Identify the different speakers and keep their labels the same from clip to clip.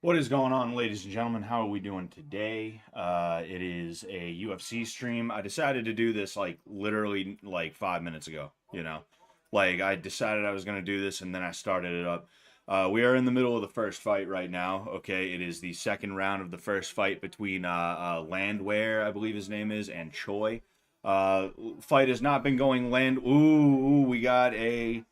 Speaker 1: What is going on, ladies and gentlemen? How are we doing today? It is a UFC stream. I decided to do this like literally like 5 minutes ago. Like I decided I was going to do this and then I started it up. We are in the middle of the first fight right now. Okay, it is the second round of the first fight between Landwehr, I believe his name is, and Choi. Fight has not been going land. Ooh, we got a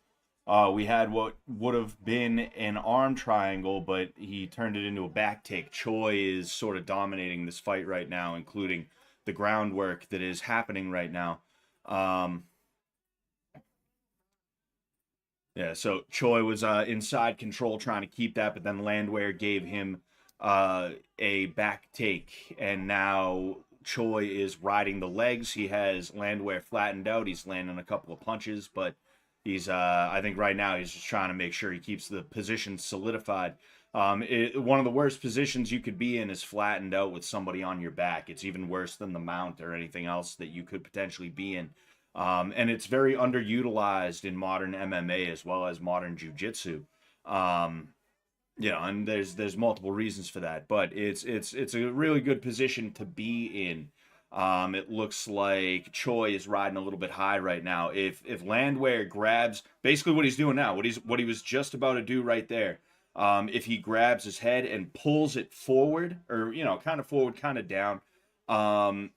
Speaker 1: we had what would have been an arm triangle, but he turned it into a back take. Choi is sort of dominating this fight right now, including the groundwork that is happening right now. Um, yeah, so Choi was inside control trying to keep that, but then Landwehr gave him a back take, and now Choi is riding the legs. He has Landwehr flattened out. He's landing a couple of punches, but he's I think right now he's just trying to make sure he keeps the position solidified. One of the worst positions you could be in is flattened out with somebody on your back. It's even worse than the mount or anything else that you could potentially be in. And it's very underutilized in modern MMA as well as modern jiu-jitsu. Um, and there's multiple reasons for that, but it's a really good position to be in. It looks like Choi is riding a little bit high right now. If Landwehr grabs basically what he's doing now, what he was just about to do right there, if he grabs his head and pulls it forward, or kind of forward, kind of down,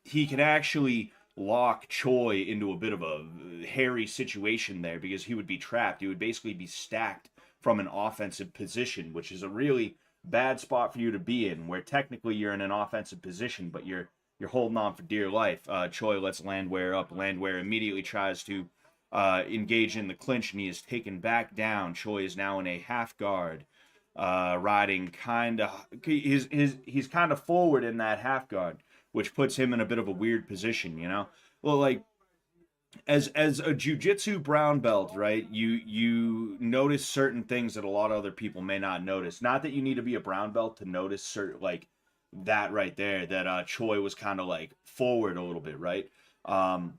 Speaker 1: he can actually lock Choi into a bit of a hairy situation there because he would be trapped. He would basically be stacked from an offensive position, which is a really bad spot for you to be in, where technically you're in an offensive position, but you're holding on for dear life. Choi lets Landwehr up. Landwehr immediately tries to engage in the clinch, and he is taken back down. Choi is now in a half guard, riding kind of. He's kind of forward in that half guard, which puts him in a bit of a weird position. Well, like as a jiu-jitsu brown belt, right? You notice certain things that a lot of other people may not notice. Not that you need to be a brown belt to notice certain like that right there, that Choi was kind of like forward a little bit, right? Um,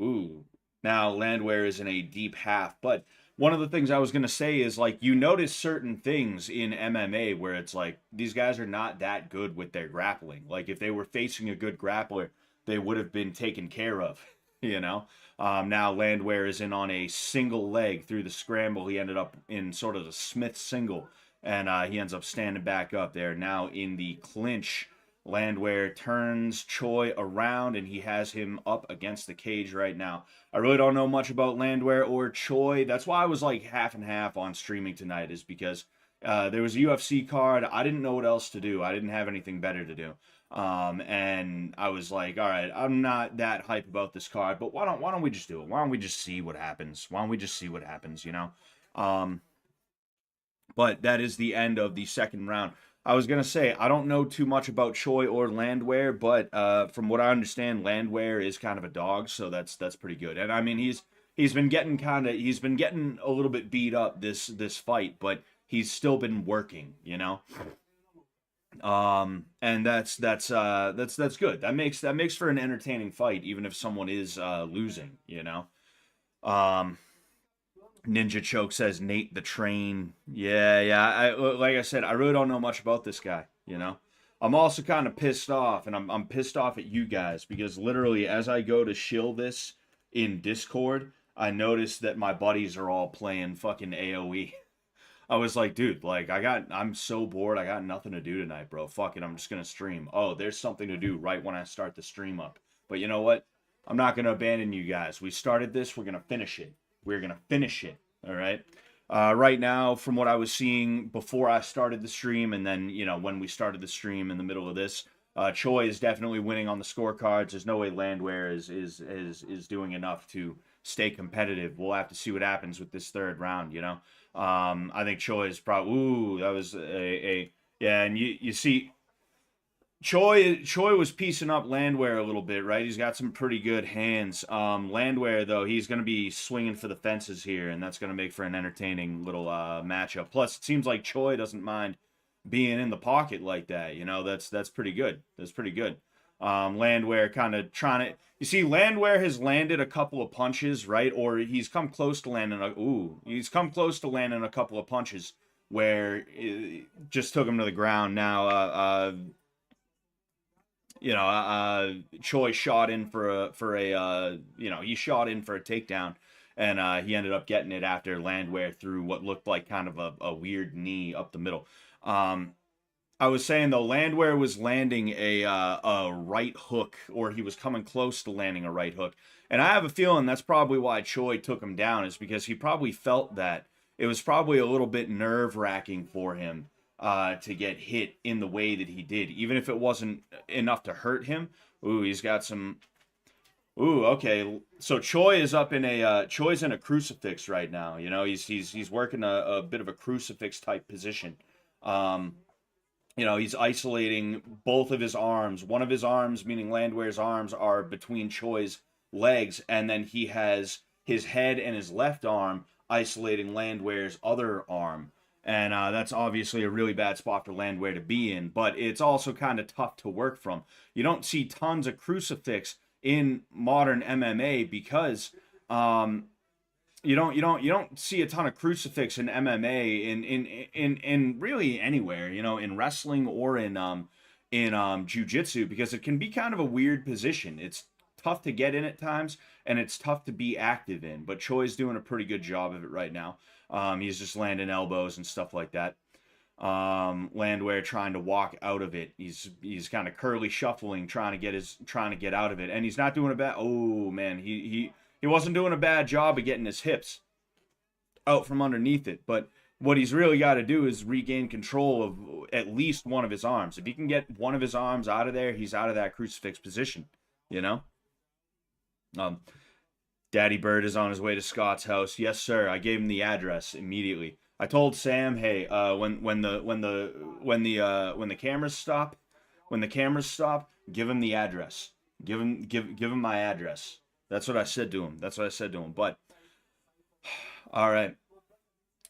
Speaker 1: ooh, now Landwehr is in a deep half, but one of the things I was gonna say is like you notice certain things in MMA where it's like these guys are not that good with their grappling. Like if they were facing a good grappler, they would have been taken care of, you know. Now Landwehr is in on a single leg through the scramble. He ended up in sort of the Smith single, and he ends up standing back up there. Now in the clinch, Landwehr turns Choi around, and he has him up against the cage right now. I really don't know much about Landwehr or Choi. That's why I was like half and half on streaming tonight, is because there was a UFC card. I didn't know what else to do. I didn't have anything better to do. And I was like, all right, I'm not that hype about this card, but why don't we just do it? Why don't we just see what happens? Why don't we just see what happens, But that is the end of the second round. I was gonna say I don't know too much about Choi or Landwehr, but from what I understand, Landwehr is kind of a dog, so that's pretty good. And I mean he's been getting a little bit beat up this fight, but he's still been working, and that's good. That makes for an entertaining fight, even if someone is losing. Um, Ninja Choke says Nate the Train. Yeah. Like I said, I really don't know much about this guy. I'm also kind of pissed off, and I'm pissed off at you guys because literally as I go to shill this in Discord, I notice that my buddies are all playing fucking AoE. I was like, dude, like I'm so bored. I got nothing to do tonight, bro. Fuck it, I'm just gonna stream. Oh, there's something to do right when I start the stream up. But you know what? I'm not gonna abandon you guys. We started this. We're gonna finish it. We're gonna finish it. All right. Right now, from what I was seeing before I started the stream, and then when we started the stream in the middle of this, Choi is definitely winning on the scorecards. There's no way Landwehr is doing enough to stay competitive. We'll have to see what happens with this third round. I think Choi is probably. Ooh, that was a yeah, and you see, Choi was piecing up Landwehr a little bit, right? He's got some pretty good hands. Landwehr though, he's going to be swinging for the fences here, and that's going to make for an entertaining little matchup. Plus, it seems like Choi doesn't mind being in the pocket like that. That's pretty good. That's pretty good. Landwehr kind of trying to. You see, Landwehr has landed a couple of punches, right? Or he's come close to landing. He's come close to landing a couple of punches where it just took him to the ground. Now, Choi shot in for a he shot in for a takedown, and he ended up getting it after Landwehr threw what looked like kind of a weird knee up the middle. I was saying though, Landwehr was landing a right hook, or he was coming close to landing a right hook, and I have a feeling that's probably why Choi took him down, is because he probably felt that it was probably a little bit nerve wracking for him to get hit in the way that he did, even if it wasn't enough to hurt him. Ooh, he's got some. Ooh, okay. So Choi is up in a Choi's in a crucifix right now. You know, he's working a bit of a crucifix type position. Um, he's isolating both of his arms. One of his arms, meaning Landwehr's arms, are between Choi's legs, and then he has his head and his left arm isolating Landwehr's other arm. And that's obviously a really bad spot for Landwehr to be in, but it's also kind of tough to work from. You don't see tons of crucifix in modern MMA because you don't see a ton of crucifix in MMA in really anywhere, in wrestling or in jiu-jitsu, because it can be kind of a weird position. It's tough to get in at times, and it's tough to be active in, but Choi's doing a pretty good job of it right now. He's just landing elbows and stuff like that. Landwehr trying to walk out of it. He's kind of curly shuffling, trying to get out of it, and he's not doing a bad. Oh man, he wasn't doing a bad job of getting his hips out from underneath it. But what he's really got to do is regain control of at least one of his arms. If he can get one of his arms out of there, he's out of that crucifix position. You know. Daddy Bird is on his way to Scott's house. Yes, sir. I gave him the address immediately. I told Sam, hey, when the cameras stop, give him the address. Give him my address. That's what I said to him. But all right.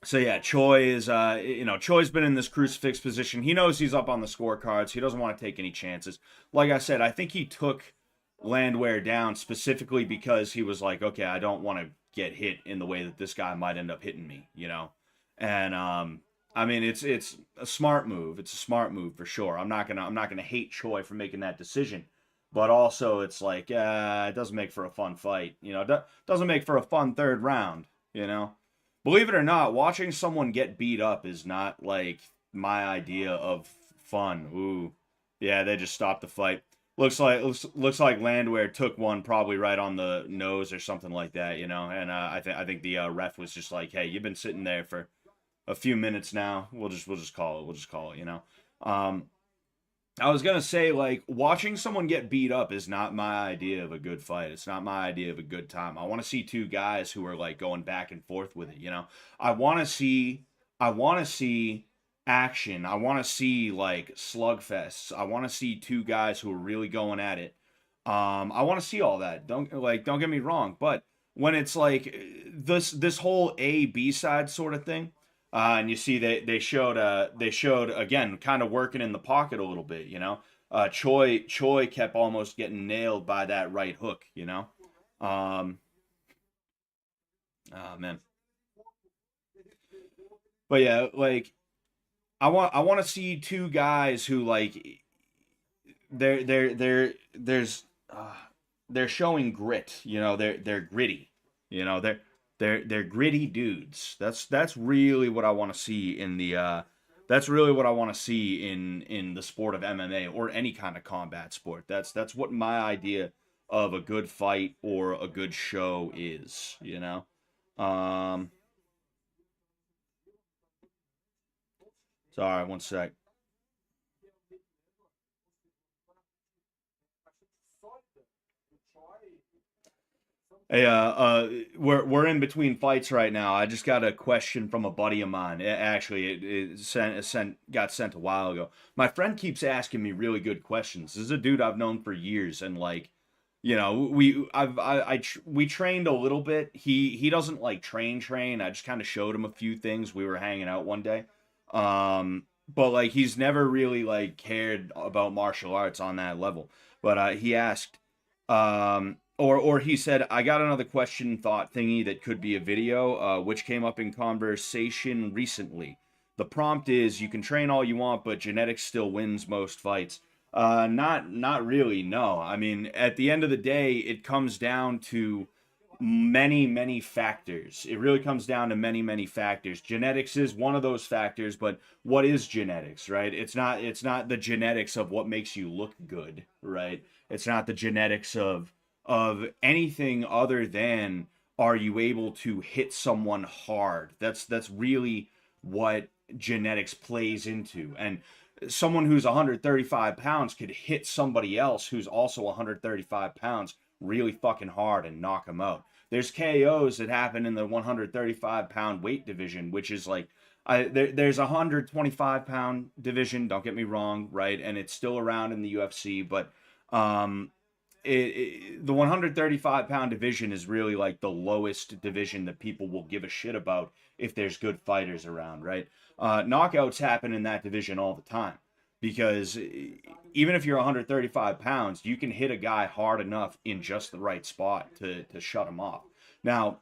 Speaker 1: So yeah, Choi is Choi's been in this crucifix position. He knows he's up on the scorecards. He doesn't want to take any chances. Like I said, I think he took Landwehr down specifically because he was like, okay, I don't want to get hit in the way that this guy might end up hitting me, And I mean, it's a smart move. It's a smart move for sure. I'm not gonna hate Choi for making that decision, but also it's like it doesn't make for a fun fight. Doesn't make for a fun third round. Believe it or not, watching someone get beat up is not like my idea of fun. Ooh, yeah, they just stopped the fight. Looks like Landwehr took one probably right on the nose or something like that, and I think the ref was just like, hey, you've been sitting there for a few minutes now. We'll just call it. I was gonna say, like, watching someone get beat up is not my idea of a good fight. It's not my idea of a good time. I want to see two guys who are like going back and forth with it. I want to see action. I want to see like slugfests. I want to see two guys who are really going at it. I want to see all that. Don't get me wrong, but when it's like this whole A-B side sort of thing, and you see they showed again kind of working in the pocket a little bit. Choi kept almost getting nailed by that right hook. Oh man. But yeah, like I want to see two guys who like there's they're showing grit. They're gritty. They're gritty dudes. That's really what I want to see in the that's really what I want to see in the sport of MMA or any kind of combat sport. That's what my idea of a good fight or a good show is. Um. Sorry, one sec. Hey, we're in between fights right now. I just got a question from a buddy of mine. Actually, got sent a while ago. My friend keeps asking me really good questions. This is a dude I've known for years, and like, we trained a little bit. He doesn't like train. I just kind of showed him a few things. We were hanging out one day, but like he's never really like cared about martial arts on that level. But he asked. Or he said, I got another question thought thingy that could be a video, which came up in conversation recently. The prompt is you can train all you want, but genetics still wins most fights. Not really. No. I mean, at the end of the day, it comes down to many factors. It really comes down to many factors. Genetics is one of those factors, but what is genetics, right? It's not the genetics of what makes you look good, right? It's not the genetics of anything other than are you able to hit someone hard. That's really what genetics plays into. And someone who's 135 pounds could hit somebody else who's also 135 pounds really fucking hard and knock them out. There's KOs that happen in the 135 pound weight division, which is like, there's a 125 pound division, don't get me wrong, right? And it's still around in the UFC, but um, the 135 pound division is really like the lowest division that people will give a shit about if there's good fighters around, right? Knockouts happen in that division all the time because even if you're 135 pounds, you can hit a guy hard enough in just the right spot to shut him off. Now,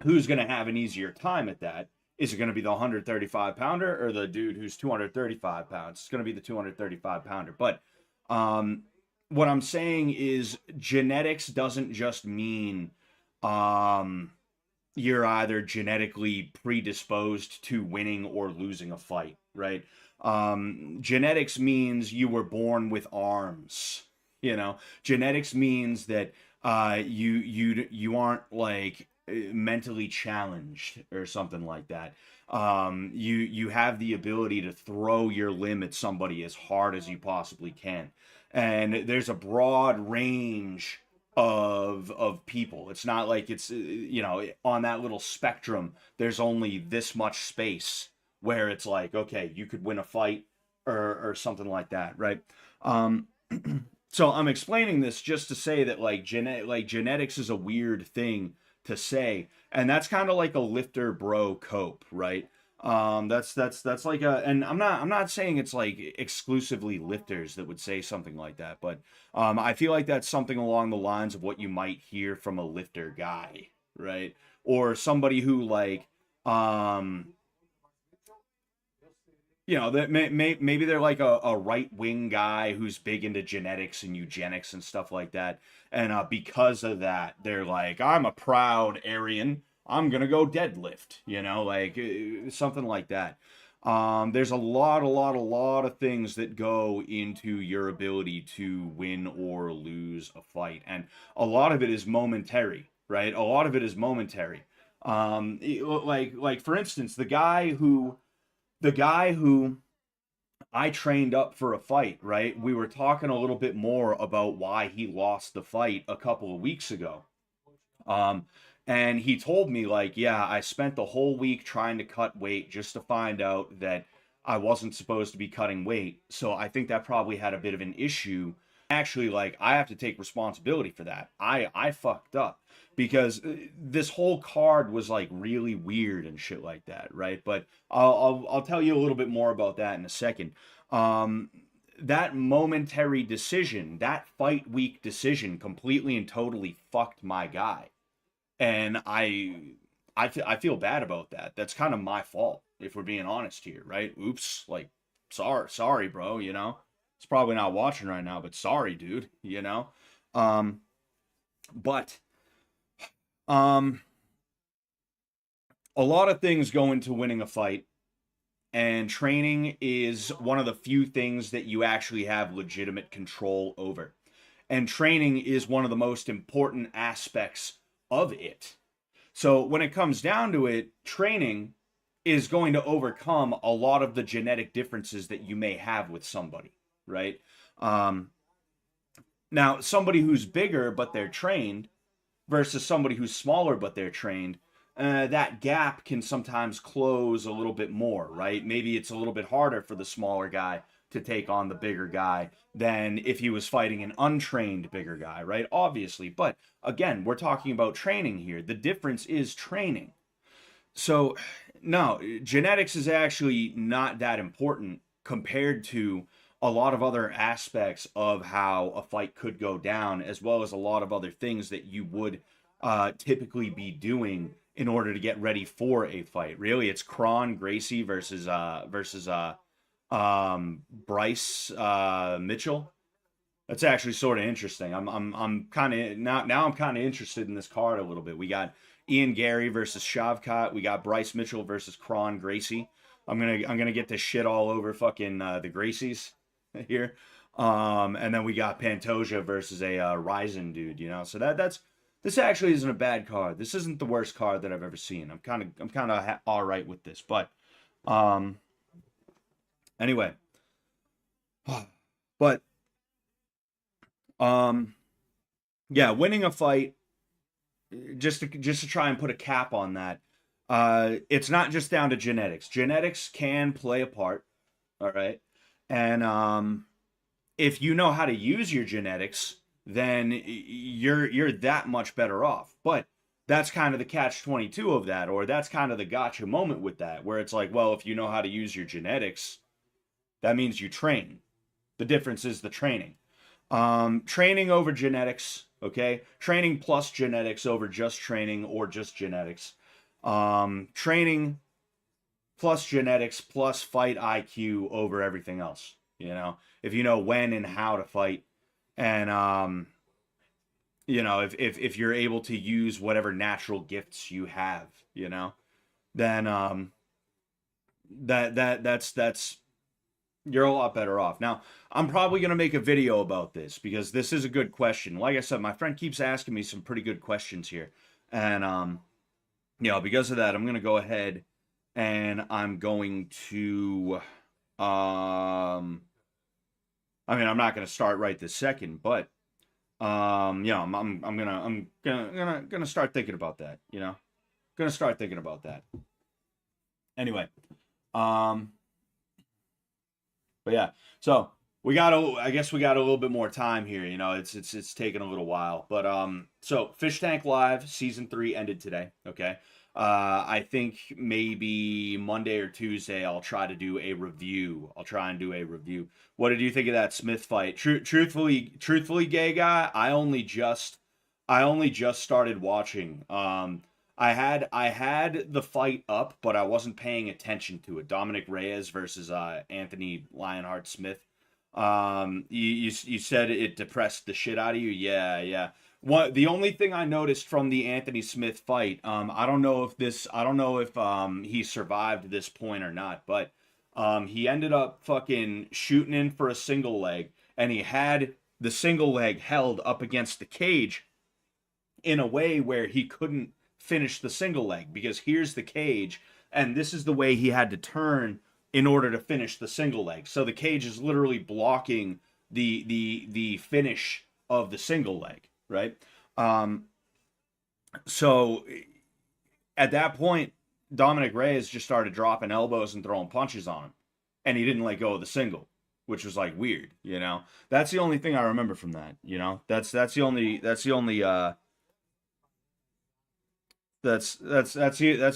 Speaker 1: who's going to have an easier time at that? Is it going to be the 135 pounder or the dude who's 235 pounds? It's going to be the 235 pounder. But what I'm saying is genetics doesn't just mean you're either genetically predisposed to winning or losing a fight, right? Genetics means you were born with arms. Genetics means that you aren't like mentally challenged or something like that. You have the ability to throw your limb at somebody as hard as you possibly can. And there's a broad range of people. It's not like it's on that little spectrum there's only this much space where it's like, okay, you could win a fight or something like that, right? So I'm explaining this just to say that like genetics is a weird thing to say, and that's kind of like a lifter bro cope, right? That's like and I'm not saying it's like exclusively lifters that would say something like that, but I feel like that's something along the lines of what you might hear from a lifter guy, right? Or somebody who like that maybe they're like a right wing guy who's big into genetics and eugenics and stuff like that, and because of that, they're like, I'm a proud Aryan. I'm gonna go deadlift, like something like that. There's a lot of things that go into your ability to win or lose a fight, and a lot of it is momentary, right? A lot of it is momentary. Like for instance, the guy who I trained up for a fight, right? We were talking a little bit more about why he lost the fight a couple of weeks ago. Um, and he told me, like, yeah, I spent the whole week trying to cut weight just to find out that I wasn't supposed to be cutting weight. So I think that probably had a bit of an issue. Actually, like, I have to take responsibility for that. I fucked up because this whole card was like really weird and shit like that, right? But I'll tell you a little bit more about that in a second. Um, that momentary decision, that fight week decision, completely and totally fucked my guy, and I feel bad about that. That's kind of my fault if we're being honest here, right? Oops, like sorry, bro. It's probably not watching right now, but sorry, dude. Um, but um, a lot of things go into winning a fight, and training is one of the few things that you actually have legitimate control over. And training is one of the most important aspects of it. So when it comes down to it, training is going to overcome a lot of the genetic differences that you may have with somebody, right? Um, Now, somebody who's bigger but they're trained versus somebody who's smaller but they're trained, that gap can sometimes close a little bit more, right? Maybe it's a little bit harder for the smaller guy to take on the bigger guy than if he was fighting an untrained bigger guy, right? Obviously. But again, we're talking about training here. The difference is training. So, no, genetics is actually not that important compared to a lot of other aspects of how a fight could go down, as well as a lot of other things that you would typically be doing in order to get ready for a fight. Really, it's Gracie versus Bryce Mitchell. That's actually sort of interesting. I'm kind of now I'm kind of interested in this card a little bit. We got Garry versus Shavkat. We got Bryce Mitchell versus Gracie. I'm gonna get this shit all over fucking the Gracies here. And then we got Pantoja versus a Ryzen dude. So that's this actually isn't a bad card. This isn't the worst card that I've ever seen. I'm kind of all right with this. But anyway, but yeah, winning a fight, just to try and put a cap on that, it's not just down to genetics. Genetics can play a part, all right? And if you know how to use your genetics, then you're that much better off. But that's kind of the catch-22 of that, or that's kind of the gotcha moment with that, where it's like, well, if you know how to use your genetics, that means you train. The difference is the training. Training over genetics, okay? Training plus genetics over just training or just genetics. Training plus genetics plus fight IQ over everything else, if you know when and how to fight, and if you're able to use whatever natural gifts you have, then that's you're a lot better off. Now, I'm probably going to make a video about this because this is a good question. Like I said, my friend keeps asking me some pretty good questions here. And, because of that, I'm going to go ahead and I'm going to, I'm not going to start right this second, but, I'm gonna start thinking about that, gonna start thinking about that. Anyway, but yeah, so I guess we got a little bit more time here. It's taken a little while, but so Fish Tank Live season 3 ended today. Okay, I think maybe Monday or Tuesday I'll try to do a review. I'll try and do a review. What did you think of that Smith fight? Truthfully, gay guy, I only just started watching. I had the fight up, but I wasn't paying attention to it. Dominic Reyes versus Anthony Lionheart Smith. You said it depressed the shit out of you. Yeah. The only thing I noticed from the Anthony Smith fight, I don't know if he survived this point or not, but he ended up fucking shooting in for a single leg, and he had the single leg held up against the cage in a way where he couldn't finish the single leg, because here's the cage and this is the way he had to turn in order to finish the single leg. So the cage is literally blocking the finish of the single leg, right? So at that point, Dominic Reyes just started dropping elbows and throwing punches on him, and he didn't let go of the single, which was like weird, That's the only thing I remember from that, That's the only that's the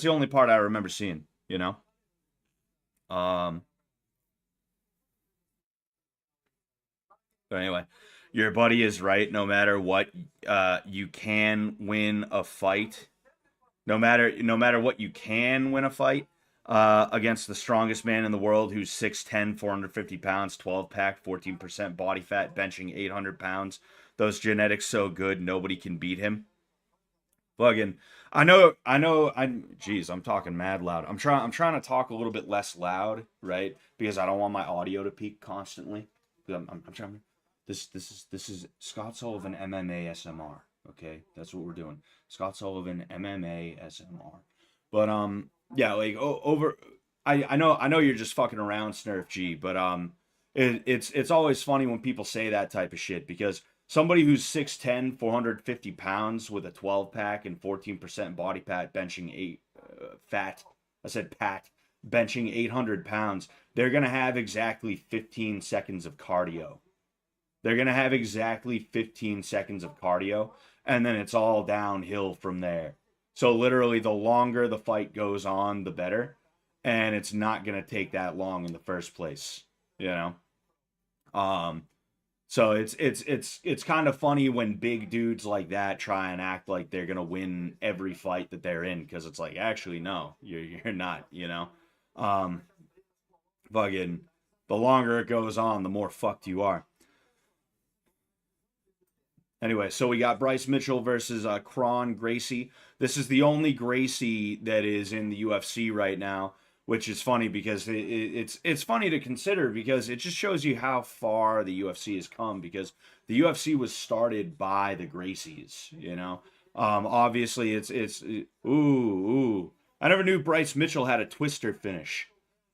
Speaker 1: only part I remember seeing, But anyway, your buddy is right. No matter what, you can win a fight. No matter what, you can win a fight against the strongest man in the world, who's 6'10", 450 pounds, 12-pack, 14% body fat, benching 800 pounds. Those genetics so good, nobody can beat him. Fucking, geez, I'm talking mad loud. I'm trying to talk a little bit less loud, right? Because I don't want my audio to peak constantly. I'm trying. This is Scott Sullivan MMA SMR. Okay, that's what we're doing. Scott Sullivan MMA SMR. But yeah, like over. I know you're just fucking around, Snurf G. But it's always funny when people say that type of shit, because somebody who's 6'10", 450 pounds with a 12-pack and 14% body fat, benching benching 800 pounds, they're going to have exactly 15 seconds of cardio. They're going to have exactly 15 seconds of cardio, and then it's all downhill from there. So literally, the longer the fight goes on, the better, and it's not going to take that long in the first place, So it's kind of funny when big dudes like that try and act like they're gonna win every fight that they're in, because it's like, actually no, you're not, you know. Um, Fucking, the longer it goes on, the more fucked you are. Anyway, so we got Bryce Mitchell versus Kron Gracie. This is the only Gracie that is in the UFC right now, which is funny because it's funny to consider, because it just shows you how far the UFC has come, because the UFC was started by the Gracies, you know. Obviously it's ooh. I never knew Bryce Mitchell had a twister finish.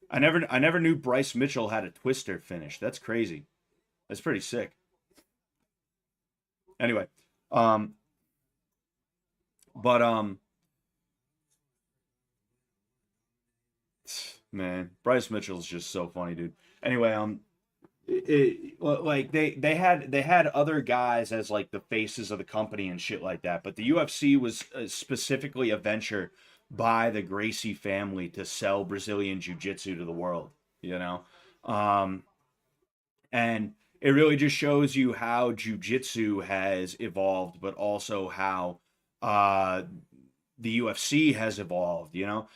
Speaker 1: I never knew Bryce Mitchell had a twister finish. That's crazy. That's pretty sick. Anyway, um, but man, Bryce Mitchell's just so funny, dude. Anyway, like they had other guys as like the faces of the company and shit like that, but the UFC was specifically a venture by the Gracie family to sell Brazilian jiu-jitsu to the world, you know. Um, and it really just shows you how jiu-jitsu has evolved, but also how uh the UFC has evolved, you know.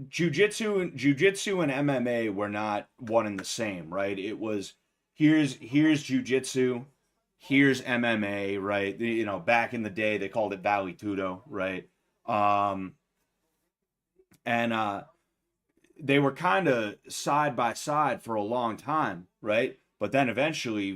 Speaker 1: Jiu-jitsu and MMA were not one and the same, right? It was, here's jiu-jitsu, here's MMA, right? You know, back in the day they called it Vale Tudo, right? Um and They were kind of side by side for a long time, right? But then eventually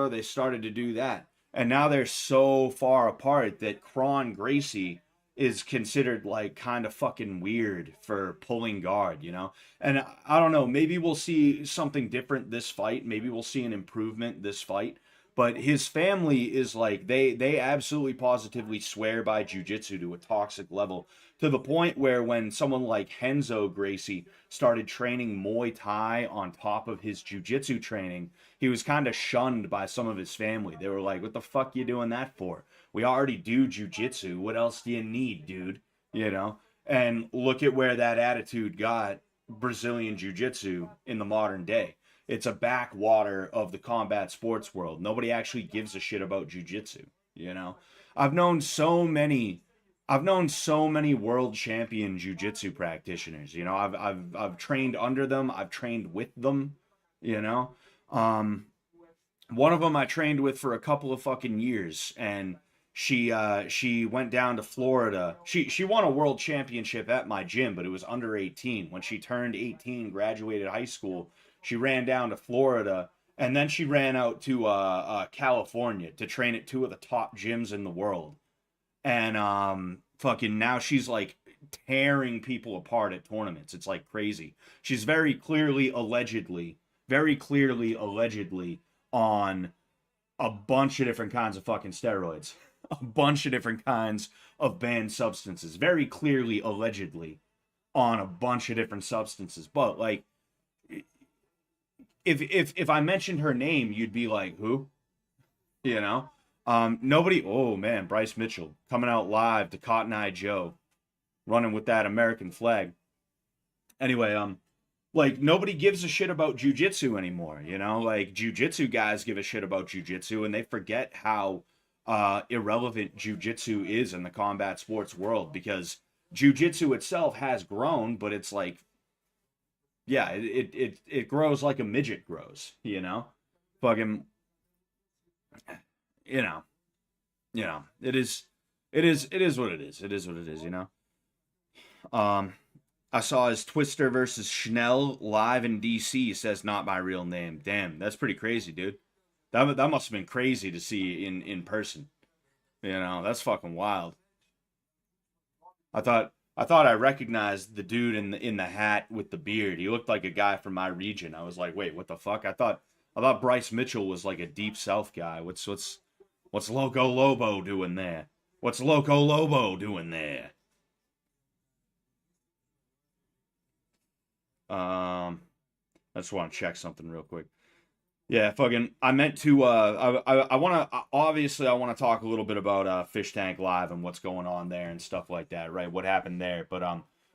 Speaker 1: they started to do that. And now they're so far apart that Kron Gracie is considered like kind of fucking weird for pulling guard, you know? And I don't know, maybe we'll see something different this fight. Maybe we'll see an improvement this fight. But his family is like, they absolutely positively swear by jujitsu to a toxic level, to the point where when someone like Henzo Gracie started training Muay Thai on top of his jujitsu training, he was kind of shunned by some of his family. They were like, "What the fuck you doing that for? We already do jujitsu. What else do you need, dude?" You know? And look at where that attitude got Brazilian jiu-jitsu in the modern day. It's a backwater of the combat sports world. Nobody actually gives a shit about jiu-jitsu, you know? I've known so many I've known so many world champion jiu-jitsu practitioners. You know, I've trained under them, I've trained with them, you know. Um One of them I trained with for a couple of fucking years, and she went down to Florida. She won a world championship at my gym, but it was under 18. When she turned 18, graduated high school, she ran down to Florida, and then she ran out to California to train at two of the top gyms in the world. And fucking now she's like tearing people apart at tournaments. It's like crazy. She's very clearly allegedly on a bunch of different kinds of fucking steroids, a bunch of different kinds of banned substances, very clearly allegedly on a bunch of different substances. But like, if I mentioned her name, you'd be like, who? You know? Nobody. Oh man, Bryce Mitchell coming out live to Cotton Eye Joe, running with that American flag. Anyway, like nobody gives a shit about jujitsu anymore, you know? Like jujitsu guys give a shit about jujitsu, and they forget how irrelevant jujitsu is in the combat sports world, because jujitsu itself has grown, but it's like, yeah, it grows like a midget grows, you know? Fucking, you know, it is what it is. It is what it is, you know? Um, I saw his Twister versus Schnell live in DC. Says not my real name. Damn, that's pretty crazy, dude. That must have been crazy to see in person. You know, that's fucking wild. I thought I recognized the dude in the hat with the beard. He looked like a guy from my region. I was like, wait, what the fuck? I thought Bryce Mitchell was like a deep South guy. What's Loco Lobo doing there? What's Loco Lobo doing there? Um, I just want to check something real quick. Yeah, fucking. I meant to. I want to. Obviously, I want to talk a little bit about Fish Tank Live and what's going on there and stuff like that. Right, what happened there? But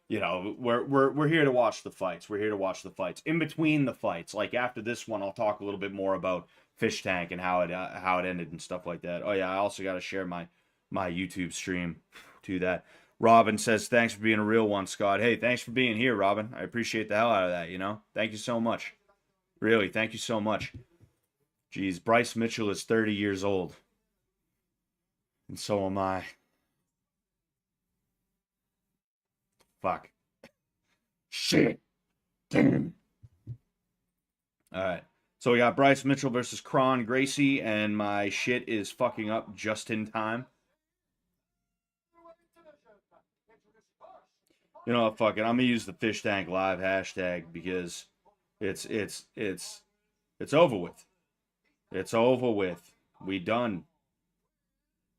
Speaker 1: we're here to watch the fights. We're here to watch the fights. In between the fights, like after this one, I'll talk a little bit more about fish tank and how it ended and stuff like that. Oh yeah, I also got to share my YouTube stream to that. Robin says, thanks for being a real one, Scott. Hey, thanks for being here, Robin. I appreciate the hell out of that, you know? Thank you so much. Really, thank you so much. Jeez, Bryce Mitchell is 30 years old. And so am I. Fuck. Shit. Damn. All right. So we got Bryce Mitchell versus Kron Gracie, and my shit is fucking up just in time. You know what, fuck it. I'm gonna use the fish tank live hashtag because it's over with. It's over with. We done.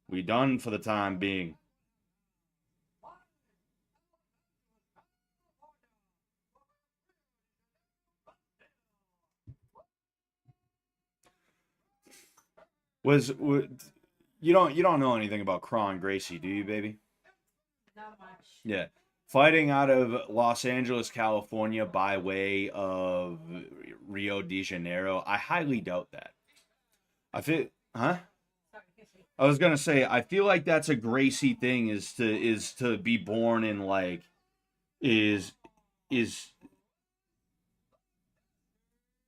Speaker 1: We done for the time being. Was you don't know anything about Kron Gracie, do you, baby?
Speaker 2: Not much.
Speaker 1: Yeah. Fighting out of Los Angeles, California by way of Rio de Janeiro. I highly doubt that. I feel, huh? I was gonna say, I feel like that's a Gracie thing is to be born in like is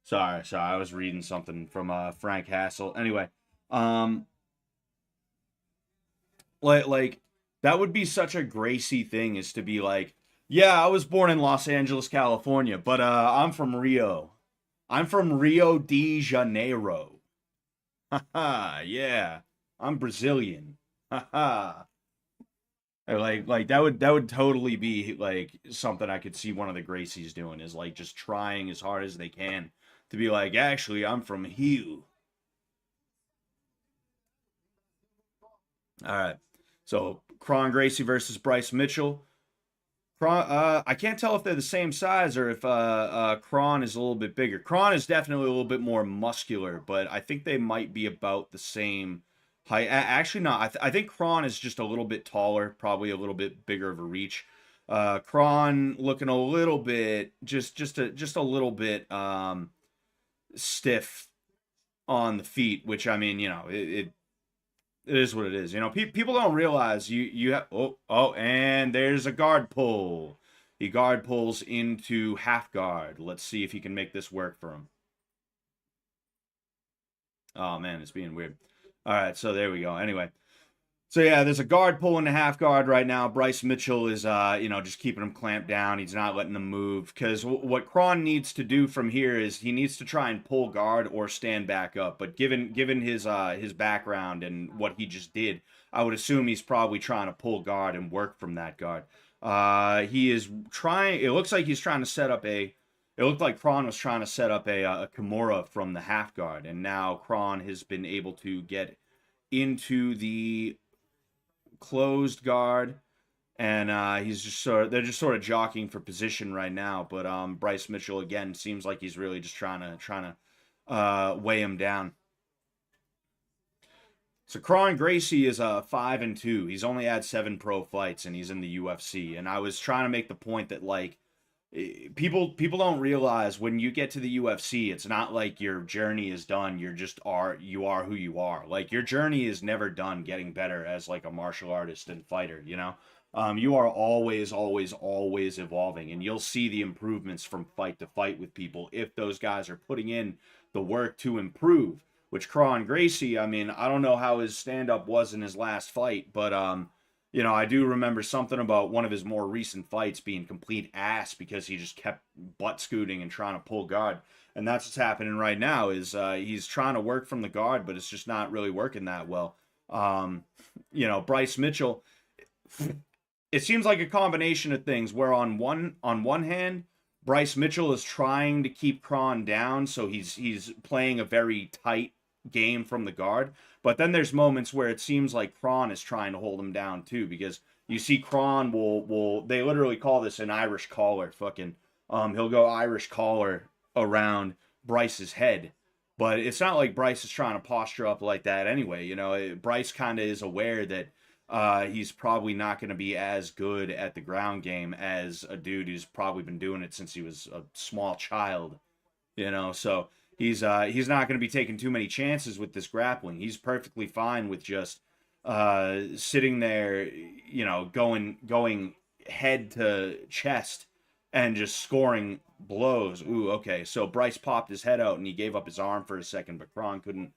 Speaker 1: sorry, I was reading something from Frank Hassel. Anyway, um like that would be such a Gracie thing is to be like, yeah, I was born in Los Angeles, California, but I'm from Rio. I'm from Rio de Janeiro. Haha, yeah. I'm Brazilian. Haha. Like that would totally be like something I could see one of the Gracies doing is like just trying as hard as they can to be like, actually, I'm from Rio. All right. So Kron Gracie versus Bryce Mitchell. I can't tell if they're the same size or if Kron is a little bit bigger. Kron is definitely a little bit more muscular, but I think they might be about the same height. Actually, no. I think Kron is just a little bit taller, probably a little bit bigger of a reach. Kron looking a little bit just a little bit stiff on the feet, which I mean, you know, it is what it is. You know, people don't realize you have. And there's a guard pull. He guard pulls into half guard. Let's see if he can make this work for him. Oh man, it's being weird. All right, so there we go. Anyway, so yeah, there's a guard pulling to half guard right now. Bryce Mitchell is, just keeping him clamped down. He's not letting them move because what Kron needs to do from here is he needs to try and pull guard or stand back up. But given his background and what he just did, I would assume he's probably trying to pull guard and work from that guard. He is trying. It looks like he's trying to set up a. It looked like Kron was trying to set up a Kimura from the half guard, and now Kron has been able to get into the closed guard, and they're just sort of jockeying for position right now. But Bryce Mitchell again seems like he's really just trying to weigh him down. So Kron Gracie is 5-2. He's only had 7 pro fights, and he's in the UFC. And I was trying to make the point that like people don't realize when you get to the UFC, it's not like your journey is done. You are who you are. Like your journey is never done getting better as like a martial artist and fighter, you know? You are always evolving, and you'll see the improvements from fight to fight with people if those guys are putting in the work to improve. Which Kron Gracie, I mean, I don't know how his stand-up was in his last fight, but I do remember something about one of his more recent fights being complete ass because he just kept butt scooting and trying to pull guard. And that's what's happening right now is he's trying to work from the guard, but it's just not really working that well. Bryce Mitchell, it seems like a combination of things where on one hand, Bryce Mitchell is trying to keep Kron down, so he's playing a very tight game from the guard. But then there's moments where it seems like Kron is trying to hold him down too, because you see Kron will they literally call this an Irish collar. Fucking he'll go Irish collar around Bryce's head. But it's not like Bryce is trying to posture up like that anyway. You know, Bryce kind of is aware that he's probably not going to be as good at the ground game as a dude who's probably been doing it since he was a small child. You know, so He's not going to be taking too many chances with this grappling. He's perfectly fine with just sitting there, going head to chest and just scoring blows. Ooh, okay. So Bryce popped his head out and he gave up his arm for a second, but Kron couldn't.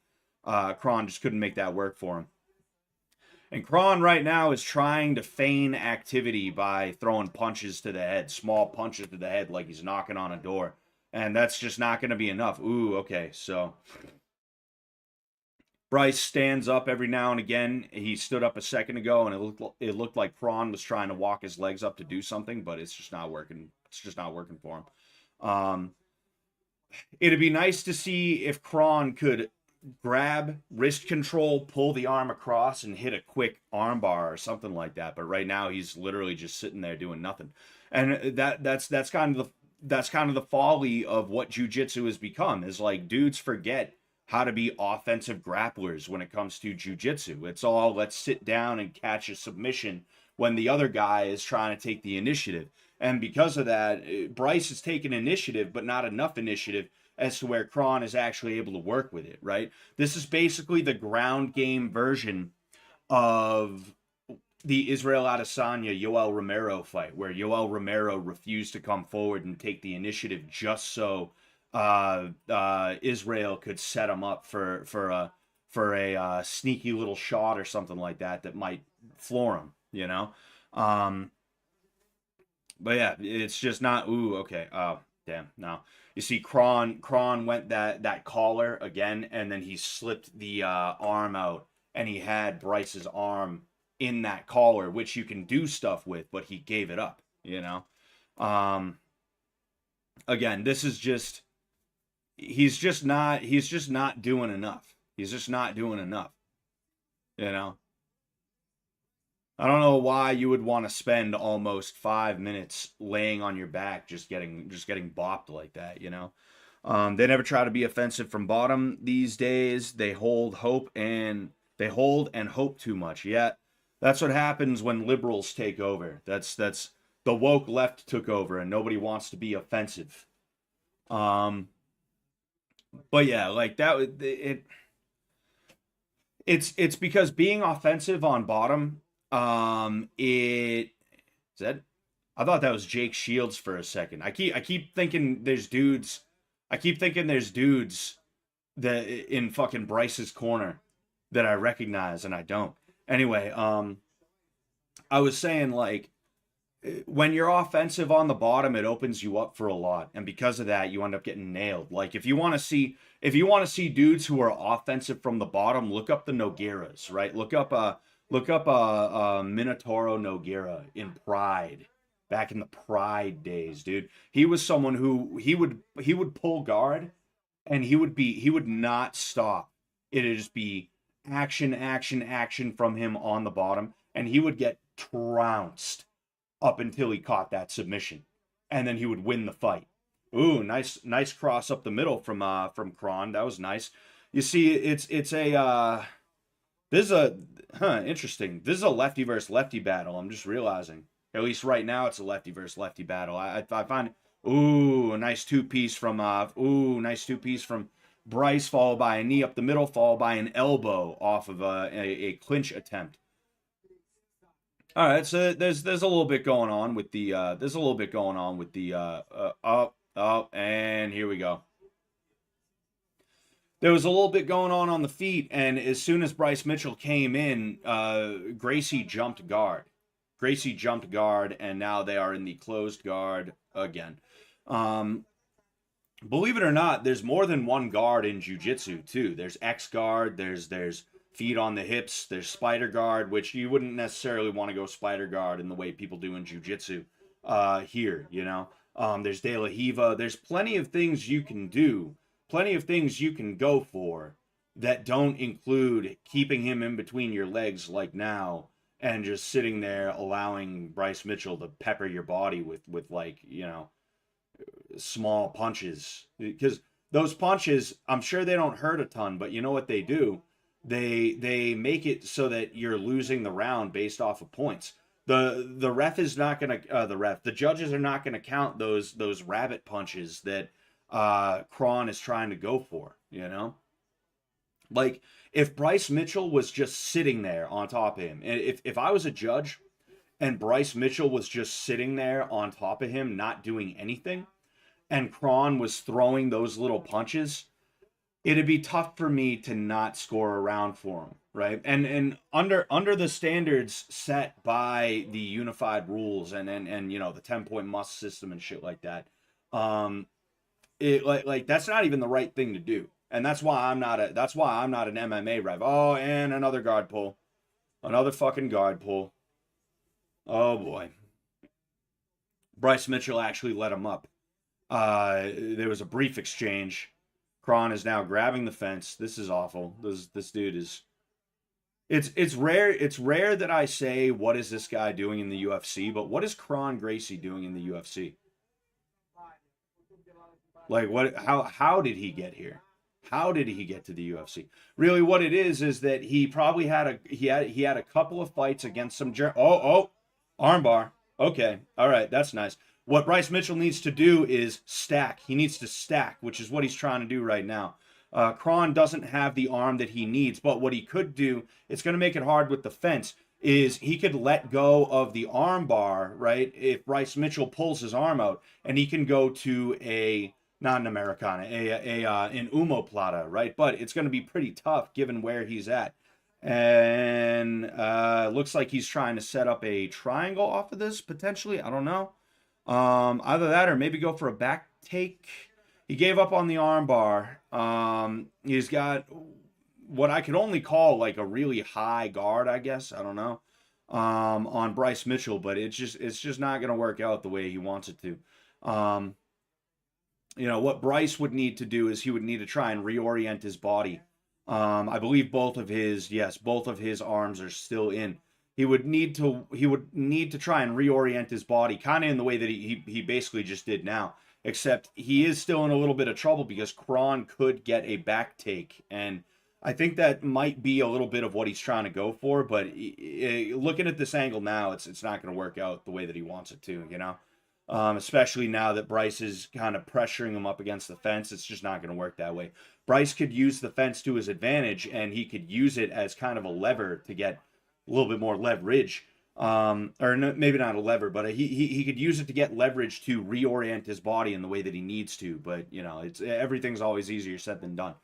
Speaker 1: Kron just couldn't make that work for him. And Kron right now is trying to feign activity by throwing punches to the head, small punches to the head, like he's knocking on a door. And that's just not going to be enough. Ooh, okay. So Bryce stands up every now and again. He stood up a second ago, and it looked like Kron was trying to walk his legs up to do something, but it's just not working. It's just not working for him. It'd be nice to see if Kron could grab, wrist control, pull the arm across, and hit a quick armbar or something like that. But right now, he's literally just sitting there doing nothing, and that's kind of the folly of what jiu-jitsu has become. Is like dudes forget how to be offensive grapplers when it comes to jiu-jitsu. It's all let's sit down and catch a submission when the other guy is trying to take the initiative. And because of that, Bryce has taken initiative, but not enough initiative as to where Kron is actually able to work with it, right? This is basically the ground game version of the Israel Adesanya Yoel Romero fight, where Yoel Romero refused to come forward and take the initiative just so Israel could set him up for a sneaky little shot or something like that might floor him, you know. But yeah, it's just not. Ooh, okay. Oh, damn. No, you see, Kron went that collar again, and then he slipped the arm out, and he had Bryce's arm in that collar, which you can do stuff with, but he gave it up. You know. Again, this is just. He's just not doing enough. He's just not doing enough. You know. I don't know why you would want to spend almost 5 minutes laying on your back just getting bopped like that, you know. They never try to be offensive from bottom these days. They hold and hope too much. Yeah, that's what happens when liberals take over. That's the woke left took over and nobody wants to be offensive. But yeah, like that it's because being offensive on bottom it is that I thought that was Jake Shields for a second. I keep thinking there's dudes. I keep thinking there's dudes that in fucking Bryce's corner that I recognize and I don't. Anyway, I was saying like when you're offensive on the bottom, it opens you up for a lot, and because of that, you end up getting nailed. Like if you want to see dudes who are offensive from the bottom, look up the Nogueiras, right? Look up Minotauro Nogueira in Pride, back in the Pride days, dude. He was someone who he would pull guard, and he would not stop. It'd just be action, action, action from him on the bottom, and he would get trounced up until he caught that submission, and then he would win the fight. Ooh, nice cross up the middle from Kron. That was nice. You see, it's a this is a interesting. This is a lefty versus lefty battle. I'm just realizing. At least right now, it's a lefty versus lefty battle. I find. Ooh, a nice two piece from Bryce, followed by a knee up the middle, followed by an elbow off of a clinch attempt. All right, so there's a little bit going on with the and here we go. There was a little bit going on the feet, and as soon as Bryce Mitchell came in, Gracie jumped guard. And now they are in the closed guard again. Believe it or not, there's more than one guard in jiu-jitsu too. There's X guard, there's feet on the hips, there's spider guard, which you wouldn't necessarily want to go spider guard in the way people do in jiu-jitsu here, you know. There's De La Hiva. There's plenty of things you can do, plenty of things you can go for that don't include keeping him in between your legs like now and just sitting there allowing Bryce Mitchell to pepper your body with like, you know, small punches. Because those punches, I'm sure they don't hurt a ton, but you know what they do? They make it so that you're losing the round based off of points. The judges are not gonna count those rabbit punches that Kron is trying to go for, you know? Like, if Bryce Mitchell was just sitting there on top of him, and if I was a judge and Bryce Mitchell was just sitting there on top of him, not doing anything, and Kron was throwing those little punches, it'd be tough for me to not score a round for him, right? And under the standards set by the unified rules and you know the 10-point must system and shit like that, um, it like that's not even the right thing to do, and that's why I'm not an MMA ref. Oh, and another guard pull, another fucking guard pull. Oh boy, Bryce Mitchell actually let him up. There was a brief exchange. Kron is now grabbing the fence. This is awful. This dude is. It's rare. It's rare that I say what is this guy doing in the UFC, but what is Kron Gracie doing in the UFC? Like what? How did he get here? How did he get to the UFC? Really, what it is that he probably had a couple of fights against some. Armbar. Okay, all right, that's nice. What Bryce Mitchell needs to do is stack. He needs to stack, which is what he's trying to do right now. Kron doesn't have the arm that he needs, but what he could do, it's going to make it hard with the fence, is he could let go of the arm bar, right? If Bryce Mitchell pulls his arm out, and he can go to not an Americana, an omoplata, right? But it's going to be pretty tough given where he's at. And looks like he's trying to set up a triangle off of this, potentially. I don't know. Either that or maybe go for a back take. He gave up on the armbar. He's got what I could only call like a really high guard, I guess. I don't know. On Bryce Mitchell, but it's just not going to work out the way he wants it to. You know, what Bryce would need to do is he would need to try and reorient his body. I believe both of his arms are still in. He would need to try and reorient his body, kind of in the way that he basically just did now. Except he is still in a little bit of trouble because Kron could get a back take, and I think that might be a little bit of what he's trying to go for. But looking at this angle now, it's not going to work out the way that he wants it to, you know. Especially now that Bryce is kind of pressuring him up against the fence, it's just not going to work that way. Bryce could use the fence to his advantage, and he could use it as kind of a lever to get a little bit more leverage. Or no, maybe not a lever, but he could use it to get leverage to reorient his body in the way that he needs to. But you know, everything's always easier said than done.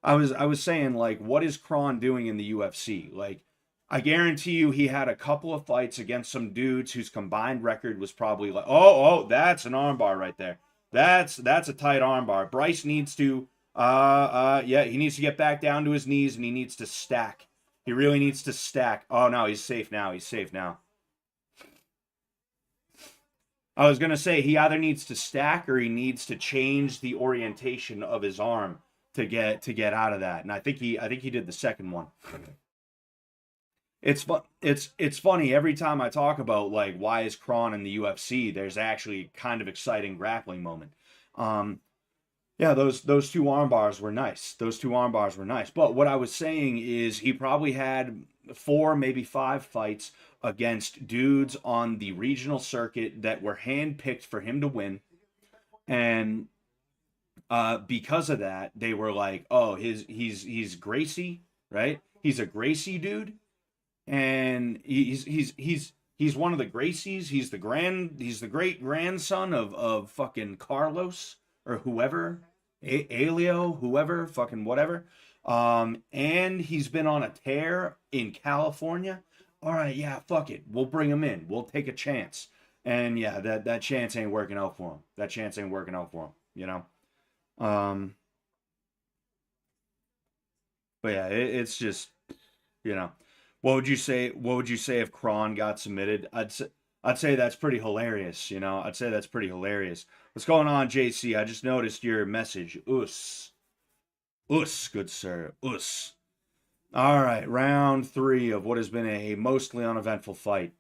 Speaker 1: I was saying, like, what is Kron doing in the UFC? Like, I guarantee you he had a couple of fights against some dudes whose combined record was probably like, oh, that's an armbar right there. That's a tight armbar. Bryce needs to he needs to get back down to his knees and he needs to stack. He really needs to stack. Oh no, he's safe now. He's safe now. I was gonna say he either needs to stack or he needs to change the orientation of his arm to get out of that. And I think he did the second one. It's funny every time I talk about like why is Kron in the UFC, there's actually kind of exciting grappling moment. Yeah, those two arm bars were nice. But what I was saying is he probably had 4, maybe 5 fights against dudes on the regional circuit that were handpicked for him to win, and because of that, they were like, oh, he's Gracie, right? He's a Gracie dude. And he's one of the Gracies. He's the great grandson of fucking Carlos or whoever, Alio, whoever, fucking whatever. And he's been on a tear in California. All right, yeah, fuck it. We'll bring him in. We'll take a chance. And yeah, that chance ain't working out for him. You know. But yeah, it's just, you know. What would you say if Kron got submitted? I'd say that's pretty hilarious, you know. I'd say that's pretty hilarious. What's going on, JC? I just noticed your message. Us, good sir. Us. All right, round 3 of what has been a mostly uneventful fight.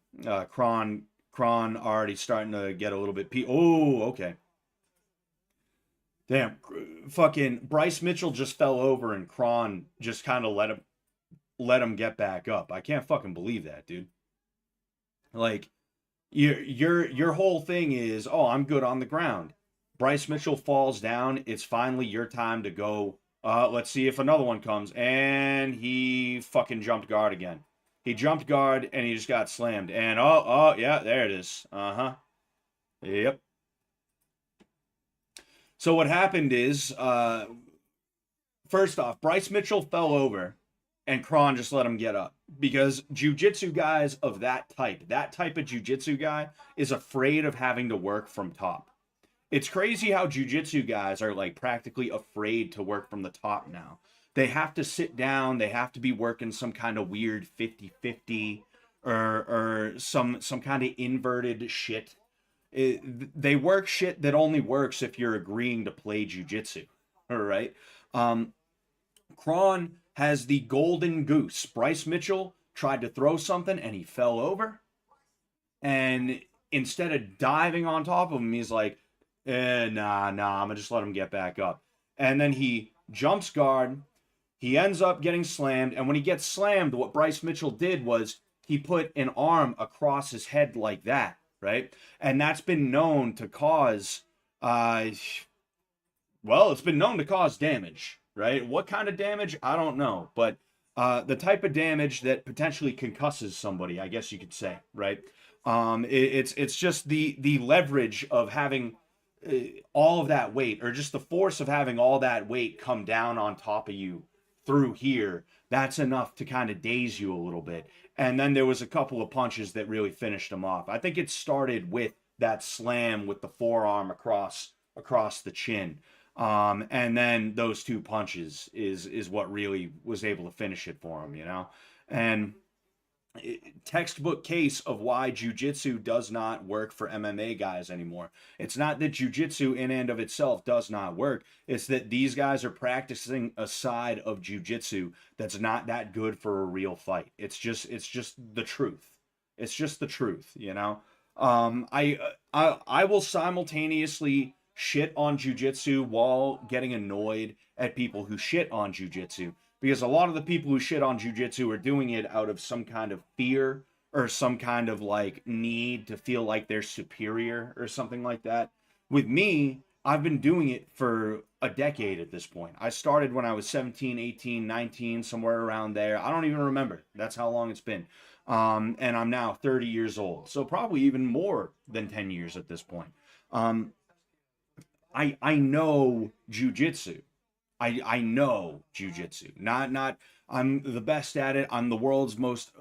Speaker 1: Kron already starting to get a little bit oh, okay. Damn, fucking Bryce Mitchell just fell over and Kron just kind of let him get back up. I can't fucking believe that, dude. Like, your whole thing is, oh, I'm good on the ground. Bryce Mitchell falls down. It's finally your time to go. Let's see if another one comes. And he fucking jumped guard again. He jumped guard and he just got slammed. And yeah, there it is. Yep. So what happened is, first off, Bryce Mitchell fell over and Kron just let him get up. Because jiu-jitsu guys of that type of jiu-jitsu guy is afraid of having to work from top. It's crazy how jiu-jitsu guys are like practically afraid to work from the top now. They have to sit down, they have to be working some kind of weird 50-50 or some kind of inverted shit. They work shit that only works if you're agreeing to play jiu-jitsu. All right. Kron has the golden goose. Bryce Mitchell tried to throw something and he fell over. And instead of diving on top of him, he's like, nah, I'm gonna just let him get back up. And then he jumps guard. He ends up getting slammed. And when he gets slammed, what Bryce Mitchell did was he put an arm across his head like that, right? And that's been known to cause, it's been known to cause damage, right? What kind of damage? I don't know. But the type of damage that potentially concusses somebody, I guess you could say, right? It's just the leverage of having all of that weight, or just the force of having all that weight come down on top of you through here. That's enough to kind of daze you a little bit. And then there was a couple of punches that really finished him off. I think it started with that slam with the forearm across the chin. And then those two punches is what really was able to finish it for him, you know? And textbook case of why jiu-jitsu does not work for MMA guys anymore. It's not that jiu-jitsu in and of itself does not work. It's that these guys are practicing a side of jiu-jitsu that's not that good for a real fight. It's just the truth. It's just the truth, you know? I will simultaneously shit on jiu-jitsu while getting annoyed at people who shit on jiu-jitsu. Because a lot of the people who shit on jiu-jitsu are doing it out of some kind of fear or some kind of like need to feel like they're superior or something like that. With me, I've been doing it for a decade at this point. I started when I was 17, 18, 19, somewhere around there. I don't even remember. That's how long it's been. And I'm now 30 years old. So probably even more than 10 years at this point. I know jiu-jitsu. I know jiu-jitsu. Not I'm the best at it. I'm the world's foremost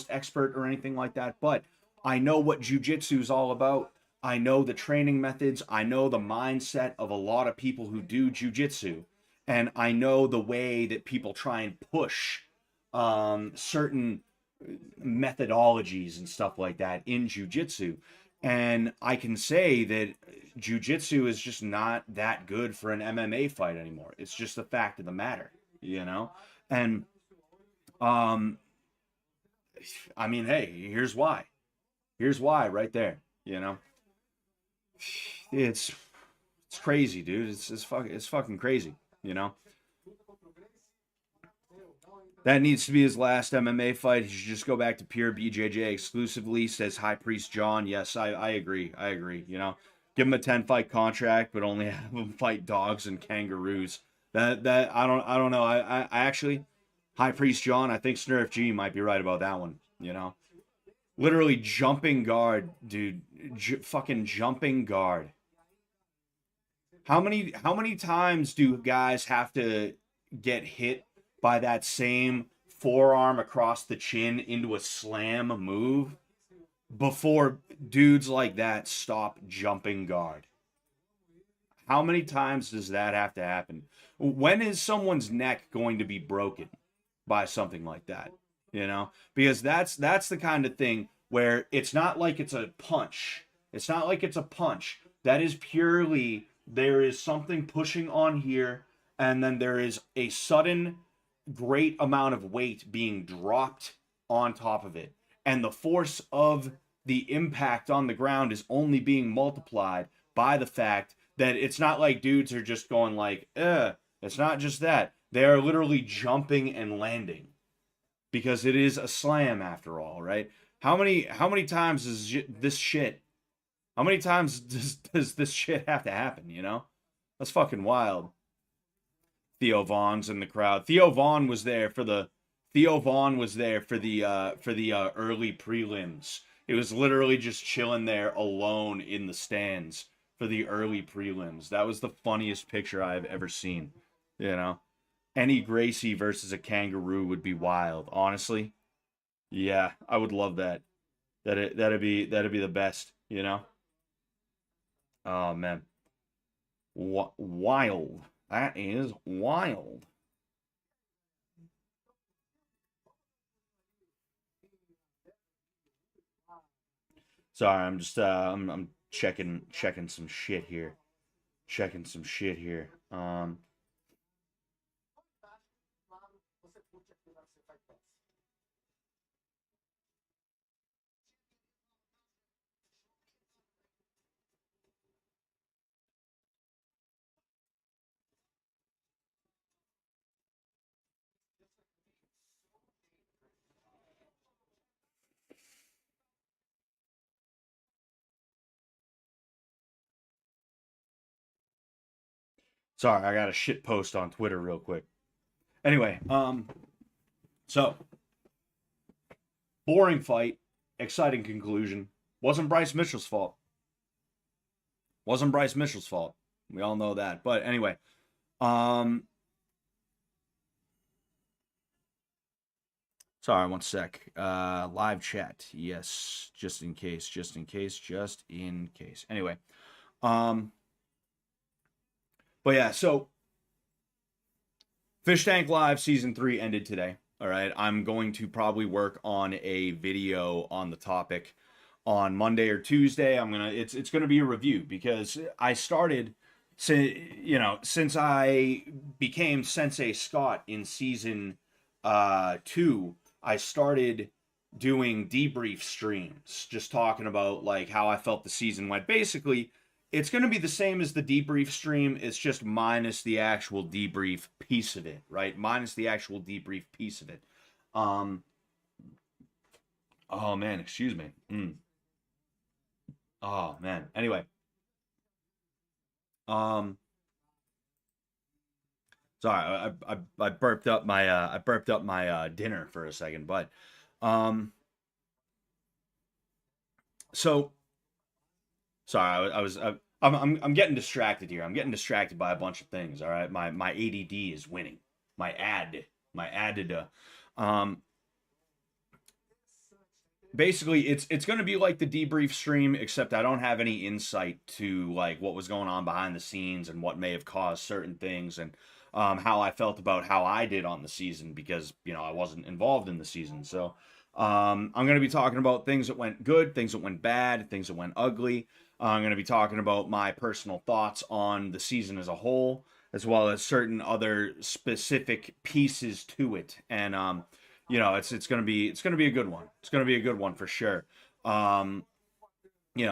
Speaker 1: expert or anything like that, but I know what jiu-jitsu is all about. I know the training methods. I know the mindset of a lot of people who do jiu-jitsu, and I know the way that people try and push certain methodologies and stuff like that in jiu-jitsu. And I can say that jiu-jitsu is just not that good for an MMA fight anymore. It's just the fact of the matter, you know? And, I mean, hey, here's why. Here's why right there, you know? It's crazy, dude. It's fucking crazy, you know? That needs to be his last MMA fight. He should just go back to pure BJJ exclusively, says High Priest John. Yes, I agree. I agree. You know, give him a 10-fight contract, but only have him fight dogs and kangaroos. That I don't know. I actually, High Priest John, I think Snurf G might be right about that one. You know, literally jumping guard, dude. Fucking jumping guard. How many times do guys have to get hit by that same forearm across the chin into a slam move before dudes like that stop jumping guard? How many times does that have to happen? When is someone's neck going to be broken by something like that? You know, because that's the kind of thing where it's not like it's a punch. It's not like it's a punch. That is purely, there is something pushing on here, and then there is a sudden great amount of weight being dropped on top of it, and the force of the impact on the ground is only being multiplied by the fact that it's not like dudes are just going like, it's not just that. They are literally jumping and landing because it is a slam after all, right? How many times is this shit How many times does this shit have to happen, you know? That's fucking wild. Theo Vaughn's in the crowd. Theo Vaughn was there for the early prelims. It was literally just chilling there alone in the stands for the early prelims. That was the funniest picture I've ever seen. You know, any Gracie versus a kangaroo would be wild. Honestly, yeah, I would love that. That'd be the best. You know. Oh man, wild. That is wild. Sorry, I'm just I'm checking some shit here. Checking some shit here. Sorry, I got a shit post on Twitter real quick. Anyway, so boring fight, exciting conclusion. Wasn't Bryce Mitchell's fault. Wasn't Bryce Mitchell's fault. We all know that. But anyway, um, sorry, one sec. Live chat. Yes, just in case, just in case, just in case. Anyway, um, but yeah, so Fish Tank Live Season 3 ended today. All right. I'm going to probably work on a video on the topic on Monday or Tuesday. It's gonna be a review because I started since I became Sensei Scott in season 2, I started doing debrief streams, just talking about like how I felt the season went. Basically, it's going to be the same as the debrief stream. It's just minus the actual debrief piece of it, right? Minus the actual debrief piece of it. Um, oh man, excuse me. Oh man. Anyway, um, sorry, I burped up my dinner for a second, but um, so sorry, I'm getting distracted here. I'm getting distracted by a bunch of things. All right, my ADD is winning. My added. Um, basically, it's going to be like the debrief stream, except I don't have any insight to like what was going on behind the scenes and what may have caused certain things and how I felt about how I did on the season because I wasn't involved in the season. So I'm going to be talking about things that went good, things that went bad, things that went ugly. I'm going to be talking about my personal thoughts on the season as a whole, as well as certain other specific pieces to it. And it's gonna be a good one. It's gonna be a good one for sure. Um,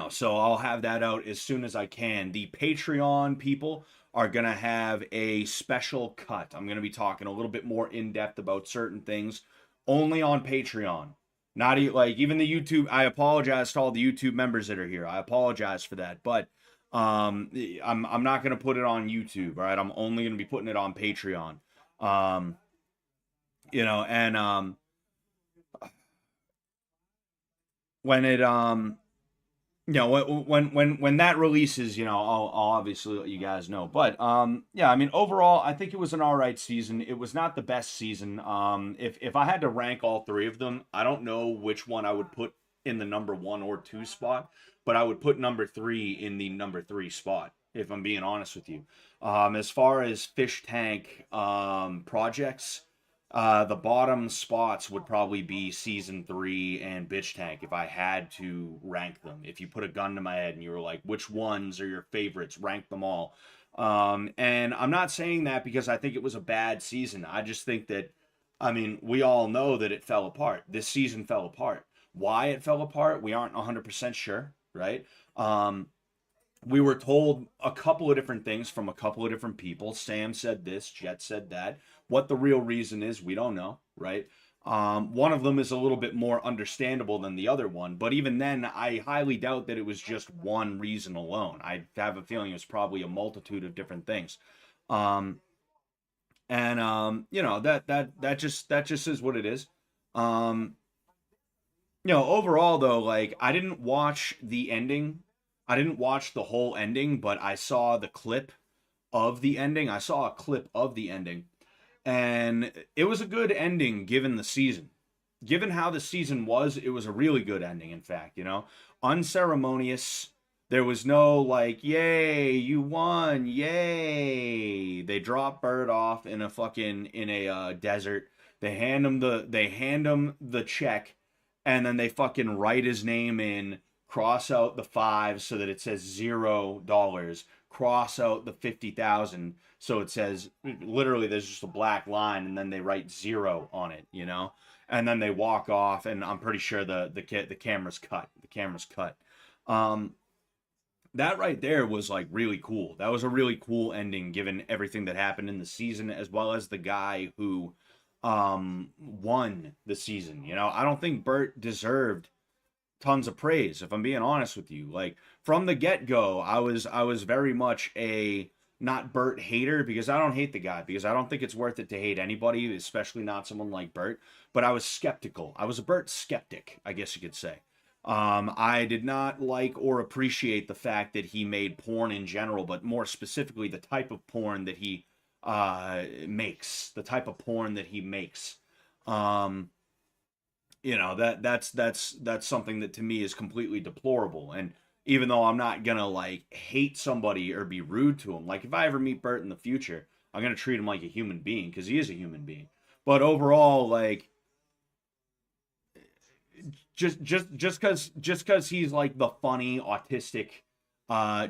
Speaker 1: so I'll have that out as soon as I can. The Patreon people are gonna have a special cut. I'm gonna be talking a little bit more in depth about certain things only on Patreon. Not like even the YouTube. I apologize to all the YouTube members that are here. I apologize for that, but I'm not gonna put it on YouTube. All right, I'm only gonna be putting it on Patreon. Um, and when it when that releases, I'll obviously let you guys know. But yeah, I mean overall I think it was an all right season. It was not the best season. If I had to rank all three of them, I don't know which one I would put in the number 1 or 2 spot, but I would put number 3 in the number 3 spot if I'm being honest with you. As far as fish tank projects, the bottom spots would probably be season 3 and Bitch Tank if I had to rank them. If you put a gun to my head and you were like, which ones are your favorites? Rank them all. And I'm not saying that because I think it was a bad season. I just think that, I mean, we all know that it fell apart. This season fell apart. Why it fell apart, we aren't 100% sure, right? We were told a couple of different things from a couple of different people. Sam said this, Jet said that. What the real reason is, we don't know, right? One of them is a little bit more understandable than the other one, but even then, I highly doubt that it was just one reason alone. I have a feeling it was probably a multitude of different things. Um, and you know, that just is what it is. Um, Overall though, like I didn't watch the ending. I didn't watch the whole ending, but I saw the clip of the ending. I saw a clip of the ending, and it was a good ending given the season. Given how the season was, it was a really good ending, in fact, unceremonious. There was no like, yay, you won, yay. They drop Bird off in a fucking in a desert. They hand him the check, and then they fucking write his name in, cross out the five so that it says $0, cross out the 50,000 so it says, literally there's just a black line, and then they write zero on it. And then they walk off, and I'm pretty sure the camera's cut. The camera's cut. Um, that right there was like really cool. That was a really cool ending given everything that happened in the season, as well as the guy who won the season. I don't think Bert deserved tons of praise, if I'm being honest with you. Like from the get-go, I was very much a not Bert hater, because I don't hate the guy, because I don't think it's worth it to hate anybody, especially not someone like Bert. But I was skeptical. I was a Bert skeptic, I guess you could say. I did not like or appreciate the fact that he made porn in general, but more specifically the type of porn that he makes, the type of porn that he makes. Um, that's something that to me is completely deplorable. And even though I'm not gonna like hate somebody or be rude to him, like if I ever meet Bert in the future, I'm gonna treat him like a human being, because he is a human being. But overall, like just because he's like the funny autistic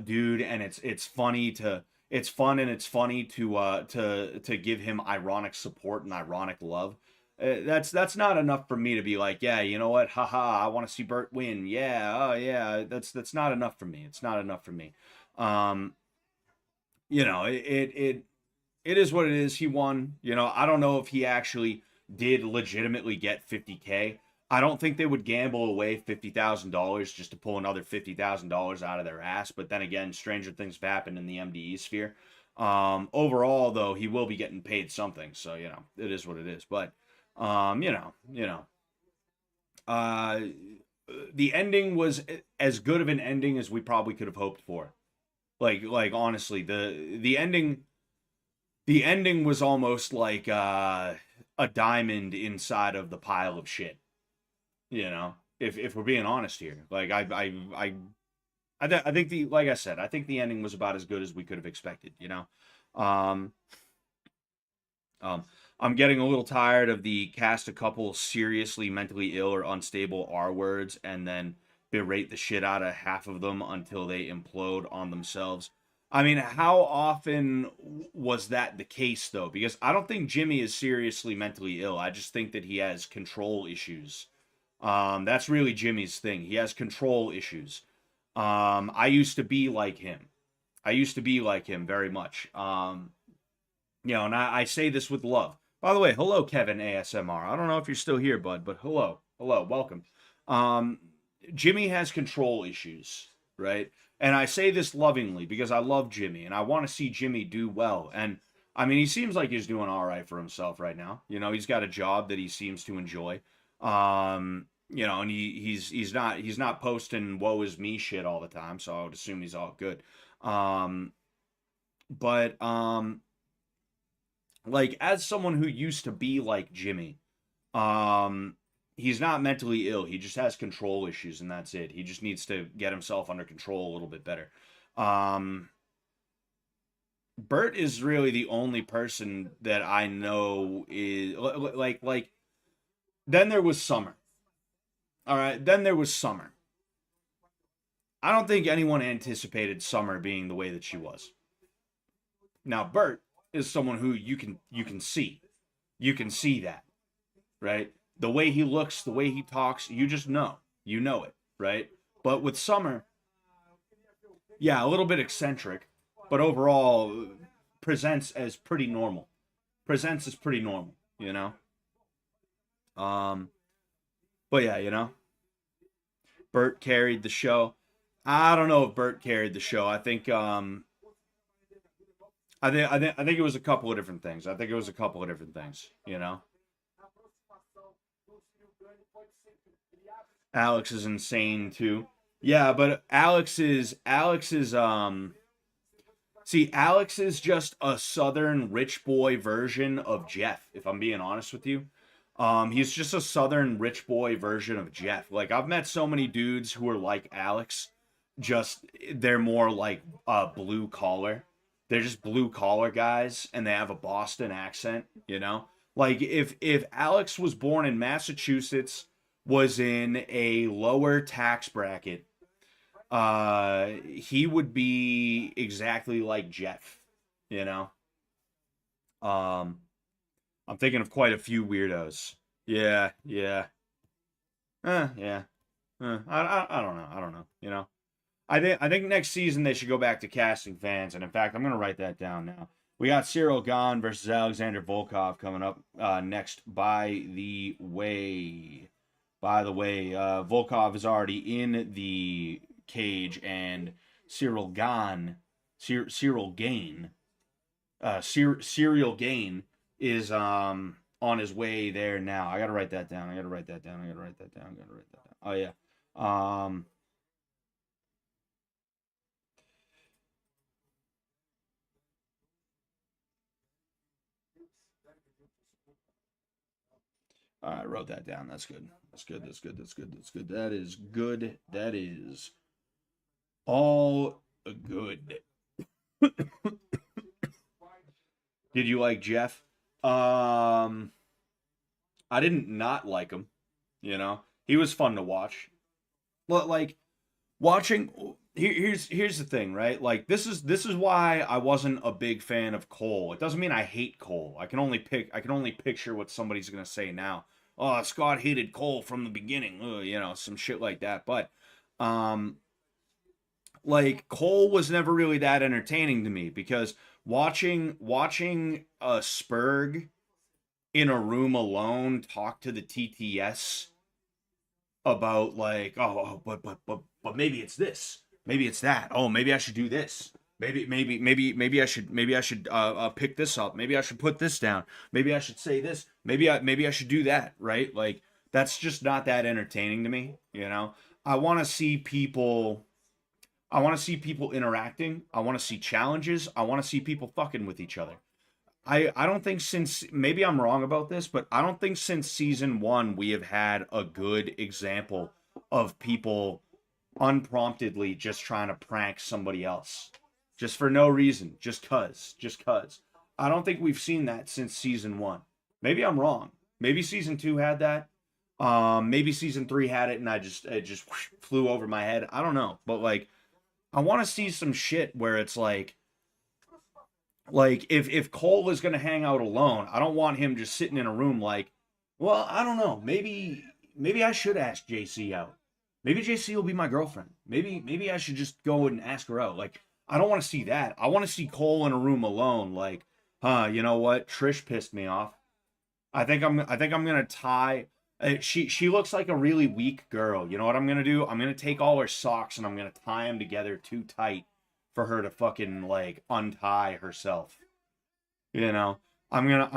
Speaker 1: dude, and it's fun and it's funny to give him ironic support and ironic love. That's not enough for me to be like, yeah, you know what, haha, I want to see Bert win, yeah, oh yeah, that's not enough for me. It's not enough for me. um it is what it is. He won. I don't know if he actually did legitimately get 50K. I don't think they would gamble away $50,000 just to pull another $50,000 out of their ass. But then again, stranger things have happened in the MDE sphere. Overall, though, he will be getting paid something, so it is what it is. But uh, the ending was as good of an ending as we probably could have hoped for. Like honestly, the ending was almost like a diamond inside of the pile of shit. If we're being honest here, like I think like I said, I think the ending was about as good as we could have expected. Um, um, I'm getting a little tired of the cast a couple seriously mentally ill or unstable R words and then berate the shit out of half of them until they implode on themselves. I mean, how often was that the case though? Because I don't think Jimmy is seriously mentally ill. I just think that he has control issues. That's really Jimmy's thing. He has control issues. I used to be like him. I used to be like him very much. And I say this with love. By the way, hello, Kevin ASMR. I don't know if you're still here, bud, but hello, welcome. Um, Jimmy has control issues, right? And I say this lovingly because I love Jimmy and I want to see Jimmy do well. And I mean, he seems like he's doing all right for himself right now. He's got a job that he seems to enjoy. And he's not posting woe is me shit all the time, so I would assume he's all good. Um, but like as someone who used to be like Jimmy, um, he's not mentally ill. He just has control issues, and that's it. He just needs to get himself under control a little bit better. Um, Bert is really the only person that I know is like. Then there was Summer. All right, then there was Summer. I don't think anyone anticipated Summer being the way that she was. Now Bert is someone who you can see. You can see that, right? The way he looks, the way he talks, you just know. You know it, right? But with Summer, yeah, a little bit eccentric, but overall presents as pretty normal. Presents as pretty normal. Um, but yeah, Bert carried the show. I don't know if Bert carried the show. I think it was a couple of different things. I think it was a couple of different things. Alex is insane too. Yeah, but Alex is just a southern rich boy version of Jeff, if I'm being honest with you. He's just a southern rich boy version of Jeff. Like I've met so many dudes who are like Alex, just they're more like blue collar. They're just blue collar guys and they have a Boston accent. Like if Alex was born in Massachusetts, was in a lower tax bracket, he would be exactly like Jeff, you know. Um, I'm thinking of quite a few weirdos. Yeah, yeah, yeah. I don't know. I don't know. I think next season they should go back to casting fans, and in fact, I'm gonna write that down now. We got Cyril Gahn versus Alexander Volkov coming up next. By the way, Volkov is already in the cage, and Cyril Gahn, Cyril Gain, Serial Gain is on his way there now. I gotta write that down. I gotta write that down. I gotta write that down. I gotta write that down. Oh yeah. I wrote that down. That's good. That's good. That's good. That's good. That's good. That is good. That is all good. Did you like Jeff? I didn't not like him. He was fun to watch. But like watching here's the thing, right? Like this is why I wasn't a big fan of Cole. It doesn't mean I hate Cole. I can only picture what somebody's gonna say now. Oh, Scott hated Cole from the beginning. Some shit like that. But um like Cole was never really that entertaining to me because watching a Spurg in a room alone talk to the TTS about like, but maybe it's this, maybe it's that. Oh, maybe I should do this. Maybe I should pick this up. Maybe I should put this down. Maybe I should say this. Maybe I should do that. Right? Like that's just not that entertaining to me. I want to see people. I want to see people interacting. I want to see challenges. I want to see people fucking with each other. I don't think since maybe I'm wrong about this, but I don't think since season one we have had a good example of people unpromptedly just trying to prank somebody else. Just for no reason. Just cuz. I don't think we've seen that since season one. Maybe I'm wrong. Maybe season two had that. Maybe season three had it and it just flew over my head. I don't know. But like I want to see some shit where it's like if Cole is going to hang out alone, I don't want him just sitting in a room like, well, I don't know. Maybe I should ask JC out. Maybe JC will be my girlfriend. Maybe I should just go and ask her out. Like I don't want to see that. I want to see Cole in a room alone like, you know what? Trish pissed me off. I think I'm going to tie she looks like a really weak girl. You know what I'm going to do? I'm going to take all her socks and I'm going to tie them together too tight for her to fucking like untie herself. You know, I'm going to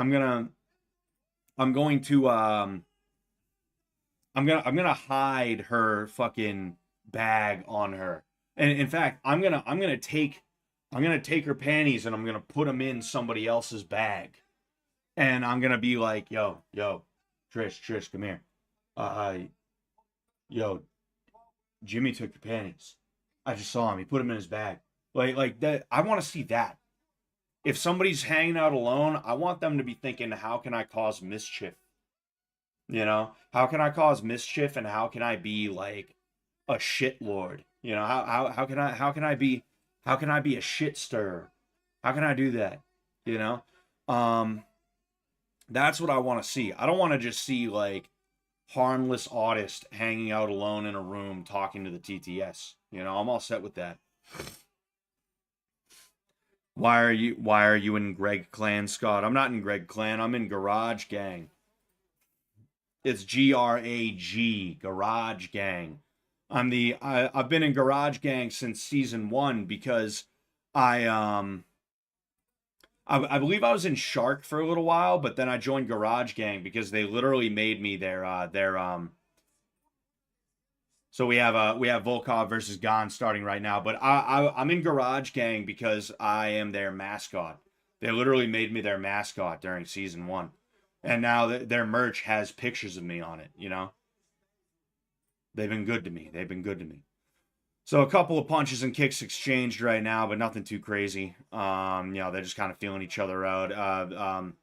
Speaker 1: I'm gonna hide her fucking bag on her. And in fact, I'm gonna take her panties and I'm gonna put them in somebody else's bag. And I'm gonna be like, yo, Trish, come here. Uh, yo, Jimmy took your panties. I just saw him. He put them in his bag. Like that. I want to see that. If somebody's hanging out alone, I want them to be thinking, how can I cause mischief? How can I cause mischief and how can I be like a shit lord? How can I be a shit stirrer? How can I do that? You know? Um that's what I want to see. I don't want to just see like harmless autist hanging out alone in a room talking to the TTS. I'm all set with that. Why are you in Greg Clan, Scott? I'm not in Greg Clan. I'm in Garage Gang. It's GRAG, Garage Gang. I've been in Garage Gang since season 1 because I I believe I was in Shark for a little while, but then I joined Garage Gang because they literally made me their. So we have Volkov versus Gon starting right now, but I'm in Garage Gang because I am their mascot. They literally made me their mascot during season 1, and now their merch has pictures of me on it. You know, they've been good to me. They've been good to me. So a couple of punches and kicks exchanged right now, but nothing too crazy. They're just kind of feeling each other out.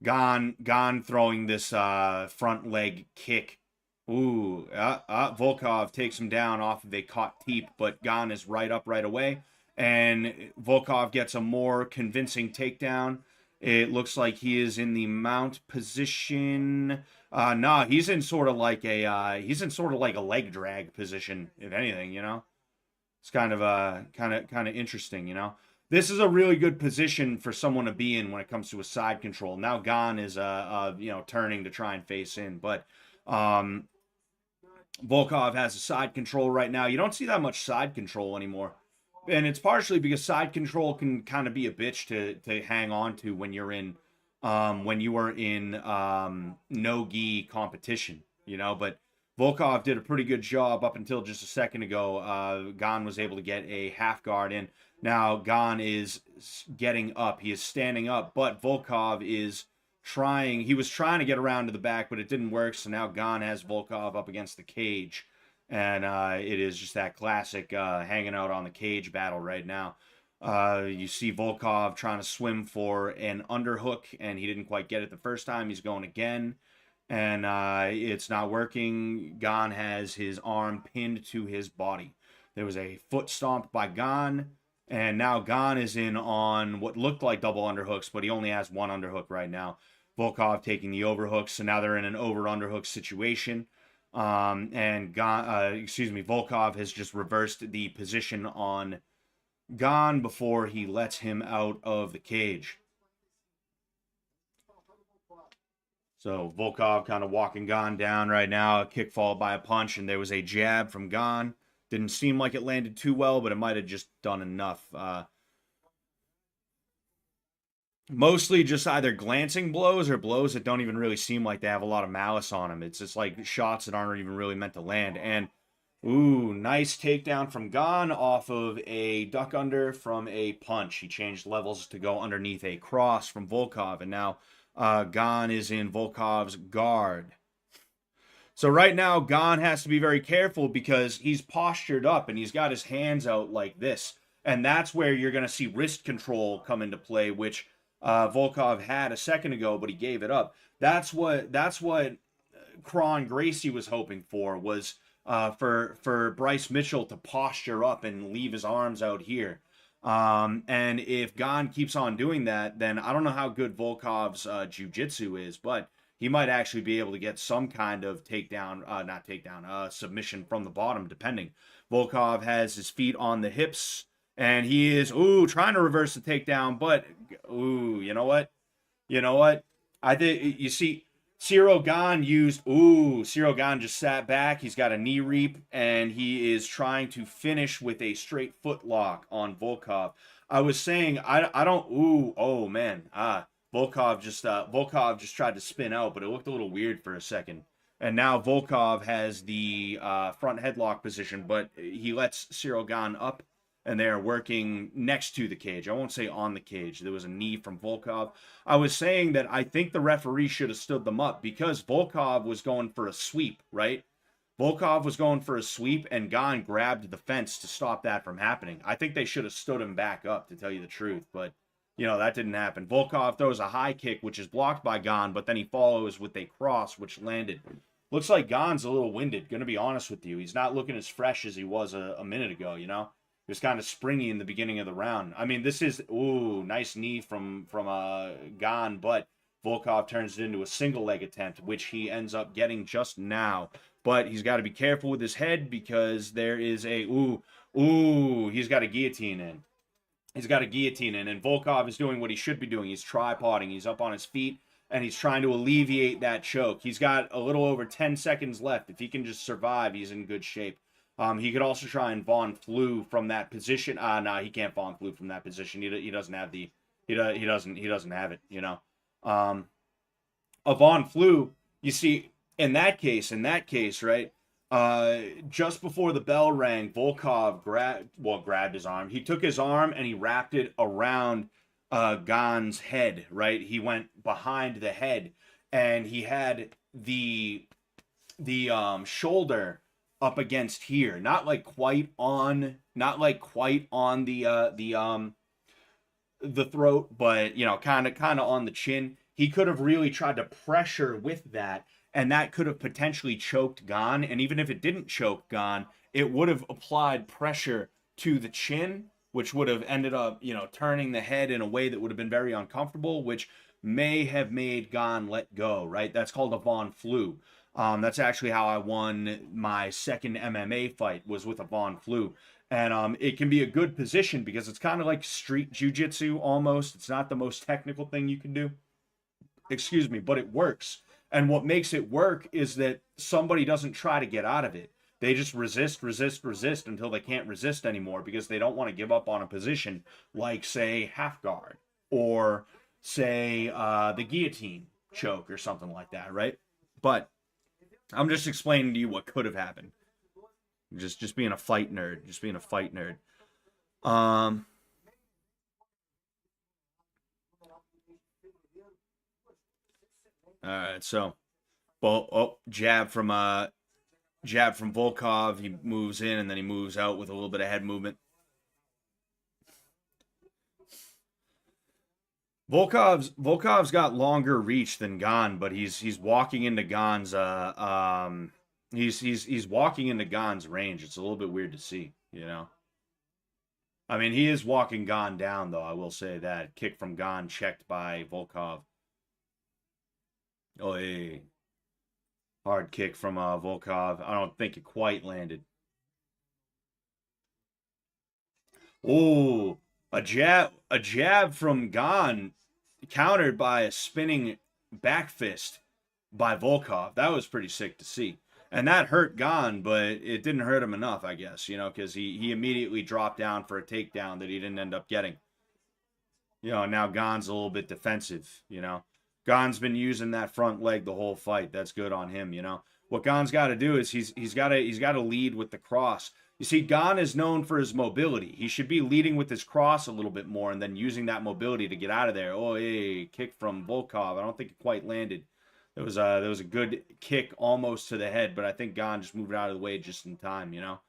Speaker 1: Gon throwing this front leg kick. Ooh, Volkov takes him down off of a caught teep, but Gon is right up right away, and Volkov gets a more convincing takedown. It looks like he is in the mount position. Nah, he's in sort of like a leg drag position, if anything, you know. It's kind of interesting, you know. This is a really good position for someone to be in when it comes to a side control. Now Gon is turning to try and face in, but Volkov has a side control right now. You don't see that much side control anymore. And it's partially because side control can kind of be a bitch to hang on to when you're in when you are in no gi competition, you know, but Volkov did a pretty good job up until just a second ago. Gon was able to get a half guard in. Now Gon is getting up. He is standing up, but Volkov is he was trying to get around to the back, but it didn't work. So now Gon has Volkov up against the cage. And it is just that classic hanging out on the cage battle right now. You see Volkov trying to swim for an underhook, and he didn't quite get it the first time. He's going again, and it's not working. Gon has his arm pinned to his body. There was a foot stomp by Gon, and now Gon is in on what looked like double underhooks, but he only has one underhook right now. Volkov taking the overhook, so now they're in an over-underhook situation. Volkov has just reversed the position on Gon before he lets him out of the cage. So Volkov kind of walking Gon down right now, a kick followed by a punch, and there was a jab from Gon. Didn't seem like it landed too well, but it might have just done enough. Mostly just either glancing blows or blows that don't even really seem like they have a lot of malice on them. It's just like shots that aren't even really meant to land. And, ooh, nice takedown from Gon off of a duck under from a punch. He changed levels to go underneath a cross from Volkov. And now Gon is in Volkov's guard. So right now, Gon has to be very careful because he's postured up and he's got his hands out like this. And that's where you're going to see wrist control come into play, which Volkov had a second ago, but he gave it up. That's what Kron Gracie was hoping for, was for Bryce Mitchell to posture up and leave his arms out here. And if Gon keeps on doing that, then I don't know how good Volkov's jiu-jitsu is, but he might actually be able to get some kind of submission from the bottom, depending. Volkov has his feet on the hips, and he is, trying to reverse the takedown, but, you know what? I think, you see, Ciro Gon just sat back. He's got a knee reap, and he is trying to finish with a straight foot lock on Volkov. I was saying, Volkov just tried to spin out, but it looked a little weird for a second. And now Volkov has the front headlock position, but he lets Ciro Gon up, and they are working next to the cage. I won't say on the cage. There was a knee from Volkov. I was saying that I think the referee should have stood them up because Volkov was going for a sweep, right? Volkov was going for a sweep, and Gon grabbed the fence to stop that from happening. I think they should have stood him back up, to tell you the truth, but that didn't happen. Volkov throws a high kick, which is blocked by Gon, but then he follows with a cross, which landed. Looks like Gon's a little winded, going to be honest with you. He's not looking as fresh as he was a minute ago, He was kind of springy in the beginning of the round. I mean, this is, nice knee from Gon, but Volkov turns it into a single leg attempt, which he ends up getting just now. But he's got to be careful with his head because there is he's got a guillotine in. And Volkov is doing what he should be doing. He's tripoding. He's up on his feet, and he's trying to alleviate that choke. He's got a little over 10 seconds left. If he can just survive, he's in good shape. He could also try and Von Flue from that position. No, he can't Von Flue from that position. He doesn't have the he doesn't have it. You know, a Von Flue. You see, in that case, right? Just before the bell rang, Volkov grabbed his arm. He took his arm and he wrapped it around Gan's head. Right, he went behind the head, and he had the shoulder up against here, not like quite on the throat, but you know, kind of on the chin. He could have really tried to pressure with that, and that could have potentially choked Gan. And even if it didn't choke Gan, it would have applied pressure to the chin, which would have ended up, you know, turning the head in a way that would have been very uncomfortable, which may have made Gan let go. Right? That's called a Von Flue. That's actually how I won my second MMA fight, was with a Von Flue. And it can be a good position because it's kind of like street jiu-jitsu almost. It's not the most technical thing you can do. Excuse me, but it works. And what makes it work is that somebody doesn't try to get out of it. They just resist until they can't resist anymore because they don't want to give up on a position like, say, half guard or, say, the guillotine choke or something like that, right? But I'm just explaining to you what could have happened. Just being a fight nerd. Just being a fight nerd. All right, so, well, jab from Volkov. He moves in and then he moves out with a little bit of head movement. Volkov's got longer reach than Gan, but he's walking into Gan's he's walking into Gan's range. It's a little bit weird to see, you know. I mean, he is walking Gan down, though. I will say that. Kick from Gan checked by Volkov. Oh, hey. Hard kick from Volkov. I don't think it quite landed. Oh, a jab from Gan countered by a spinning back fist by Volkov. That was pretty sick to see. And that hurt Gan, but it didn't hurt him enough, I guess, you know, because he immediately dropped down for a takedown that he didn't end up getting. You know, now Gan's a little bit defensive, you know. Gan's been using that front leg the whole fight. That's good on him, you know. What Gan's got to do is he's got to lead with the cross. You see, Gan is known for his mobility. He should be leading with his cross a little bit more and then using that mobility to get out of there. Oh, hey, kick from Volkov. I don't think it quite landed. There was a good kick almost to the head, but I think Gan just moved out of the way just in time, you know.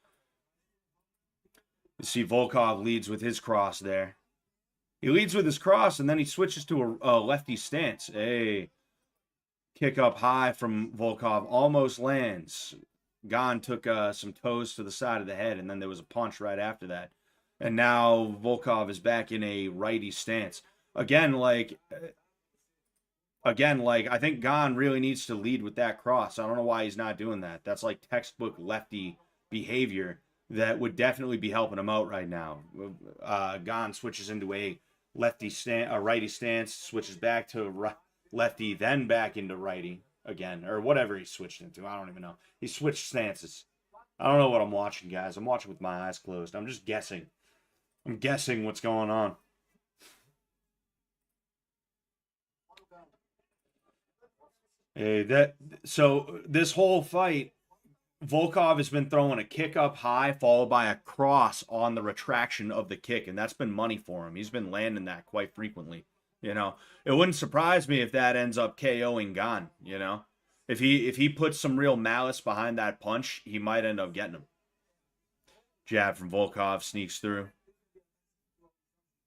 Speaker 1: You see Volkov leads with his cross there. He leads with his cross, and then he switches to a lefty stance. Hey, kick up high from Volkov. Almost lands. Gan took some toes to the side of the head, and then there was a punch right after that. And now Volkov is back in a righty stance. Again, like, I think Gan really needs to lead with that cross. I don't know why he's not doing that. That's like textbook lefty behavior that would definitely be helping him out right now. Gan switches into a righty stance, switches back to lefty, then back into righty again, or whatever he switched into. I don't even know. He switched stances. I don't know what I'm watching, guys. I'm watching with my eyes closed. I'm just guessing. I'm guessing what's going on. Hey, so this whole fight, Volkov has been throwing a kick up high, followed by a cross on the retraction of the kick, and that's been money for him. He's been landing that quite frequently. You know, it wouldn't surprise me if that ends up KOing Gan. You know, if he puts some real malice behind that punch, he might end up getting him. Jab from Volkov sneaks through.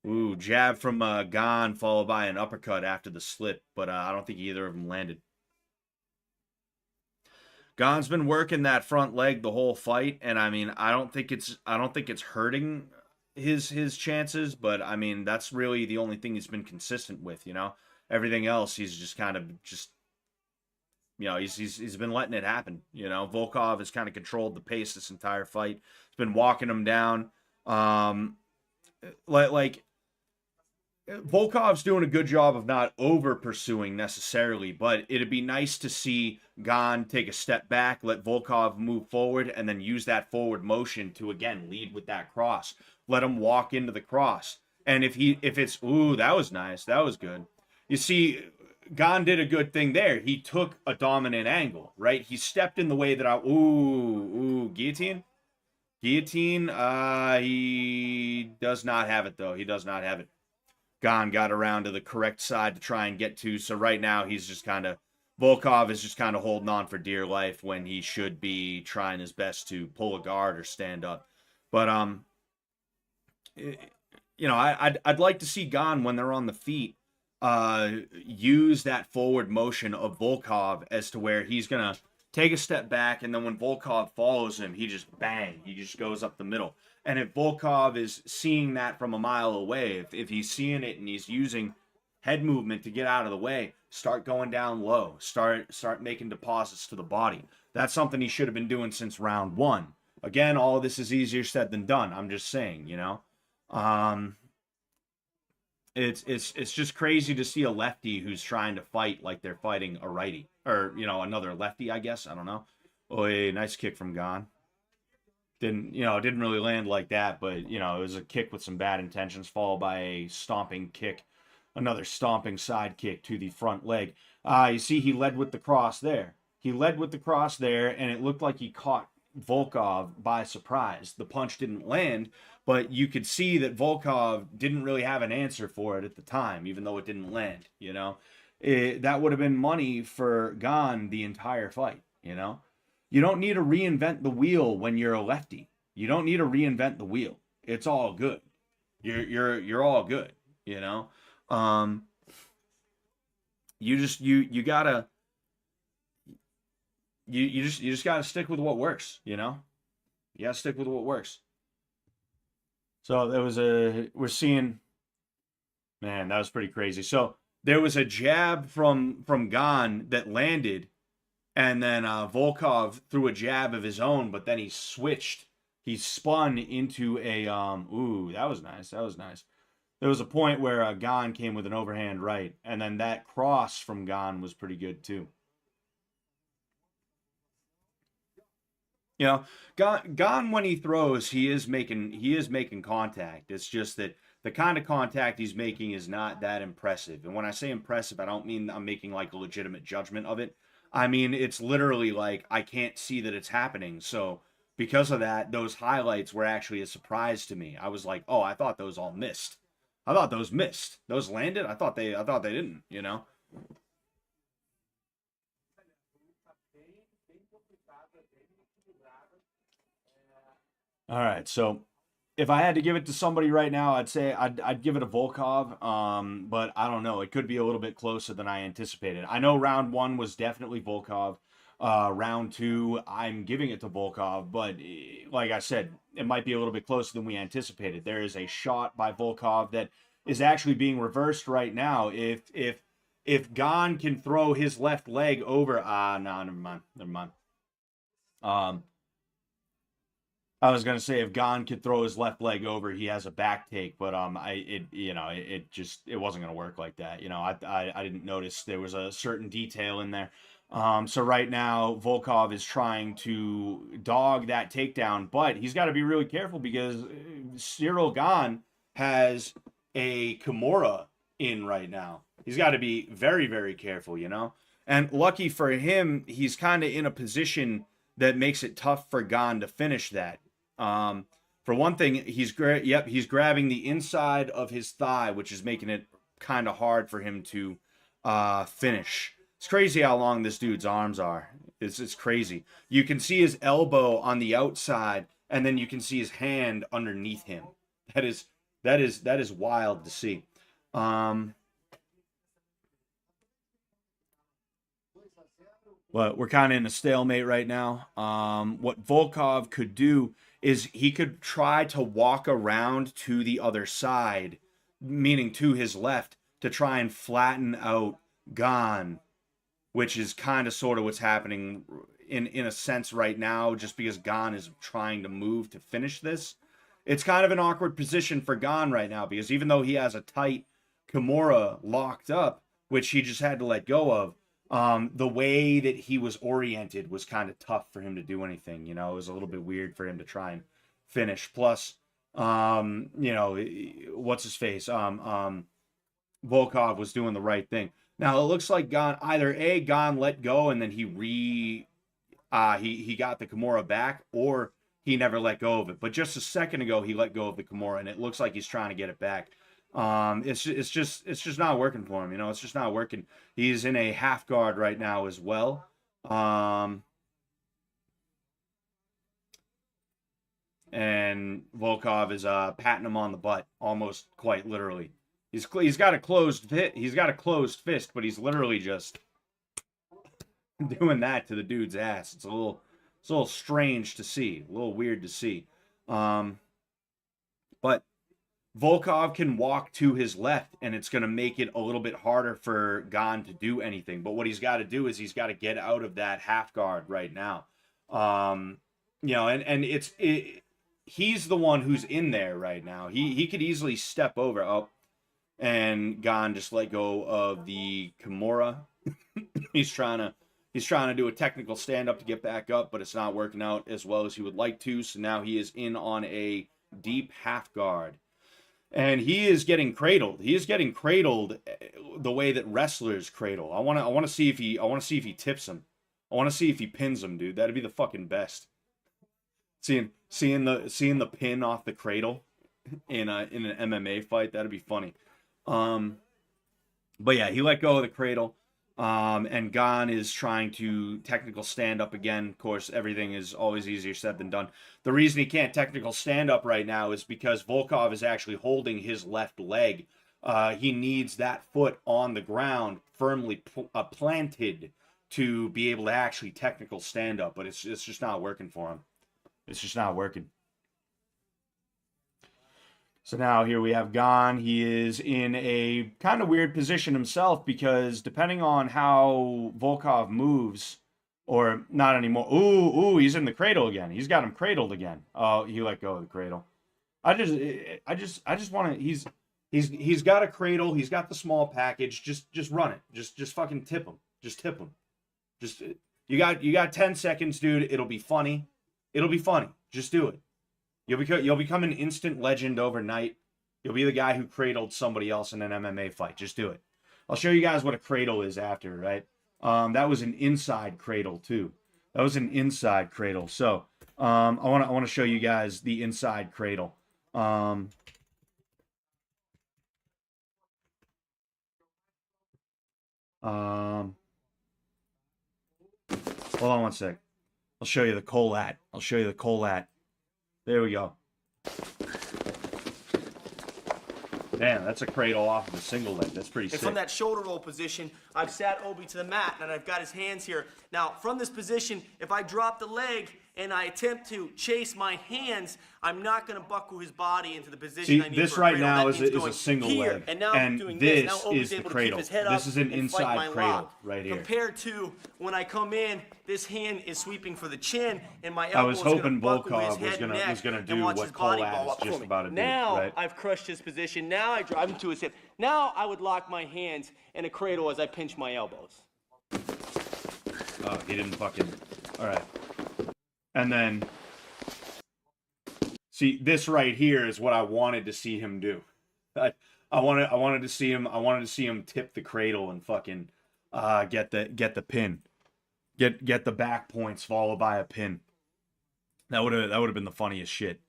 Speaker 1: Ooh, jab from Gan, followed by an uppercut after the slip, but I don't think either of them landed. Gan's been working that front leg the whole fight, and I mean, I don't think it's hurting his chances, but I mean, that's really the only thing he's been consistent with, you know. Everything else, he's just kind of just, you know, he's been letting it happen, you know. Volkov has kind of controlled the pace this entire fight. He's been walking him down, like Volkov's doing a good job of not over pursuing necessarily, but it'd be nice to see Gon take a step back, let Volkov move forward, and then use that forward motion to again lead with that cross. Let him walk into the cross. And if it's ooh, that was nice, that was good. You see, Gon did a good thing there. He took a dominant angle, right? He stepped in the way that guillotine. Guillotine, he does not have it though. He does not have it. Gon got around to the correct side to try and get to. So right now he's just kind of Volkov is just kind of holding on for dear life when he should be trying his best to pull a guard or stand up. But I'd like to see Gon when they're on the feet use that forward motion of Volkov as to where he's gonna take a step back, and then when Volkov follows him, he just goes up the middle. And if Volkov is seeing that from a mile away, if he's seeing it and he's using head movement to get out of the way, start going down low, start making deposits to the body. That's something he should have been doing since round one. Again, all of this is easier said than done. I'm just saying, It's just crazy to see a lefty who's trying to fight like they're fighting a righty or another lefty, I guess. I don't know. Oh, a nice kick from Gon. Didn't really land like that, but it was a kick with some bad intentions, followed by a stomping kick, another stomping side kick to the front leg. You see, he led with the cross there. And it looked like he caught Volkov by surprise. The punch didn't land, but you could see that Volkov didn't really have an answer for it at the time, even though it didn't land. That would have been money for Gon the entire fight. You don't need to reinvent the wheel when you're a lefty. You don't need to reinvent the wheel. It's all good. You're all good. You just gotta stick with what works. You gotta stick with what works. So we're seeing, man, that was pretty crazy. So there was a jab from Gon that landed. And then Volkov threw a jab of his own, but then he switched. He spun into a that was nice. There was a point where Gon came with an overhand right, and then that cross from Gon was pretty good too. Gon when he throws, he is making contact. It's just that the kind of contact he's making is not that impressive. And when I say impressive, I don't mean I'm making like a legitimate judgment of it. I mean, it's literally like I can't see that it's happening. So because of that, those highlights were actually a surprise to me. I was like, oh, I thought those all missed. I thought those missed. Those landed. I thought they didn't. All right, so if I had to give it to somebody right now, I'd say I'd give it a Volkov. But I don't know. It could be a little bit closer than I anticipated. I know round one was definitely Volkov. Round two, I'm giving it to Volkov, but like I said, it might be a little bit closer than we anticipated. There is a shot by Volkov that is actually being reversed right now. If Gon can throw his left leg over, no, never mind. I was gonna say if Gon could throw his left leg over, he has a back take, but it wasn't gonna work like that. I didn't notice there was a certain detail in there. So right now Volkov is trying to dog that takedown, but he's got to be really careful because Cyril Gon has a Kimura in right now. He's got to be very, very careful, And lucky for him, he's kind of in a position that makes it tough for Gon to finish that. For one thing, he's grabbing the inside of his thigh, which is making it kind of hard for him to finish. It's crazy how long this dude's arms are. It's crazy. You can see his elbow on the outside, and then you can see his hand underneath him. That is wild to see. But we're kind of in a stalemate right now. What Volkov could do is he could try to walk around to the other side, meaning to his left, to try and flatten out Gon, which is kind of sort of what's happening in a sense right now, just because Gon is trying to move to finish this. It's kind of an awkward position for Gon right now, because even though he has a tight Kimura locked up, which he just had to let go of, the way that he was oriented was kind of tough for him to do anything. You know, it was a little bit weird for him to try and finish. Plus, you know, what's his face? Volkov was doing the right thing. Now it looks like Gon let go and then he got the Kimura back, or he never let go of it. But just a second ago, he let go of the Kimura, and it looks like he's trying to get it back. It's just not working for him. You know, it's just not working. He's in a half guard right now as well. And Volkov is patting him on the butt, almost quite literally. He's got a closed fist, but he's literally just doing that to the dude's ass. It's a little strange to see, a little weird to see. But Volkov can walk to his left, and it's going to make it a little bit harder for Gon to do anything. But what he's got to do is he's got to get out of that half guard right now. You know, and he's the one who's in there right now. He could easily step over. Oh, and Gon just let go of the Kimura. He's trying to do a technical stand-up to get back up, but it's not working out as well as he would like to. So now he is in on a deep half guard. And he is getting cradled. He is getting cradled the way that wrestlers cradle. I want to see if he tips him. I want to see if he pins him, dude. That'd be the fucking best. Seeing the pin off the cradle in an MMA fight, that'd be funny. But yeah, he let go of the cradle. And Gon is trying to technical stand up again. Of course, everything is always easier said than done. The reason he can't technical stand up right now is because Volkov is actually holding his left leg. He needs that foot on the ground, firmly planted, to be able to actually technical stand up. But it's just not working for him. It's just not working. So now here we have Gon. He is in a kind of weird position himself because depending on how Volkov moves, or not anymore. Ooh, he's in the cradle again. He's got him cradled again. Oh, he let go of the cradle. I just want to. He's got a cradle. He's got the small package. Just run it. Just fucking tip him. Just tip him. Just you got 10 seconds, dude. It'll be funny. It'll be funny. Just do it. You'll become an instant legend overnight. You'll be the guy who cradled somebody else in an MMA fight. Just do it. I'll show you guys what a cradle is after, right? That was an inside cradle too. That was an inside cradle. So I want to show you guys the inside cradle. Hold on one sec. I'll show you the collat. There we go. Damn, that's a cradle off of a single leg. That's pretty sick.
Speaker 3: And from that shoulder roll position, I've sat Obi to the mat, and I've got his hands here. Now, from this position, if I drop the leg and I attempt to chase my hands, I'm not going to buckle his body into the position I need.
Speaker 1: This
Speaker 3: for a
Speaker 1: right
Speaker 3: cradle.
Speaker 1: now
Speaker 3: That
Speaker 1: is
Speaker 3: means
Speaker 1: a single leg.
Speaker 3: And now I'm doing
Speaker 1: this.
Speaker 3: Now
Speaker 1: Is
Speaker 3: Obi's
Speaker 1: the
Speaker 3: able to
Speaker 1: cradle.
Speaker 3: keep his head up
Speaker 1: This is an
Speaker 3: and fight my
Speaker 1: inside cradle
Speaker 3: lock.
Speaker 1: right here.
Speaker 3: Compared to when I come in, this hand is sweeping for the chin, and my
Speaker 1: I
Speaker 3: elbow
Speaker 1: was
Speaker 3: is going
Speaker 1: hoping
Speaker 3: to buckle his
Speaker 1: Volkov
Speaker 3: head and neck
Speaker 1: was gonna
Speaker 3: and
Speaker 1: do
Speaker 3: watch
Speaker 1: what
Speaker 3: his body
Speaker 1: Collat
Speaker 3: ball
Speaker 1: is
Speaker 3: up
Speaker 1: just
Speaker 3: for me.
Speaker 1: about to do,
Speaker 3: Now
Speaker 1: right?
Speaker 3: I've crushed his position. Now I drive him to his hip. Now I would lock my hands in a cradle as I pinch my elbows.
Speaker 1: Oh, he didn't fucking. All right. And then, see, this right here is what I wanted to see him do. I wanted to see him tip the cradle and fucking get the pin, get the back points followed by a pin. That would have been the funniest shit.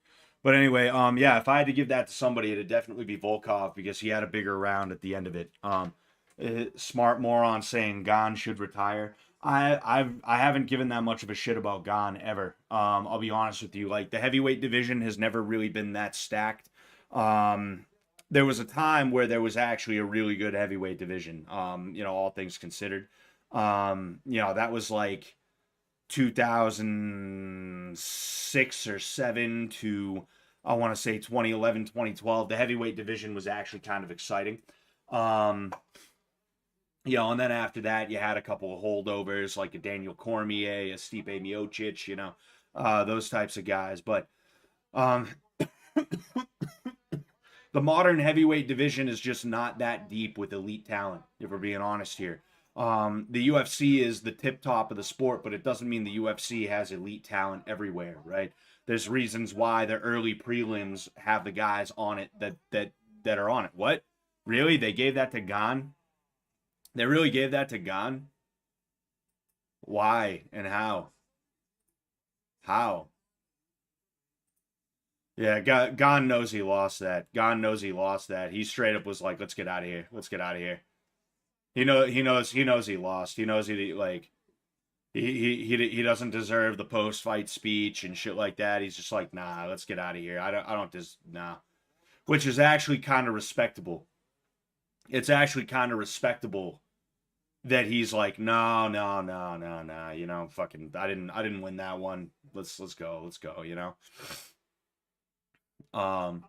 Speaker 1: But anyway, yeah, if I had to give that to somebody, it'd definitely be Volkov because he had a bigger round at the end of it. Smart moron saying Gon should retire. I haven't given that much of a shit about Gon ever. I'll be honest with you. Like, the heavyweight division has never really been that stacked. There was a time where there was actually a really good heavyweight division. You know, all things considered. You know, that was like 2006 or 7 to, I want to say, 2011, 2012. The heavyweight division was actually kind of exciting. You know, and then after that, you had a couple of holdovers like a Daniel Cormier, a Stipe Miocic, you know, those types of guys. But the modern heavyweight division is just not that deep with elite talent, if we're being honest here. The UFC is the tip top of the sport, but it doesn't mean the UFC has elite talent everywhere, right? There's reasons why the early prelims have the guys on it that are on it. What? Really? They gave that to Gan? They really gave that to Gan? Why and how? How? Yeah, Gan knows he lost that. Gan knows he lost that. He straight up was like, "Let's get out of here. Let's get out of here." He knows he lost. He knows he like he doesn't deserve the post fight speech and shit like that. He's just like, "Nah, let's get out of here. I don't just nah." Which is actually kind of respectable. It's actually kind of respectable that he's like, "No, no, no, no, no, you know, fucking I didn't win that one. Let's go, you know." I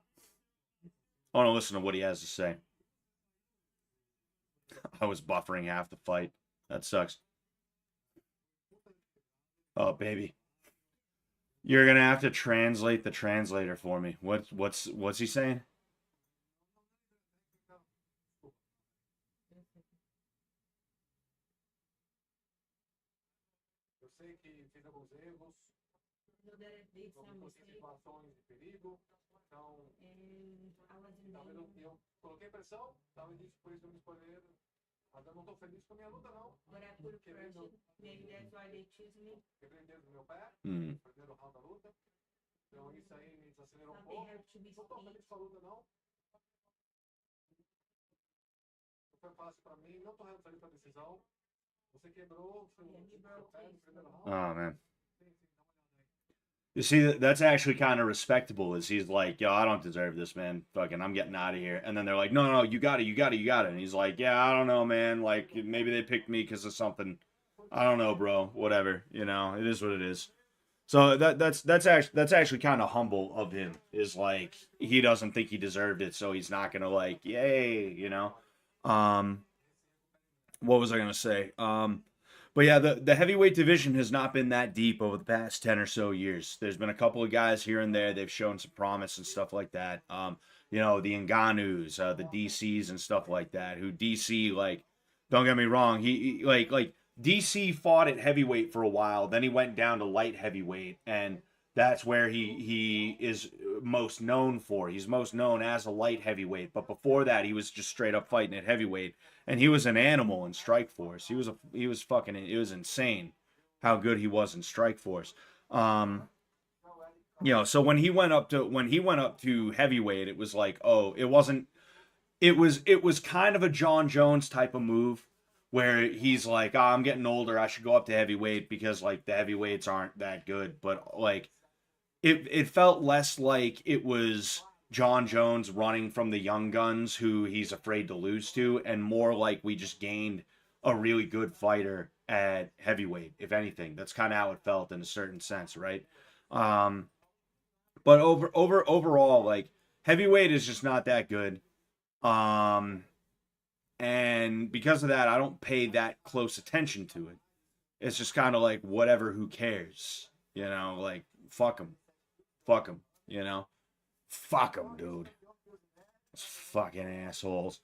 Speaker 1: want to listen to what he has to say. I was buffering half the fight. That sucks. Oh, baby. You're gonna have to translate the translator for me. What's he saying?
Speaker 2: Eu sei que fiz alguns erros, algumas situações de perigo, então talvez eu coloquei pressão, talvez por isso eu me escolher. Mas eu não estou feliz com a minha luta, não. Quebrei o dedo do meu pé, no primeiro round da luta. Então isso aí me desacelerou um pouco. Não estou feliz com a luta, não. Não foi fácil para mim, não estou feliz com a decisão. Você quebrou seu pé no primeiro round.
Speaker 1: Oh man. You see, that's actually kind of respectable. Is he's like, "Yo, I don't deserve this, man. Fucking, I'm getting out of here." And then they're like, "No, no, no, you got it." And he's like, "Yeah, I don't know, man. Like, maybe they picked me because of something. I don't know, bro. Whatever. You know, it is what it is." So that's actually kind of humble of him. Is like he doesn't think he deserved it, so he's not gonna like, yay, you know. What was I gonna say? But yeah, the heavyweight division has not been that deep over the past 10 or so years. There's been a couple of guys here and there. They've shown some promise and stuff like that. You know, the Ngannous, the DCs and stuff like that, who DC, like, don't get me wrong, he like DC fought at heavyweight for a while, then he went down to light heavyweight, and that's where he is most known for. He's most known as a light heavyweight, but before that, he was just straight up fighting at heavyweight, and he was an animal in Strikeforce. It was insane how good he was in Strikeforce. You know, so when he went up to heavyweight, it was like, oh, it was kind of a John Jones type of move where he's like, oh, I'm getting older, I should go up to heavyweight because like the heavyweights aren't that good, but like it felt less like it was John Jones running from the young guns who he's afraid to lose to, and more like we just gained a really good fighter at heavyweight, if anything. That's kind of how it felt in a certain sense, right? But overall, like, heavyweight is just not that good. And because of that, I don't pay that close attention to it. It's just kind of like, whatever, who cares? You know, like, fuck them. Fuck them, you know? Fuck them, dude. Those fucking assholes.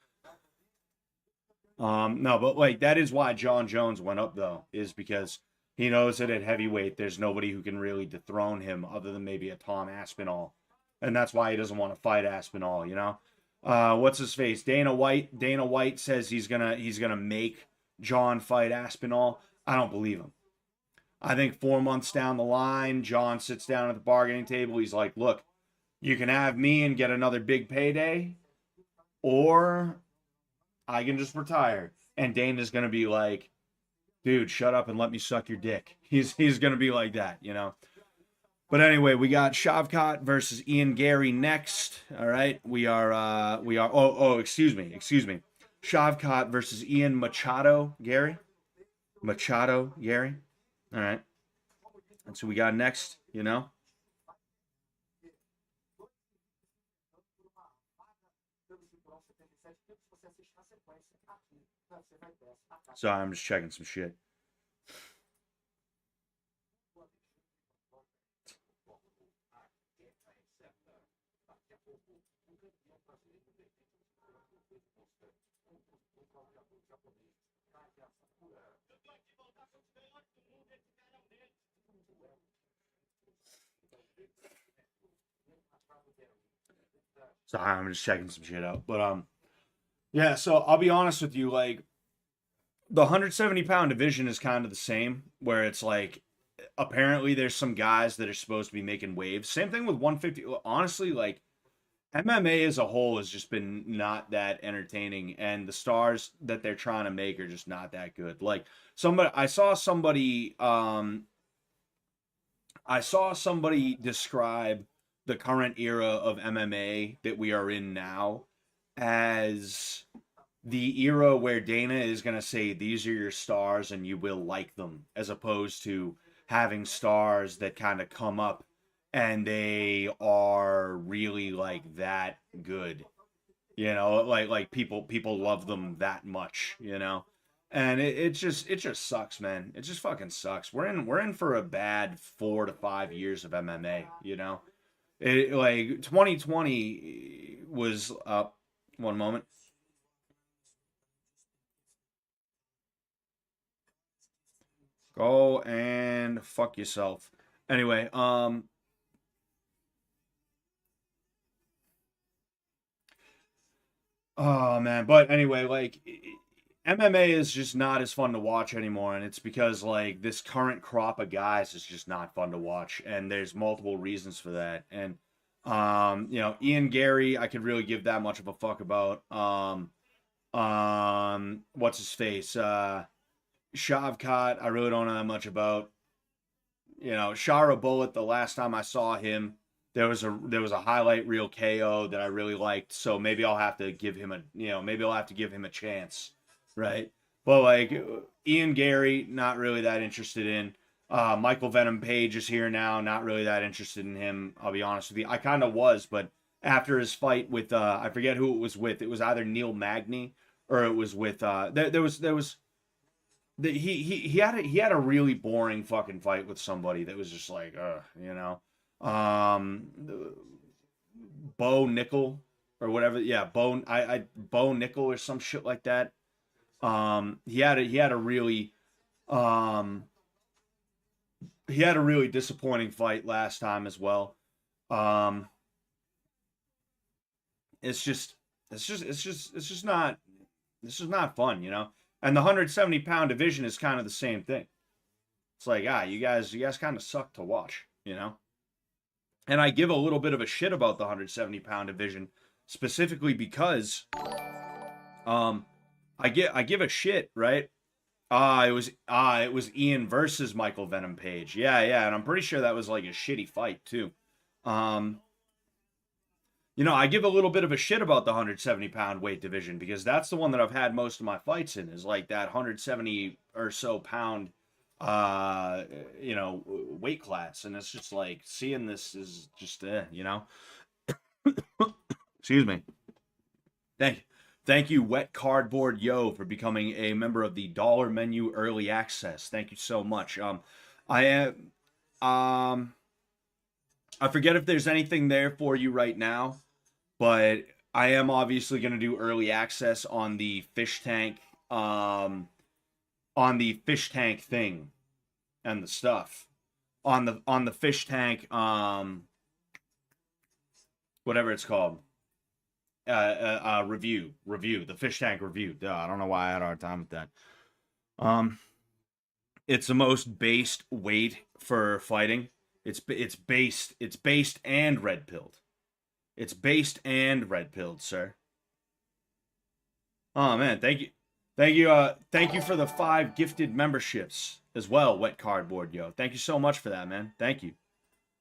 Speaker 1: No, but like, that is why John Jones went up, though, is because he knows that at heavyweight, there's nobody who can really dethrone him other than maybe a Tom Aspinall. And that's why he doesn't want to fight Aspinall, you know? What's his face? Dana White. Dana White says he's gonna make John fight Aspinall. I don't believe him. I think 4 months down the line, John sits down at the bargaining table. He's like, look, you can have me and get another big payday, or I can just retire. And Dana's gonna be like, dude, shut up and let me suck your dick. He's gonna be like that, you know. But anyway, we got Shavkat versus Ian Garry next. All right, excuse me. Shavkat versus Ian Garry. All right, that's who we got next, you know. Sorry, I'm just checking some shit. Sorry, I'm just checking some shit out. But yeah, so I'll be honest with you, like the 170-pound division is kind of the same, where it's like apparently there's some guys that are supposed to be making waves. Same thing with 150. Honestly, like MMA as a whole has just been not that entertaining, and the stars that they're trying to make are just not that good. Like I saw somebody describe the current era of MMA that we are in now as the era where Dana is going to say, these are your stars and you will like them, as opposed to having stars that kind of come up and they are really like that good. You know, like people love them that much, you know? And it just sucks, man. It just fucking sucks. We're in for a bad 4 to 5 years of MMA, you know? It like 2020 was up. One moment. Go and fuck yourself. Anyway, oh man, but anyway, like MMA is just not as fun to watch anymore, and it's because like this current crop of guys is just not fun to watch, and there's multiple reasons for that. And you know, Ian Garry, I could really give that much of a fuck about. What's his face? Shavkat, I really don't know that much about. You know, Shara Bullet, the last time I saw him, there was a highlight reel KO that I really liked, so maybe I'll have to give him a chance, right? But like Ian Garry, not really that interested in. Michael Venom Page is here now, not really that interested in him. I'll be honest with you, I kind of was, but after his fight with I forget who it was with. It was either Neil Magny or it was with he had a really boring fucking fight with somebody that was just like, you know. Um, Bo Nickel or whatever. Yeah, Bo Nickel or some shit like that. Um, he had a really disappointing fight last time as well. Um, it's just not this is not fun, you know. And the 170-pound division is kind of the same thing. It's like, you guys kind of suck to watch, you know. And I give a little bit of a shit about the 170-pound division, specifically because I give a shit, right? It was Ian versus Michael Venom Page. Yeah, and I'm pretty sure that was like a shitty fight too. You know, I give a little bit of a shit about the 170-pound weight division because that's the one that I've had most of my fights in, is like that 170 or so pound weight class, and it's just like seeing this is just you know. Excuse me. Thank you, Wet Cardboard Yo, for becoming a member of the Dollar Menu Early Access. Thank you so much. I am I forget if there's anything there for you right now, but I am obviously going to do early access on the fish tank thing and the stuff on the fish tank whatever it's called, review the fish tank review. Duh, I don't know why I had a hard time with that. It's the most based weight for fighting. It's based and red pilled. It's based and red pilled, sir. Oh man, thank you. Thank you for the 5 gifted memberships as well, Wet Cardboard Yo. Thank you so much for that, man. Thank you.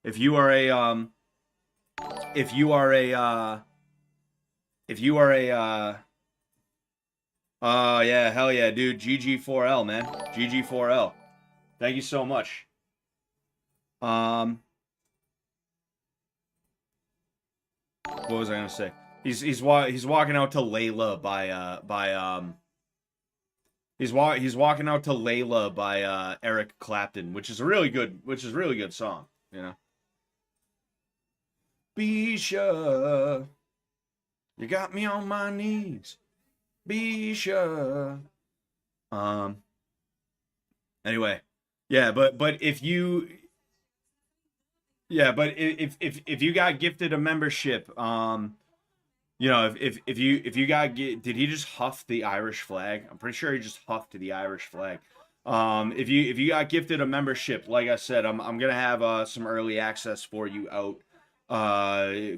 Speaker 1: If you are a oh yeah, hell yeah, dude. GG4L, man. GG4L. Thank you so much. What was I gonna say? He's walking out to Layla he's walking out to Layla by Eric Clapton, which is a really good song, you know. Bisha. You got me on my knees. Be sure. Anyway, yeah, but if you yeah, but if you got gifted a membership, you know, if you got did he just huff the Irish flag? I'm pretty sure he just huffed the Irish flag. If you got gifted a membership, like I said, I'm gonna have some early access for you out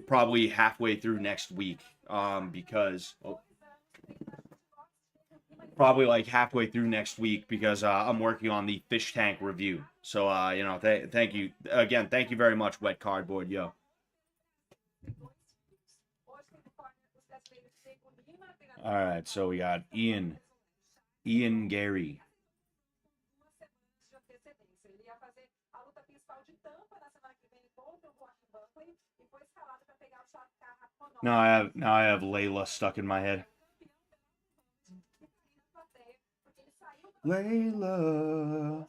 Speaker 1: probably halfway through next week. Because probably like halfway through next week because I'm working on the fish tank review. So you know, thank you again. Thank you very much, Wet Cardboard, yo. All right, so we got Ian Garry. Now I have Layla stuck in my head. Layla,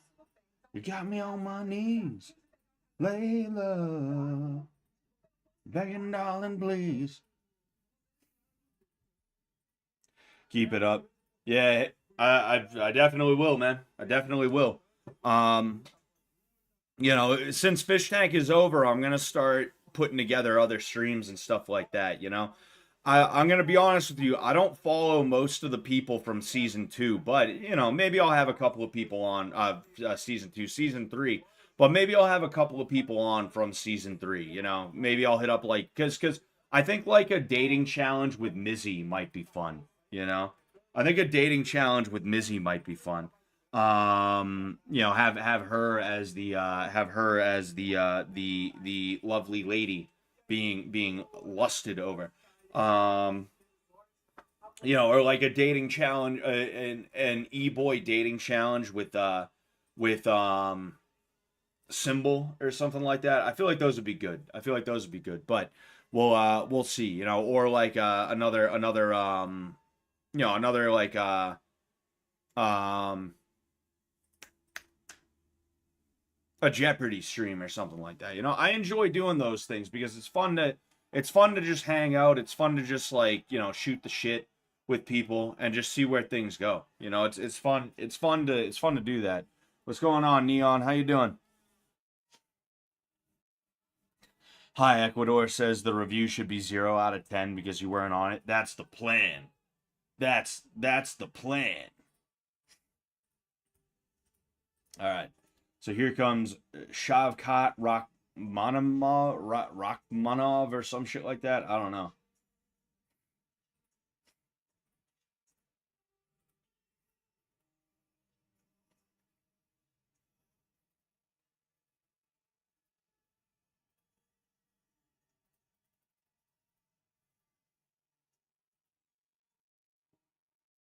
Speaker 1: you got me on my knees. Layla, begging darling, please. Keep it up. Yeah, I definitely will, man. I definitely will. You know, since Fish Tank is over, I'm gonna start putting together other streams and stuff like that. You know, I'm gonna be honest with you. I don't follow most of the people from season 2, but you know, maybe I'll have a couple of people on season 2, season 3. But maybe I'll have a couple of people on from season 3. You know, maybe I'll hit up like because I think like a dating challenge with Mizzy might be fun. You know, I think a dating challenge with Mizzy might be fun. You know, have her as the the lovely lady being lusted over. You know, or like a dating challenge, an e-boy dating challenge with Symbol or something like that. I feel like those would be good. I feel like those would be good, but we'll see, you know, or like another you know, another like um a Jeopardy stream or something like that. You know, I enjoy doing those things because it's fun to just hang out. It's fun to just like, you know, shoot the shit with people and just see where things go. You know, it's fun. It's fun to do that. What's going on, Neon? How you doing? Hi, Ecuador says the review should be 0 out of 10 because you weren't on it. That's the plan. That's the plan. All right. So here comes Shavkat Rachmanov or some shit like that. I don't know.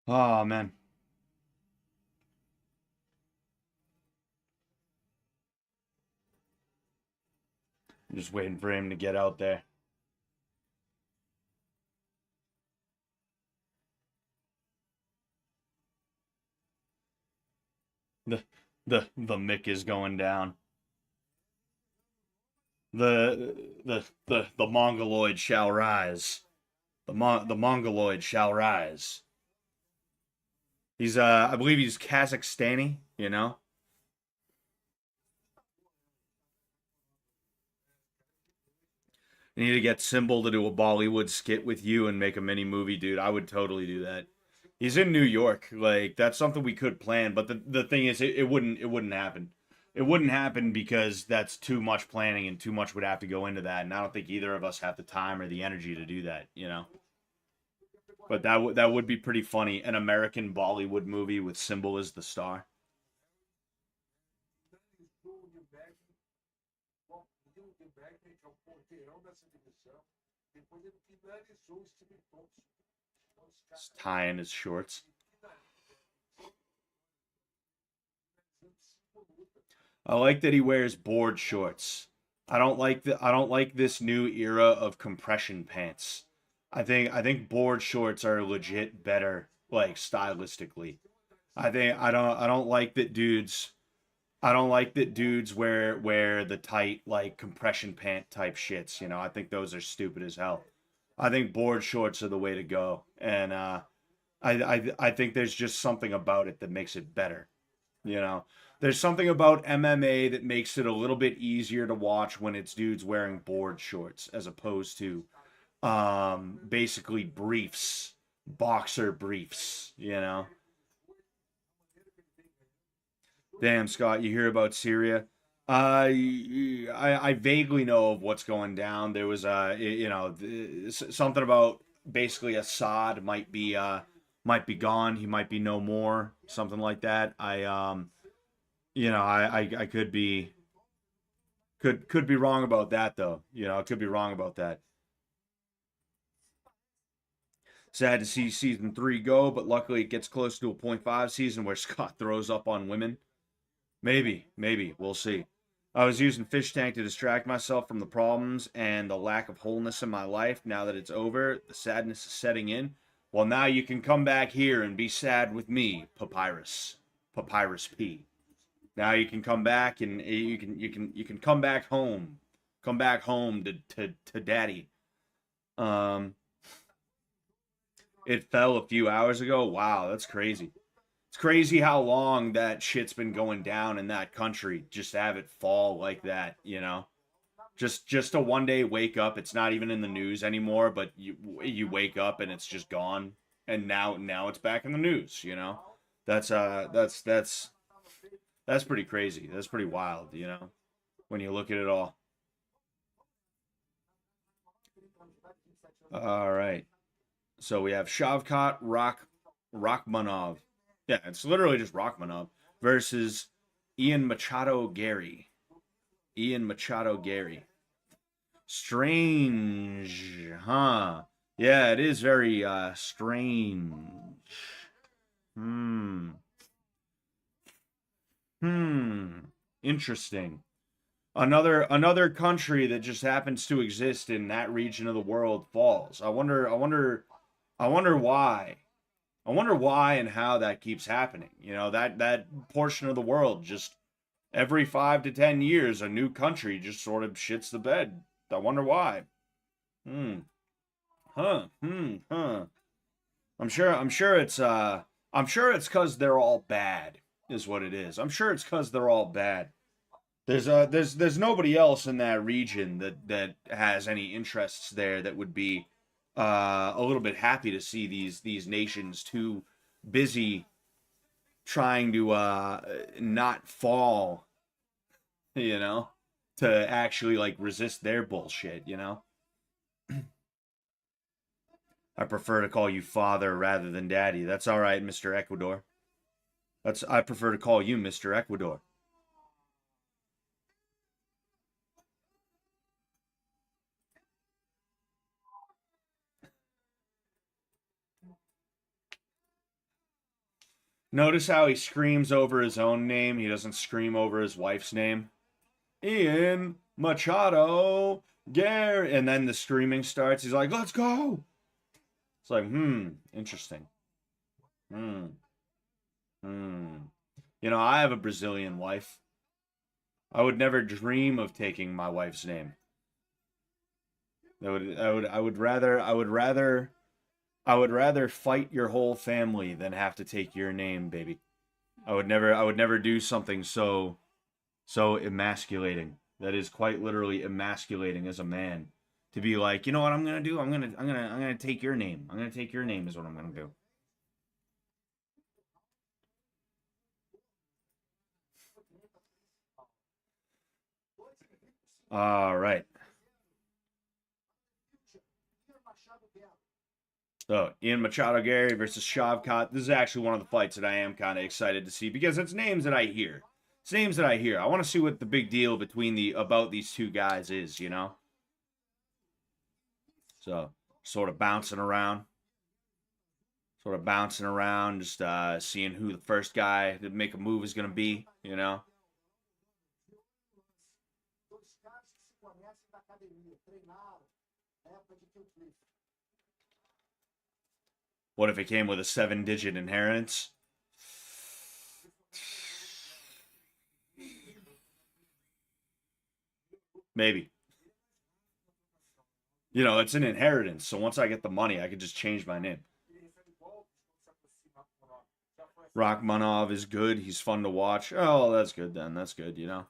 Speaker 1: Oh man. I'm just waiting for him to get out there. The mic is going down. The mongoloid shall rise. The mongoloid shall rise. He's I believe he's Kazakhstani, you know. You need to get Symbol to do a Bollywood skit with you and make a mini movie, dude. I would totally do that. He's in New York. Like that's something we could plan, but the thing is it wouldn't happen. It wouldn't happen because that's too much planning and too much would have to go into that, and I don't think either of us have the time or the energy to do that, you know. But that would be pretty funny. An American Bollywood movie with Symbol as the star. He's tying his shorts. I like that he wears board shorts. I don't like this new era of compression pants. I think board shorts are legit better like stylistically. I don't like that dudes wear the tight like compression pant type shits, you know. I think those are stupid as hell. I think board shorts are the way to go, and I think there's just something about it that makes it better. You know, there's something about MMA that makes it a little bit easier to watch when it's dudes wearing board shorts as opposed to basically briefs, boxer briefs, you know. Damn, Scott, you hear about Syria? I vaguely know of what's going down. There was something about basically Assad might be gone. He might be no more. Something like that. I could be wrong about that though. You know, I could be wrong about that. Sad to see season 3 go, but luckily it gets close to a .5 season where Scott throws up on women. Maybe. We'll see. I was using Fish Tank to distract myself from the problems and the lack of wholeness in my life. Now that it's over, the sadness is setting in. Well, now you can come back here and be sad with me, Papyrus P. Now you can come back and you can come back home. Come back home to daddy. It fell a few hours ago. Wow, that's crazy. It's crazy how long that shit's been going down in that country. Just to have it fall like that, you know. Just a one day wake up. It's not even in the news anymore, but you wake up and it's just gone. And now it's back in the news, you know. That's pretty crazy. That's pretty wild, you know, when you look at it all. All right. So we have Shavkat Rachmanov. Yeah, it's literally just Rachmanov versus Ian Machado Garry. Strange, huh? Yeah, it is very strange. Interesting. Another country that just happens to exist in that region of the world falls. I wonder why. I wonder why and how that keeps happening. You know, that portion of the world just every 5 to 10 years a new country just sort of shits the bed. I wonder why. Hmm. Huh. Huh. I'm sure it's cuz they're all bad is what it is. I'm sure it's cuz they're all bad. There's nobody else in that region that has any interests there that would be a little bit happy to see these nations too busy trying to not fall, you know, to actually like resist their bullshit, you know. I prefer to call you father rather than daddy. That's all right, Mr. Ecuador. I prefer to call you Mr. Ecuador. Notice how he screams over his own name. He doesn't scream over his wife's name. Ian Machado Garry. And then the screaming starts. He's like, let's go. It's like, interesting. Hmm. You know, I have a Brazilian wife. I would never dream of taking my wife's name. I would rather fight your whole family than have to take your name, baby. I would never do something so emasculating. That is quite literally emasculating as a man. To be like, you know what I'm gonna do? I'm gonna take your name. I'm gonna take your name is what I'm gonna do. All right. So Ian Machado Garry versus Shavkat. This is actually one of the fights that I am kind of excited to see because it's names that I hear. It's names that I hear. I want to see what the big deal about these two guys is, you know? So sort of bouncing around. Just seeing who the first guy to make a move is gonna be, you know? What if it came with a 7-digit inheritance? Maybe. You know, it's an inheritance. So once I get the money, I could just change my name. Rachmanov is good. He's fun to watch. Oh, that's good then. That's good, you know.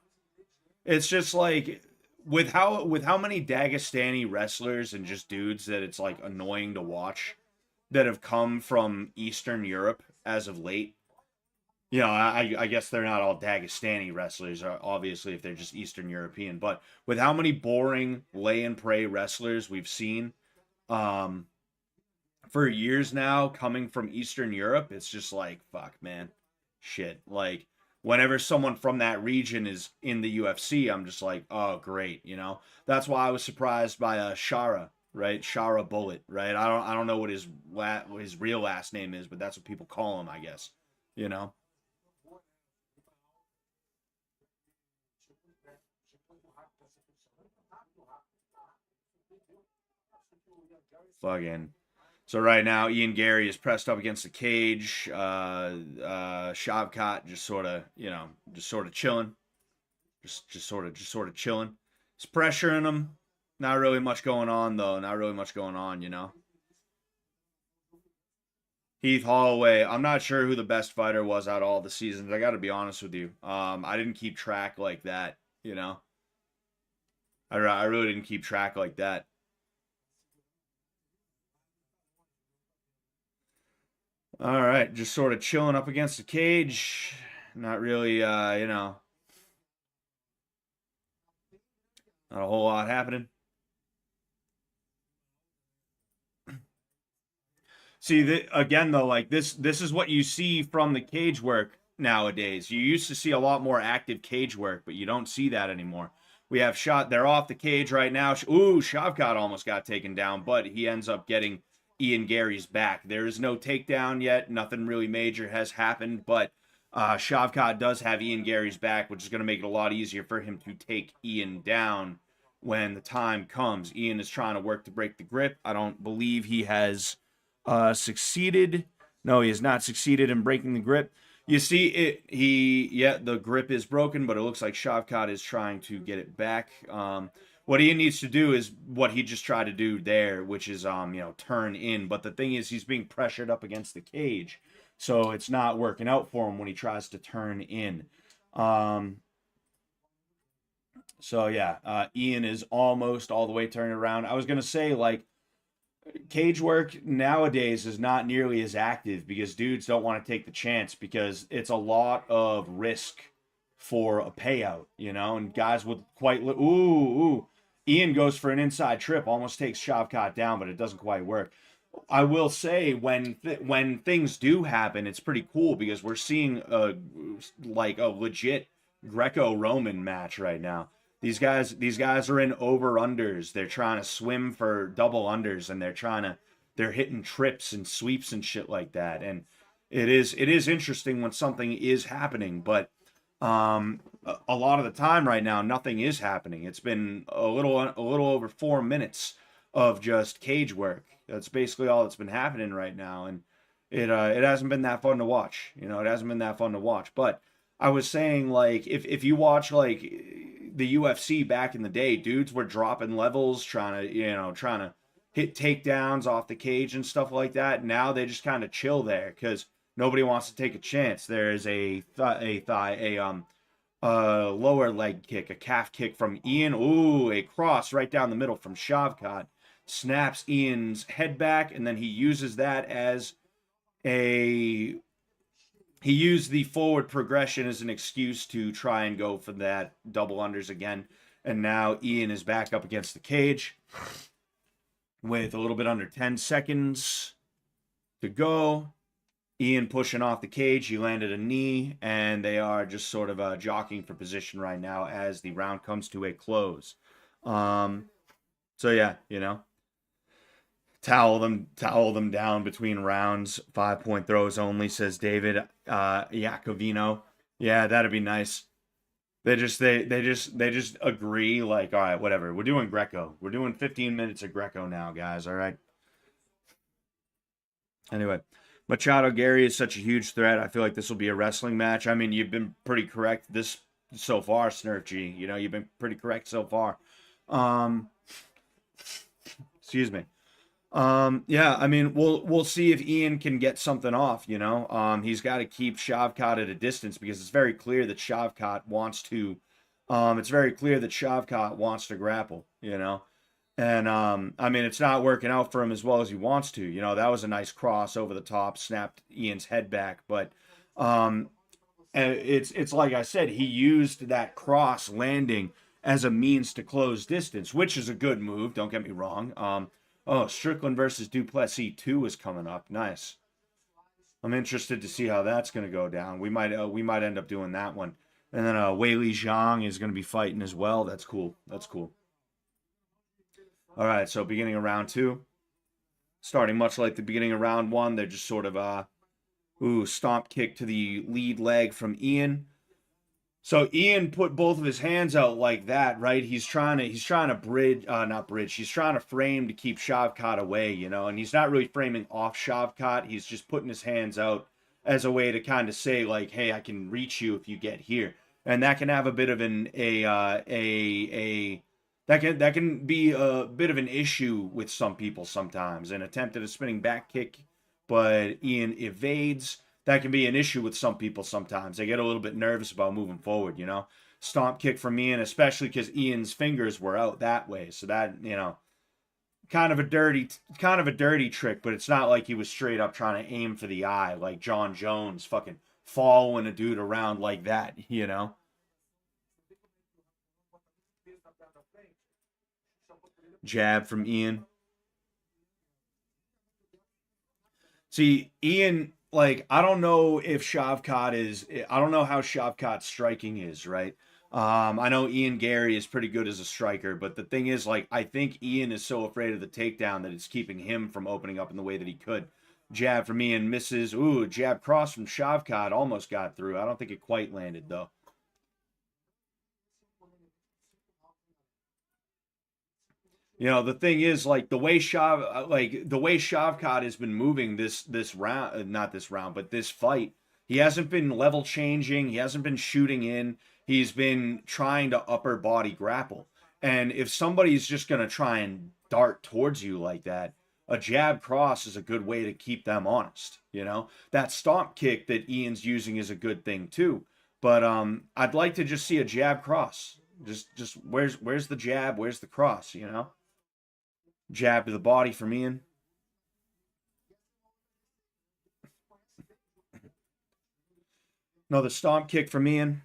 Speaker 1: It's just like with how many Dagestani wrestlers and just dudes that it's like annoying to watch that have come from Eastern Europe as of late. You know, I guess they're not all Dagestani wrestlers, obviously, if they're just Eastern European. But with how many boring lay and pray wrestlers we've seen for years now coming from Eastern Europe, it's just like, fuck, man. Shit. Like, whenever someone from that region is in the UFC, I'm just like, oh, great, you know? That's why I was surprised by Shara, right? Shara Bullet, right? I don't know what his real last name is, but that's what people call him, I guess. You know? Fucking. So right now, Ian Garry is pressed up against the cage. Shavkat just sort of, you know, just sort of chilling, just sort of chilling. It's pressuring him. Not really much going on though. Not really much going on, you know. Heath Holloway. I'm not sure who the best fighter was out of all the seasons. I got to be honest with you. I didn't keep track like that, you know. I really didn't keep track like that. All right, just sort of chilling up against the cage. Not really, you know, not a whole lot happening. See, again, though, like this is what you see from the cage work nowadays. You used to see a lot more active cage work, but you don't see that anymore. We have they're off the cage right now. Ooh, Shavkat almost got taken down, but he ends up getting Ian Garry's back. There is no takedown yet. Nothing really major has happened, but Shavkat does have Ian Garry's back, which is going to make it a lot easier for him to take Ian down when the time comes. Ian is trying to work to break the grip. I don't believe he has succeeded. No, he has not succeeded in breaking the grip. You see it. The grip is broken, but it looks like Shavkat is trying to get it back. What Ian needs to do is what he just tried to do there, which is, you know, turn in. But the thing is, he's being pressured up against the cage, so it's not working out for him when he tries to turn in. So yeah, Ian is almost all the way turned around. I was gonna say, like, cage work nowadays is not nearly as active because dudes don't want to take the chance because it's a lot of risk for a payout, you know, and guys with quite ooh. Ian goes for an inside trip, almost takes Shavkat down, but it doesn't quite work. I will say when things do happen, it's pretty cool because we're seeing like a legit Greco-Roman match right now. These guys are in over-unders. They're trying to swim for double unders, and they're hitting trips and sweeps and shit like that. And it is interesting when something is happening, but a lot of the time right now, nothing is happening. It's been a little over 4 minutes of just cage work. That's basically all that's been happening right now, and it hasn't been that fun to watch. You know, it hasn't been that fun to watch. But I was saying, like, if you watch like the UFC back in the day, dudes were dropping levels, trying to hit takedowns off the cage and stuff like that. Now they just kind of chill there because nobody wants to take a chance. There is a lower leg kick, a calf kick from Ian. Ooh, a cross right down the middle from Shavkat. Snaps Ian's head back, and then he uses that as he used the forward progression as an excuse to try and go for that double unders again. And now Ian is back up against the cage with a little bit under 10 seconds to go. Ian pushing off the cage. He landed a knee, and they are just sort of jockeying for position right now as the round comes to a close. So yeah, you know, towel them down between rounds. 5-point throws only, says David Iacovino. Yeah, that'd be nice. They just agree, like, all right, whatever. We're doing Greco. We're doing 15 minutes of Greco now, guys. All right. Anyway, Machado Garry is such a huge threat. I feel like this will be a wrestling match. I mean, you've been pretty correct this so far, Snurf G. You know, you've been pretty correct so far. Excuse me. Yeah, I mean, we'll see if Ian can get something off, you know. He's got to keep Shavkat at a distance because it's very clear that Shavkat wants to grapple, you know. And I mean, it's not working out for him as well as he wants to. You know, that was a nice cross over the top, snapped Ian's head back, but um and it's like I said, he used that cross landing as a means to close distance, which is a good move. Don't get me wrong. Oh, Strickland versus Duplessis 2 is coming up. Nice. I'm interested to see how that's going to go down. We might end up doing that one, and then Weili Zhang is going to be fighting as well. That's cool. That's cool. All right, so beginning of round 2, starting much like the beginning of round 1, they're just sort of stomp kick to the lead leg from Ian. So Ian put both of his hands out like that, right? He's trying to bridge, not bridge. He's trying to frame to keep Shavkat away, you know, and he's not really framing off Shavkat. He's just putting his hands out as a way to kind of say like, hey, I can reach you if you get here, and that can have a bit of that can be a bit of an issue with some people sometimes. An attempt at a spinning back kick, but Ian evades. That can be an issue with some people sometimes. They get a little bit nervous about moving forward, you know. Stomp kick from Ian, especially because Ian's fingers were out that way. So that, you know, kind of a dirty trick, but it's not like he was straight up trying to aim for the eye like John Jones fucking following a dude around like that, you know. Jab from Ian. See, Ian, like, I don't know I don't know how Shavkat's striking is, right? I know Ian Garry is pretty good as a striker, but the thing is, like, I think Ian is so afraid of the takedown that it's keeping him from opening up in the way that he could. Jab from Ian misses. Ooh, jab cross from Shavkat almost got through. I don't think it quite landed, though. You know, the thing is, like the way Shavkat has been moving this round, not this round, but this fight, he hasn't been level changing. He hasn't been shooting in. He's been trying to upper body grapple. And if somebody's just gonna try and dart towards you like that, a jab cross is a good way to keep them honest. You know, that stomp kick that Ian's using is a good thing too. But I'd like to just see a jab cross. Just where's the jab? Where's the cross? You know. Jab to the body from Ian. Another stomp kick from Ian.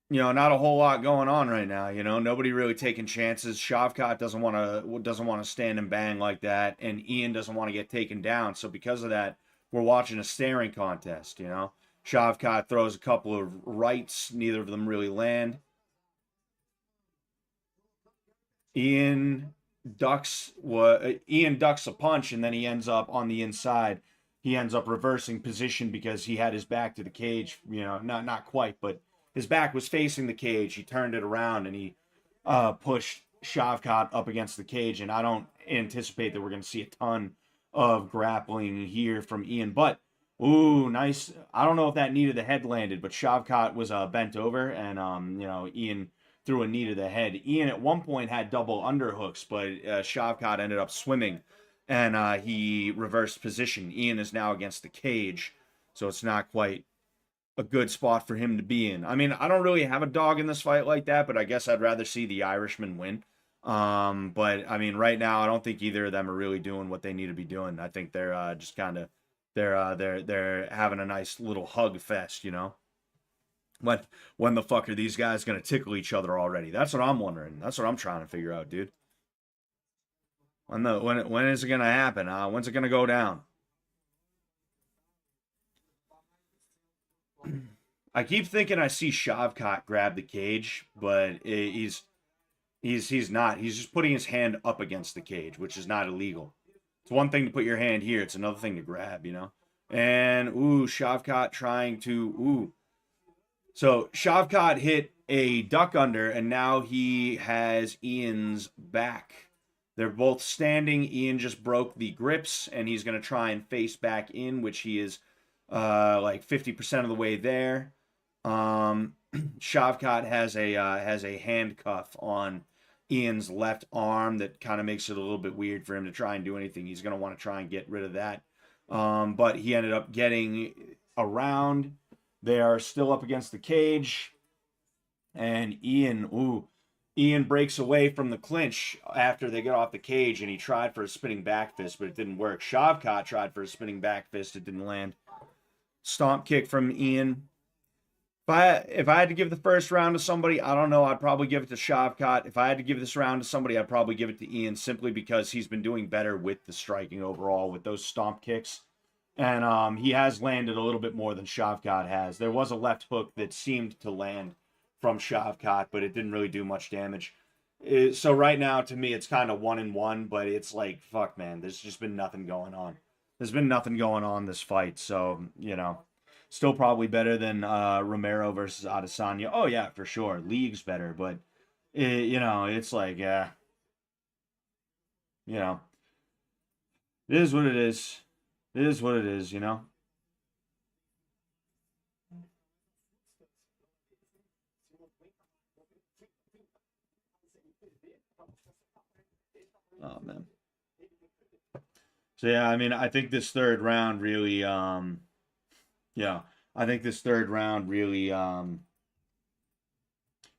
Speaker 1: You know, not a whole lot going on right now. You know, nobody really taking chances. Shavkat doesn't want to stand and bang like that, and Ian doesn't want to get taken down. So because of that, we're watching a staring contest. You know, Shavkat throws a couple of rights. Neither of them really land. Ian ducks a punch, and then he ends up on the inside. He ends up reversing position because he had his back to the cage. You know, not quite, but his back was facing the cage. He turned it around and he pushed Shavkat up against the cage. And I don't anticipate that we're going to see a ton of grappling here from Ian. But ooh, nice. I don't know if that knee to the head landed, but Shavkat was bent over, and you know, Ian threw a knee to the head. Ian at one point had double underhooks, but Shavkat ended up swimming, and he reversed position. Ian is now against the cage, so it's not quite a good spot for him to be in. I mean, I don't really have a dog in this fight like that, but I guess I'd rather see the Irishman win. But I mean, right now, I don't think either of them are really doing what they need to be doing. I think they're just kind of they're having a nice little hug fest, you know. When the fuck are these guys gonna tickle each other already? That's what I'm wondering. That's what I'm trying to figure out, dude. When is it gonna happen? When's it gonna go down? I keep thinking I see Shavkat grab the cage, but he's not. He's just putting his hand up against the cage, which is not illegal. It's one thing to put your hand here. It's another thing to grab, you know. And ooh, Shavkat trying to ooh. So Shavkat hit a duck under, and now he has Ian's back. They're both standing. Ian just broke the grips, and he's going to try and face back in, which he is like 50% of the way there. Shavkat has a handcuff on Ian's left arm that kind of makes it a little bit weird for him to try and do anything. He's going to want to try and get rid of that. But he ended up getting around. They are still up against the cage. And Ian breaks away from the clinch after they get off the cage, and he tried for a spinning back fist, but it didn't work. Shavkat tried for a spinning back fist. It didn't land. Stomp kick from Ian. If I had to give the first round to somebody, I don't know. I'd probably give it to Shavkat. If I had to give this round to somebody, I'd probably give it to Ian, simply because he's been doing better with the striking overall with those stomp kicks. And he has landed a little bit more than Shavkat has. There was a left hook that seemed to land from Shavkat, but it didn't really do much damage. So right now, to me, it's kind of 1-1, but it's like, fuck, man, there's just been nothing going on. There's been nothing going on this fight, so, you know. Still probably better than Romero versus Adesanya. Oh, yeah, for sure. League's better, but, you know, it's like, you know. It is what it is. It is what it is, you know. Oh, man. So, yeah, I mean, I think this third round really, yeah, I think this third round really,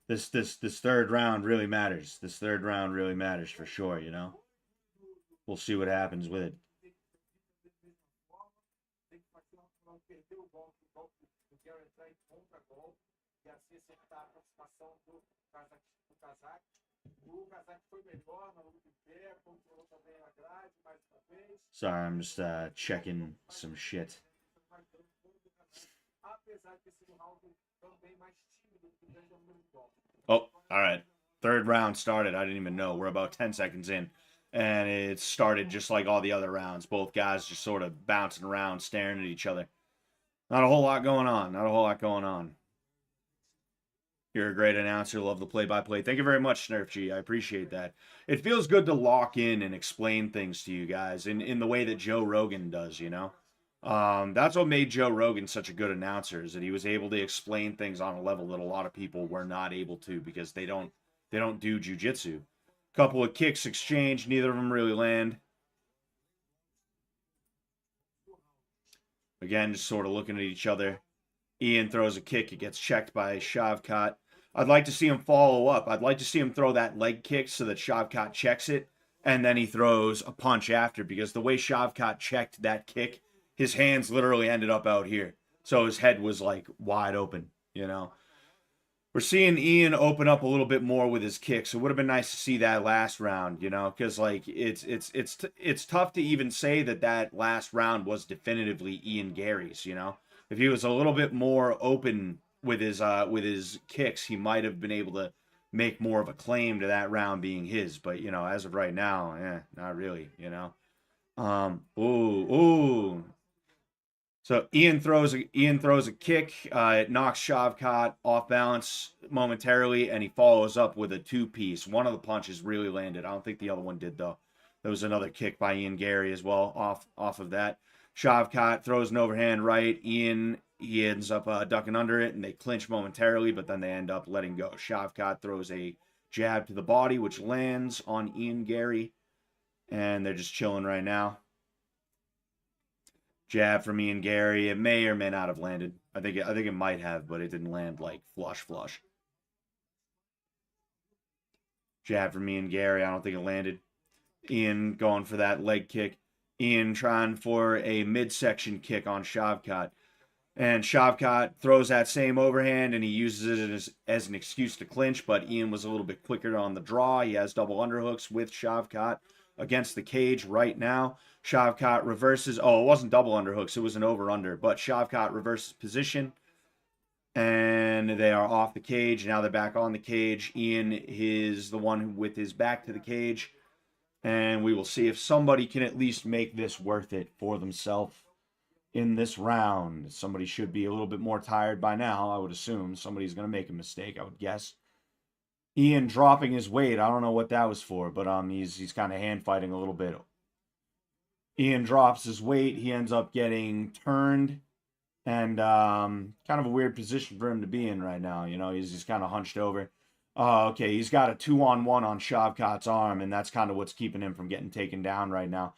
Speaker 1: this third round really matters. This third round really matters for sure, you know. We'll see what happens with it. Sorry, I'm just checking some shit. Oh, all right. Third round started. I didn't even know. We're about 10 seconds in. And it started just like all the other rounds. Both guys just sort of bouncing around, staring at each other. Not a whole lot going on. Not a whole lot going on. You're a great announcer. Love the play-by-play. Thank you very much, Snurf G. I appreciate that. It feels good to lock in and explain things to you guys in the way that Joe Rogan does, you know? That's what made Joe Rogan such a good announcer, is that he was able to explain things on a level that a lot of people were not able to, because they don't do jiu-jitsu. Couple of kicks exchanged. Neither of them really land. Again, just sort of looking at each other. Ian throws a kick. It gets checked by Shavkat. I'd like to see him follow up. I'd like to see him throw that leg kick so that Shavkat checks it, and then he throws a punch after, because the way Shavkat checked that kick, his hands literally ended up out here. So his head was like wide open, you know. We're seeing Ian open up a little bit more with his kicks. It would have been nice to see that last round, you know, because like it's tough to even say that last round was definitively Ian Garry's, you know. If he was a little bit more open with his kicks, he might have been able to make more of a claim to that round being his. But you know, as of right now, not really, you know. Ooh. So Ian throws a kick. It knocks Shavkat off balance momentarily, and he follows up with a two-piece. One of the punches really landed. I don't think the other one did, though. There was another kick by Ian Garry as well off of that. Shavkat throws an overhand right. Ian, he ends up ducking under it, and they clinch momentarily, but then they end up letting go. Shavkat throws a jab to the body, which lands on Ian Garry, and they're just chilling right now. Jab from Ian Garry. It may or may not have landed. I think it might have, but it didn't land like flush. Jab from Ian Garry. I don't think it landed. Ian going for that leg kick. Ian trying for a midsection kick on Shavkat. And Shavkat throws that same overhand, and he uses it as an excuse to clinch, but Ian was a little bit quicker on the draw. He has double underhooks with Shavkat against the cage right now. Shavkat reverses. Oh, it wasn't double underhooks. It was an over-under. But Shavkat reverses position. And they are off the cage. Now they're back on the cage. Ian is the one with his back to the cage. And we will see if somebody can at least make this worth it for themselves in this round. Somebody should be a little bit more tired by now, I would assume. Somebody's going to make a mistake, I would guess. Ian dropping his weight. I don't know what that was for, but he's kind of hand fighting a little bit. Ian drops his weight. He ends up getting turned, and kind of a weird position for him to be in right now. You know, he's just kind of hunched over. Okay, he's got a 2-on-1 on Shavkat's arm, and that's kind of what's keeping him from getting taken down right now.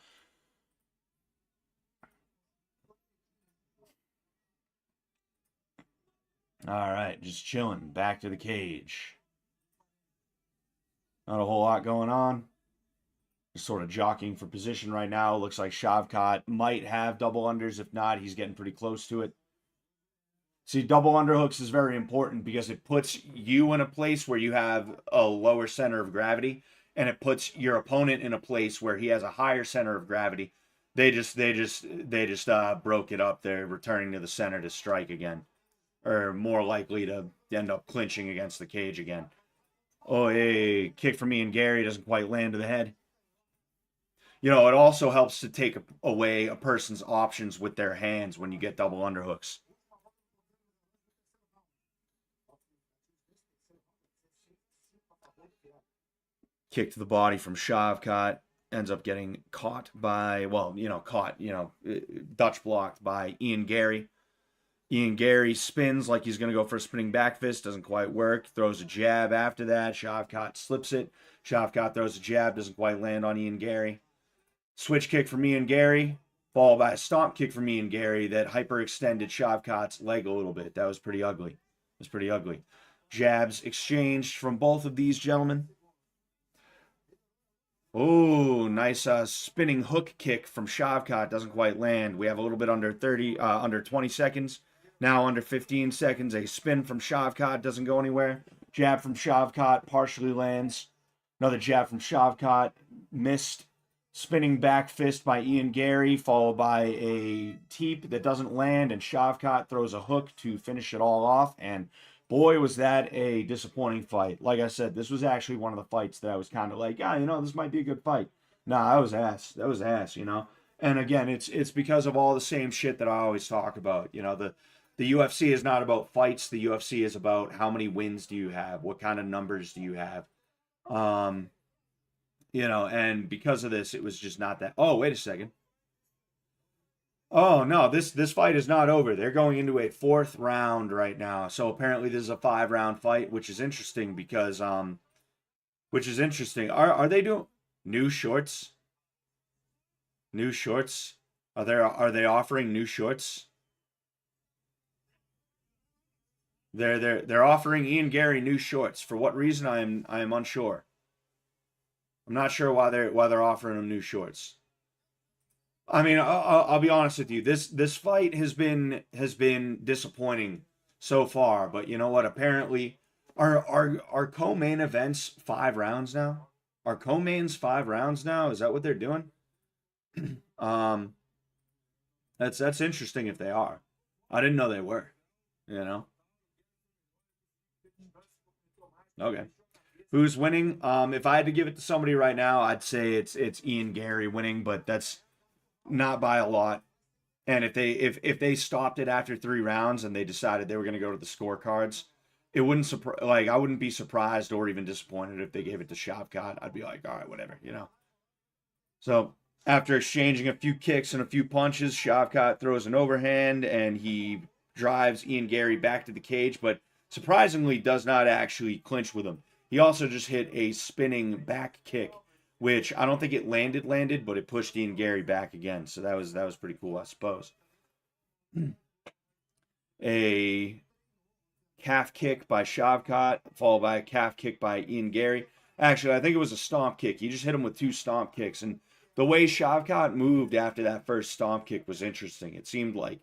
Speaker 1: All right, just chilling. Back to the cage. Not a whole lot going on. Just sort of jockeying for position right now. Looks like Shavkat might have double unders. If not, he's getting pretty close to it. See, double underhooks is very important because it puts you in a place where you have a lower center of gravity, and it puts your opponent in a place where he has a higher center of gravity. They just broke it up. They're returning to the center to strike again, or more likely to end up clinching against the cage again. Oh, a kick from Ian Garry doesn't quite land to the head. You know, it also helps to take away a person's options with their hands when you get double underhooks. Kick to the body from Shavkat. Ends up getting caught by, well, Dutch blocked by Ian Garry. Ian Garry spins like he's going to go for a spinning back fist. Doesn't quite work. Throws a jab after that. Shavkat slips it. Shavkat throws a jab. Doesn't quite land on Ian Garry. Switch kick from Ian Garry. Followed by a stomp kick from Ian Garry that hyperextended Shavkat's leg a little bit. That was pretty ugly. Jabs exchanged from both of these gentlemen. Oh, nice spinning hook kick from Shavkat. Doesn't quite land. We have a little bit under 20 seconds. Now under 15 seconds. A spin from Shavkat. Doesn't go anywhere. Jab from Shavkat. Partially lands. Another jab from Shavkat. Missed. Spinning back fist by Ian Garry. Followed by a teep that doesn't land. And Shavkat throws a hook to finish it all off. And boy, was that a disappointing fight. Like I said, this was actually one of the fights that I was kind of like, this might be a good fight. Nah, that was ass. That was ass, And again, it's because of all the same shit that I always talk about. The UFC is not about fights. The UFC is about how many wins do you have? What kind of numbers do you have? And because of this, it was just not that. Oh, wait a second. Oh no, this fight is not over. They're going into a 4th round right now. So apparently this is a 5-round fight, which is interesting because Are they doing new shorts? New shorts? Are they offering new shorts? They're offering Ian Garry new shorts. For what reason I am unsure. I'm not sure why they're offering him new shorts. I mean, I'll be honest with you. This fight has been disappointing so far, but you know what? Apparently, are co-main events 5 rounds now? Are co-mains 5 rounds now? Is that what they're doing? That's interesting if they are. I didn't know they were. Okay. Who's winning? If I had to give it to somebody right now, I'd say it's Ian Garry winning, but that's not by a lot. And if they stopped it after 3 rounds and they decided they were going to go to the scorecards, it wouldn't I wouldn't be surprised or even disappointed if they gave it to Shavkat. I'd be like, all right, whatever, So after exchanging a few kicks and a few punches, Shavkat throws an overhand and he drives Ian Garry back to the cage, but surprisingly does not actually clinch with him. He also just hit a spinning back kick, which I don't think it landed, but it pushed Ian Garry back again. So that was pretty cool, I suppose. A calf kick by Shavkat, followed by a calf kick by Ian Garry. Actually, I think it was a stomp kick. He just hit him with 2 stomp kicks. And the way Shavkat moved after that first stomp kick was interesting. It seemed like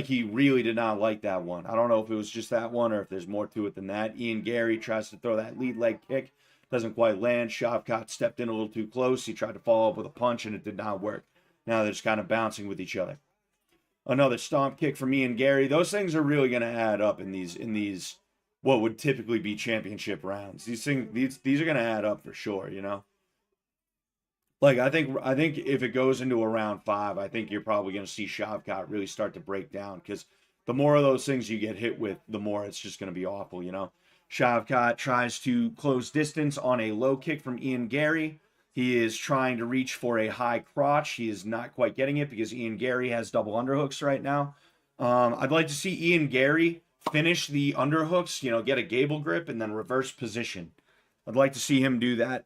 Speaker 1: he really did not like that one. I don't know if it was just that one or if there's more to it than that. Ian Garry tries to throw that lead leg kick. Doesn't quite land. Shavkat stepped in a little too close. He tried to follow up with a punch, and it did not work. Now they're just kind of bouncing with each other. Another stomp kick from Ian Garry. Those things are really going to add up in these what would typically be championship rounds. These are going to add up for sure, Like I think if it goes into a round 5, I think you're probably going to see Shavkat really start to break down because the more of those things you get hit with, the more it's just going to be awful, Shavkat tries to close distance on a low kick from Ian Garry. He is trying to reach for a high crotch. He is not quite getting it because Ian Garry has double underhooks right now. I'd like to see Ian Garry finish the underhooks, you know, get a gable grip and then reverse position. I'd like to see him do that.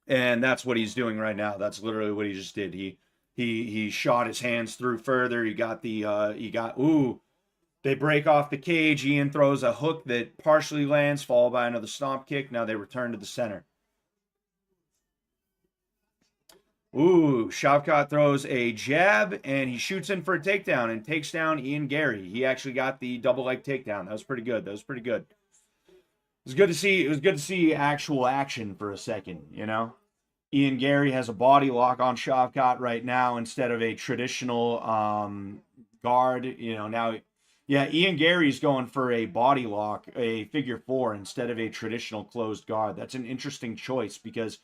Speaker 1: And that's what he's doing right now. That's literally what he just did. He shot his hands through further. He got ooh, they break off the cage. Ian throws a hook that partially lands, followed by another stomp kick. Now they return to the center. Ooh, Shavkat throws a jab, and he shoots in for a takedown and takes down Ian Garry. He actually got the double leg takedown. That was pretty good. That was pretty good. It was good to see. It was good to see actual action for a second, you know? Ian Garry has a body lock on Shavkat right now instead of a traditional guard. You know, now, yeah, Ian Garry's going for a body lock, a figure four, instead of a traditional closed guard. That's an interesting choice because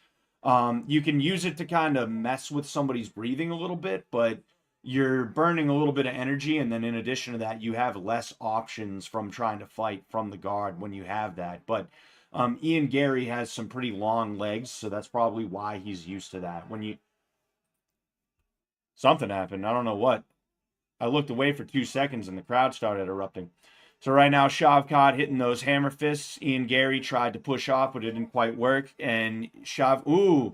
Speaker 1: you can use it to kind of mess with somebody's breathing a little bit, but you're burning a little bit of energy. And then in addition to that, you have less options from trying to fight from the guard when you have that. But Ian Garry has some pretty long legs, so that's probably why he's used to that. Something happened. I don't know what. I looked away for 2 seconds and the crowd started erupting. So right now, Shavkat hitting those hammer fists. Ian Garry tried to push off, but it didn't quite work. And Shavkat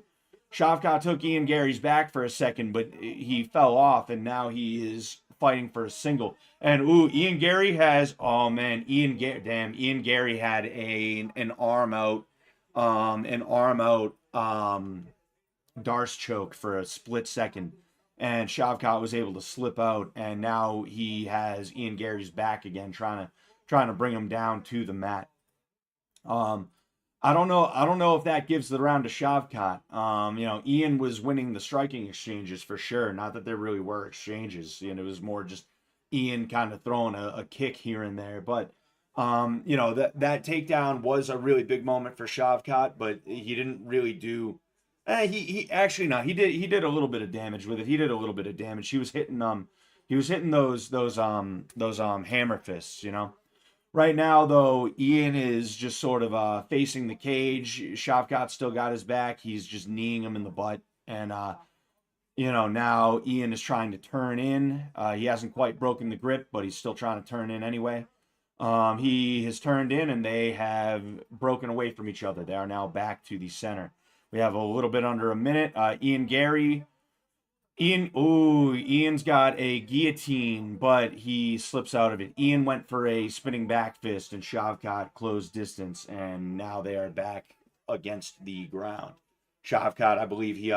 Speaker 1: took Ian Garry's back for a second, but he fell off, and now he is fighting for a single. And Ian Garry has, oh man, Ian Garry had an arm out Darce choke for a split second. And Shavkat was able to slip out, and now he has Ian Garry's back again, trying to bring him down to the mat. I don't know if that gives the round to Shavkat. You know, Ian was winning the striking exchanges for sure. Not that there really were exchanges. You know, it was more just Ian kind of throwing a kick here and there. But you know, that takedown was a really big moment for Shavkat, but he didn't really do. He actually no, he did a little bit of damage with it. He did a little bit of damage. He was hitting those hammer fists, you know. Right now though, Ian is just sort of facing the cage. Shavkat still got his back. He's just kneeing him in the butt, and you know, now Ian is trying to turn in. He hasn't quite broken the grip, but he's still trying to turn in anyway. He has turned in, and they have broken away from each other. They are now back to the center. We have a little bit under a minute. Ian's got a guillotine, but he slips out of it. Ian went for a spinning back fist, and Shavkat closed distance, and now they are back against the ground. Shavkat, I believe he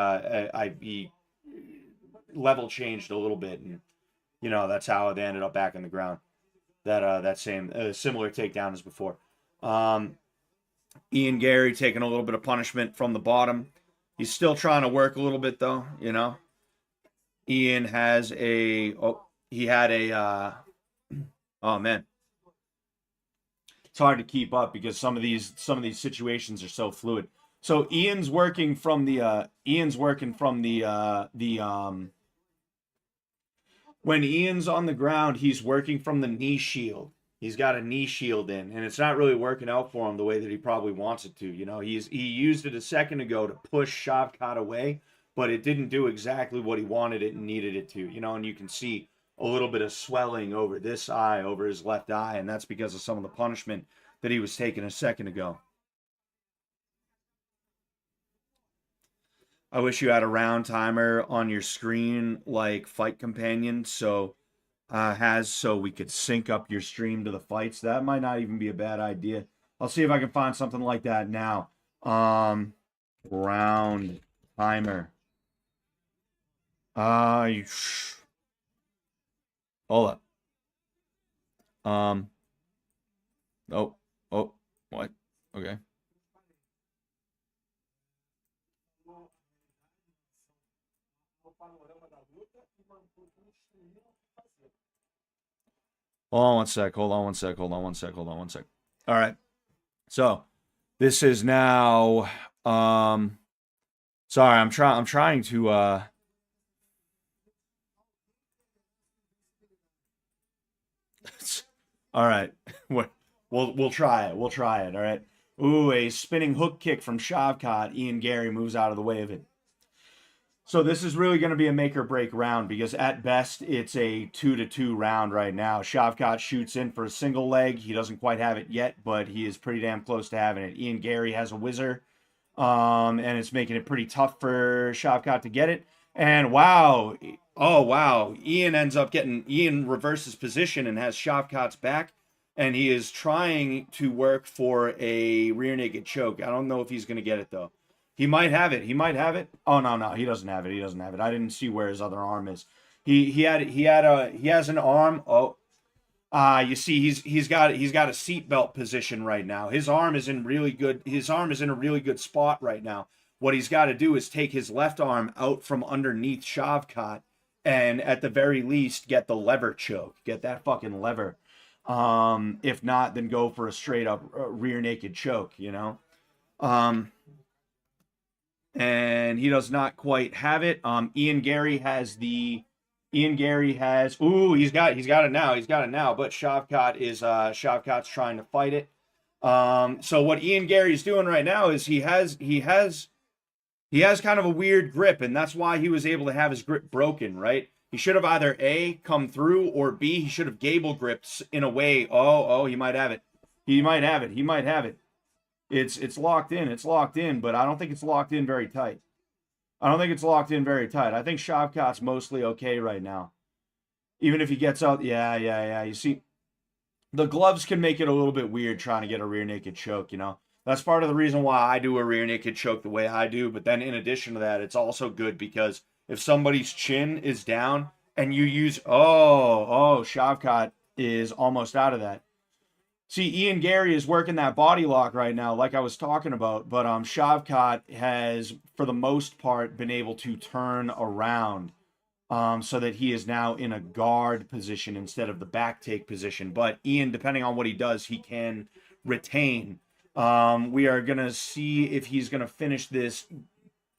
Speaker 1: level changed a little bit, and you know, that's how they ended up back in the ground. That same similar takedown as before. Ian Garry taking a little bit of punishment from the bottom. He's still trying to work a little bit though, you know. Ian has oh man. It's hard to keep up because some of these situations are so fluid. So Ian's working from the when Ian's on the ground, he's working from the knee shield. He's got a knee shield in, and it's not really working out for him the way that he probably wants it to. You know, he used it a second ago to push Shavkat away, but it didn't do exactly what he wanted it and needed it to. You know, and you can see a little bit of swelling over this eye, over his left eye, and that's because of some of the punishment that he was taking a second ago. I wish you had a round timer on your screen like Fight Companion, so we could sync up your stream to the fights. That might not even be a bad idea. I'll see if I can find something like that now. Round timer. Hold up. What? Okay. Hold on one sec. All right. So this is now sorry, I'm trying to all right. We'll try it. All right. Ooh, a spinning hook kick from Shavkat. Ian Garry moves out of the way of it. So this is really going to be a make or break round because at best it's a 2-2 round right now. Shavkat shoots in for a single leg. He doesn't quite have it yet, but he is pretty damn close to having it. Ian Garry has a whizzer, and it's making it pretty tough for Shavkat to get it. And wow, oh wow, Ian reverses position and has Shavkat's back, and he is trying to work for a rear naked choke. I don't know if he's going to get it though. He might have it. He might have it. Oh no, he doesn't have it. He doesn't have it. I didn't see where his other arm is. He has an arm. Oh, you see he's got a seatbelt position right now. His arm is in a really good spot right now. What he's got to do is take his left arm out from underneath Shavkat and at the very least get the lever choke. Get that fucking lever. If not, then go for a straight up rear naked choke, you know? And he does not quite have it. Ian Garry has ooh, he's got it now. But Shavkat's trying to fight it. So what Ian Garry's doing right now is he has kind of a weird grip, and that's why he was able to have his grip broken, right? He should have either A, come through, or B, he should have gable gripped in a way. Oh, he might have it. He might have it. It's locked in, but I don't think it's locked in very tight. I think Shavkat's mostly okay right now. Even if he gets out, yeah. You see, the gloves can make it a little bit weird trying to get a rear naked choke, you know? That's part of the reason why I do a rear naked choke the way I do, but then in addition to that, it's also good because if somebody's chin is down and you use, Shavkat is almost out of that. See, Ian Garry is working that body lock right now, like I was talking about, but Shavkat has, for the most part, been able to turn around so that he is now in a guard position instead of the back take position. But Ian, depending on what he does, he can retain. We are going to see if he's going to finish this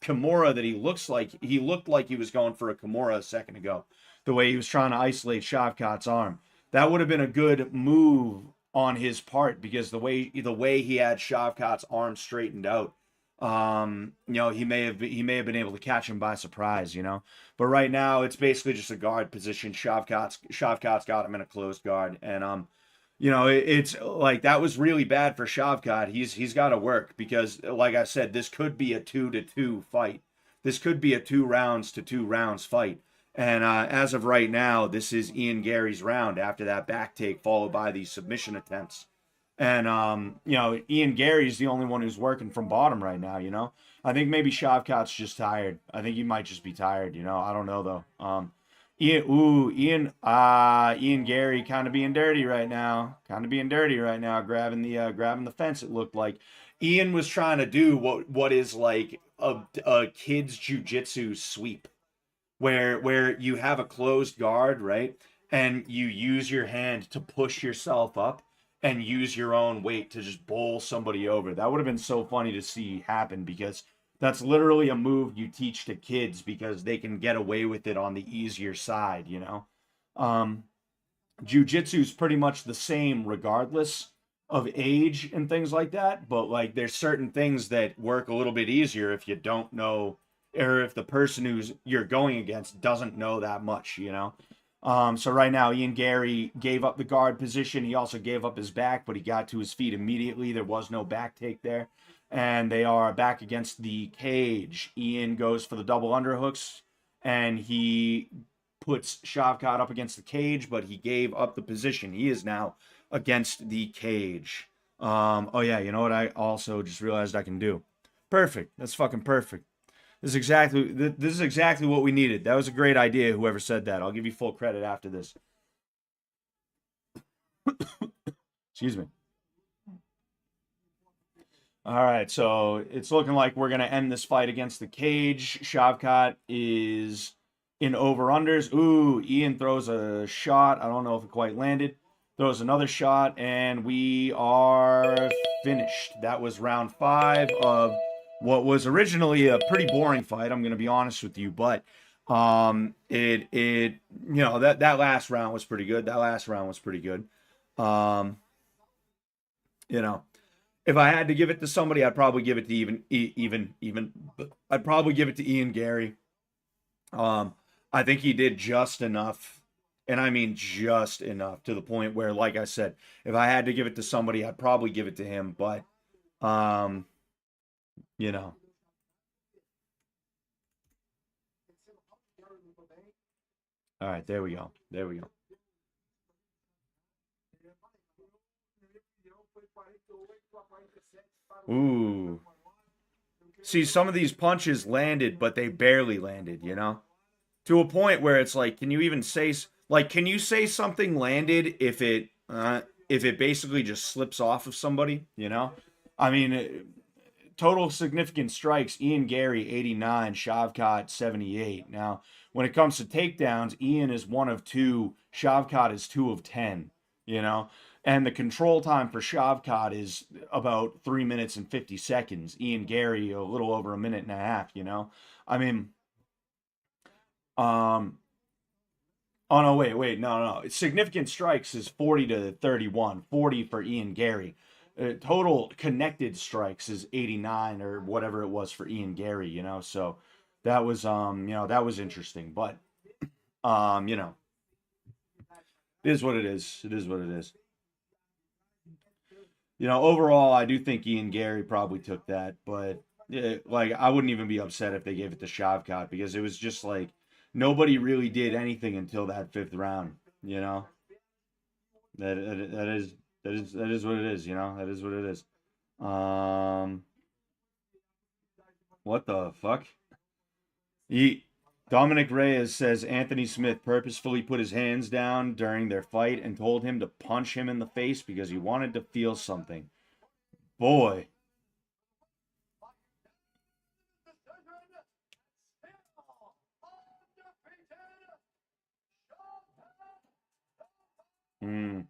Speaker 1: Kimura that he looked like he was going for a Kimura a second ago, the way he was trying to isolate Shavkat's arm. That would have been a good move on his part because the way he had Shavkat's arm straightened out, he may have been able to catch him by surprise, you know. But right now it's basically just a guard position. Shavkat's got him in a closed guard, and it's like that was really bad for Shavkat. He's got to work because, like I said, this could be a 2-2 fight. This could be a 2 rounds to 2 rounds fight. And as of right now, this is Ian Garry's round after that back take, followed by these submission attempts. And, Ian Garry's the only one who's working from bottom right now, you know. I think maybe Shavkat's just tired. I think he might just be tired, you know. I don't know, though. Ian Garry kind of being dirty right now. Grabbing the fence, it looked like. Ian was trying to do what is like a kid's jiu-jitsu sweep. Where you have a closed guard, right? And you use your hand to push yourself up and use your own weight to just bowl somebody over. That would have been so funny to see happen because that's literally a move you teach to kids because they can get away with it on the easier side, you know? Jiu-jitsu is pretty much the same regardless of age and things like that, but like there's certain things that work a little bit easier if you don't know or if the person you're going against doesn't know that much, you know? So right now, Ian Garry gave up the guard position. He also gave up his back, but he got to his feet immediately. There was no back take there. And they are back against the cage. Ian goes for the double underhooks, and he puts Shavkat up against the cage, but he gave up the position. He is now against the cage. You know what I also just realized I can do? Perfect. That's fucking perfect. This is exactly what we needed. That was a great idea, whoever said that. I'll give you full credit after this. Excuse me. All right, so it's looking like we're going to end this fight against the cage. Shavkat is in over-unders. Ooh, Ian throws a shot. I don't know if it quite landed. Throws another shot, and we are finished. That was round 5 of what was originally a pretty boring fight, I'm going to be honest with you, but that last round was pretty good. If I had to give it to somebody, I'd probably give it to Ian Garry. I think he did just enough, and I mean just enough to the point where, like I said, if I had to give it to somebody, I'd probably give it to him. But, um, you know, all right, there we go. There we go. Ooh. See, some of these punches landed, but they barely landed, you know? To a point where it's like, can you even say, like, can you say something landed if it basically just slips off of somebody, you know? I mean, total significant strikes, Ian Garry, 89, Shavkat, 78. Now, when it comes to takedowns, Ian is 1 of 2, Shavkat is 2 of 10, you know? And the control time for Shavkat is about 3 minutes and 50 seconds. Ian Garry, a little over a minute and a half, you know? I mean, um, oh no, wait, no. Significant strikes is 40 to 31, 40 for Ian Garry. Total connected strikes is 89 or whatever it was for Ian Garry, you know. So that was that was interesting, but you know, it is what it is. It is what it is. You know, overall, I do think Ian Garry probably took that, but like I wouldn't even be upset if they gave it to Shavkat because it was just like nobody really did anything until that 5th round. You know, that is that is what it is. You know, that is what it is. Um, what the fuck? He Dominic Reyes says Anthony Smith purposefully put his hands down during their fight and told him to punch him in the face because he wanted to feel something. Boy. Hmm.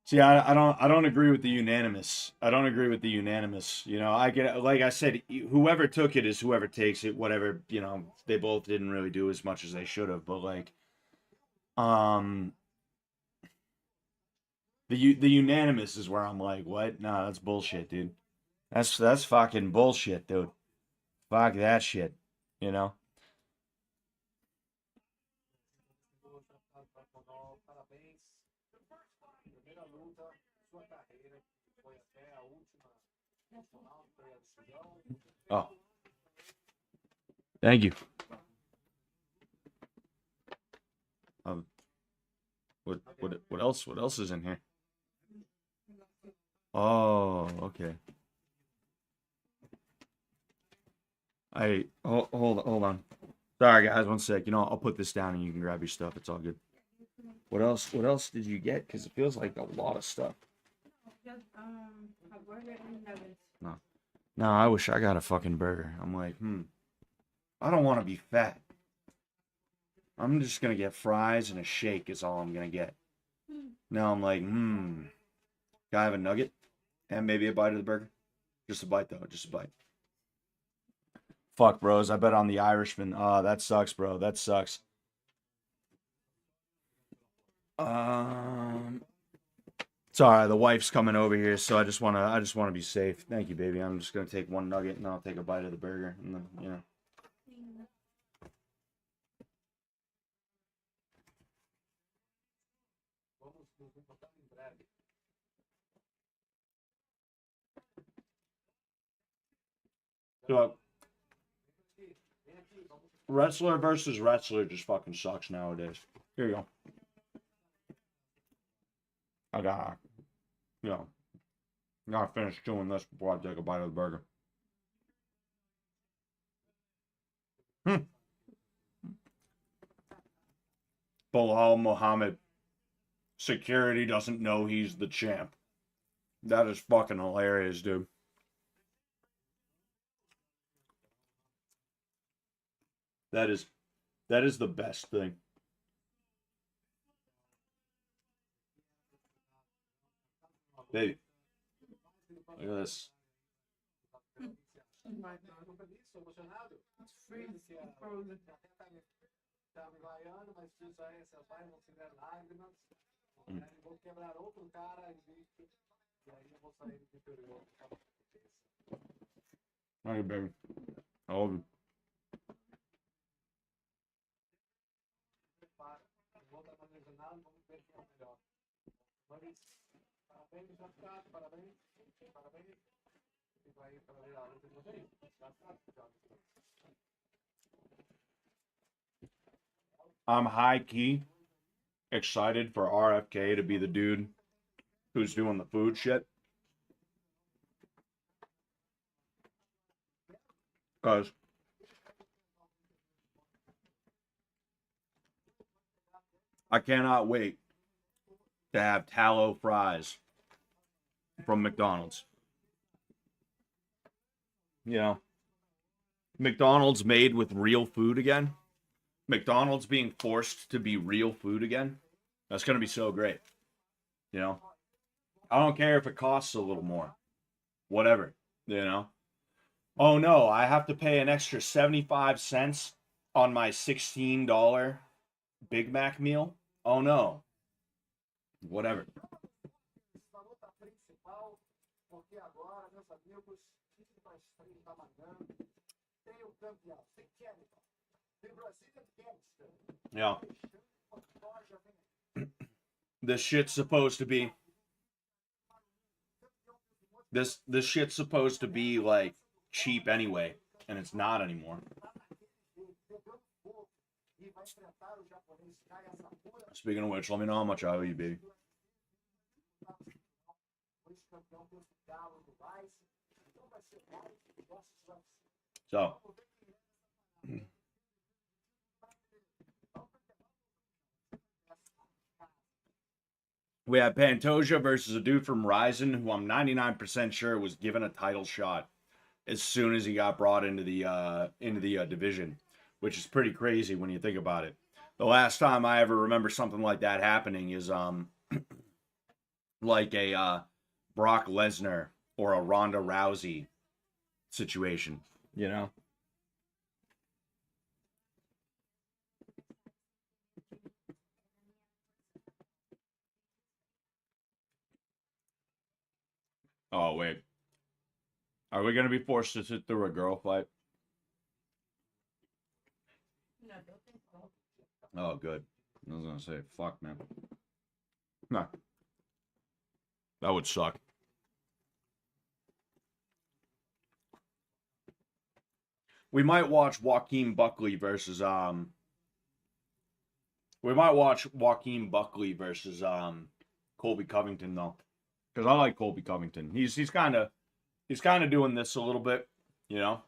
Speaker 1: See, I don't agree with the unanimous. I don't agree with the unanimous. You know, I get like I said, whoever took it is whoever takes it. Whatever, you know, they both didn't really do as much as they should have. But like, um, the unanimous is where I'm like, what? No, that's bullshit, dude. That's fucking bullshit, dude. Fuck that shit. You know.
Speaker 2: Parabéns. Primeira luta, sua carreira, que foi até a última nacional, que foi a decisão.
Speaker 1: Oh, thank you. Um, what else? What else is in here? Oh, okay. Hold on. Sorry guys, one sec. You know, I'll put this down and you can grab your stuff. It's all good. What else? What else did you get? Because it feels like a lot of stuff.
Speaker 4: Just a burger and nuggets.
Speaker 1: No, no. I wish I got a fucking burger. I'm like, I don't want to be fat. I'm just gonna get fries and a shake. Is all I'm gonna get. Now I'm like, Can I have a nugget and maybe a bite of the burger? Just a bite though. Just a bite. Fuck, bros. I bet on the Irishman. That sucks, bro. That sucks. Sorry, the wife's coming over here, so I just wanna be safe. Thank you, baby. I'm just gonna take one nugget and I'll take a bite of the burger, and then you know.
Speaker 2: Vamos nos encontrar em breve.
Speaker 1: So, wrestler versus wrestler just fucking sucks nowadays. Here you go. I gotta, you know, gotta finish chewing this before I take a bite of the burger. Bilal Muhammad. Security doesn't know he's the champ. That is fucking hilarious, dude. That is the best thing. Baby, look at this.
Speaker 2: Estou emocionado.
Speaker 4: It's free. Frozen.
Speaker 2: Tá me vaiando, mas isso aí, essas vaias vão ser lágrimas. Vou quebrar outro cara invicto. E aí eu vou sair do interior.
Speaker 1: Thank you, baby. I love you.
Speaker 2: ver quem é o melhor. Mas, parabéns, Shavkat, parabéns, parabéns. E vai para ver a luta de vocês.
Speaker 1: I'm high key excited for RFK to be the dude who's doing the food shit. Because I cannot wait to have tallow fries from McDonald's. You know, McDonald's made with real food again. McDonald's being forced to be real food again. That's going to be so great. You know, I don't care if it costs a little more. Whatever, you know. Oh no, I have to pay an extra 75 cents on my $16 Big Mac meal? Oh no. Whatever.
Speaker 2: A luta principal, porque agora, meus amigos, mais três da manhã, tem o campeão, tem Canada, tem Brazilian Gangster.
Speaker 1: Yeah. This shit's supposed to be this shit's supposed to be like cheap anyway, and it's not anymore. Speaking of which, let me know how much I owe you, baby. So we have Pantoja versus a dude from Ryzen who I'm 99% sure was given a title shot as soon as he got brought into the division, which is pretty crazy when you think about it. The last time I ever remember something like that happening is like a Brock Lesnar or a Ronda Rousey situation, you know? Oh, wait. Are we going to be forced to sit through a girl fight? Oh, good. I was going to say, fuck, man. Nah. That would suck. We might watch Joaquin Buckley versus Colby Covington though, because I like Colby Covington. He's kind of doing this a little bit, you know.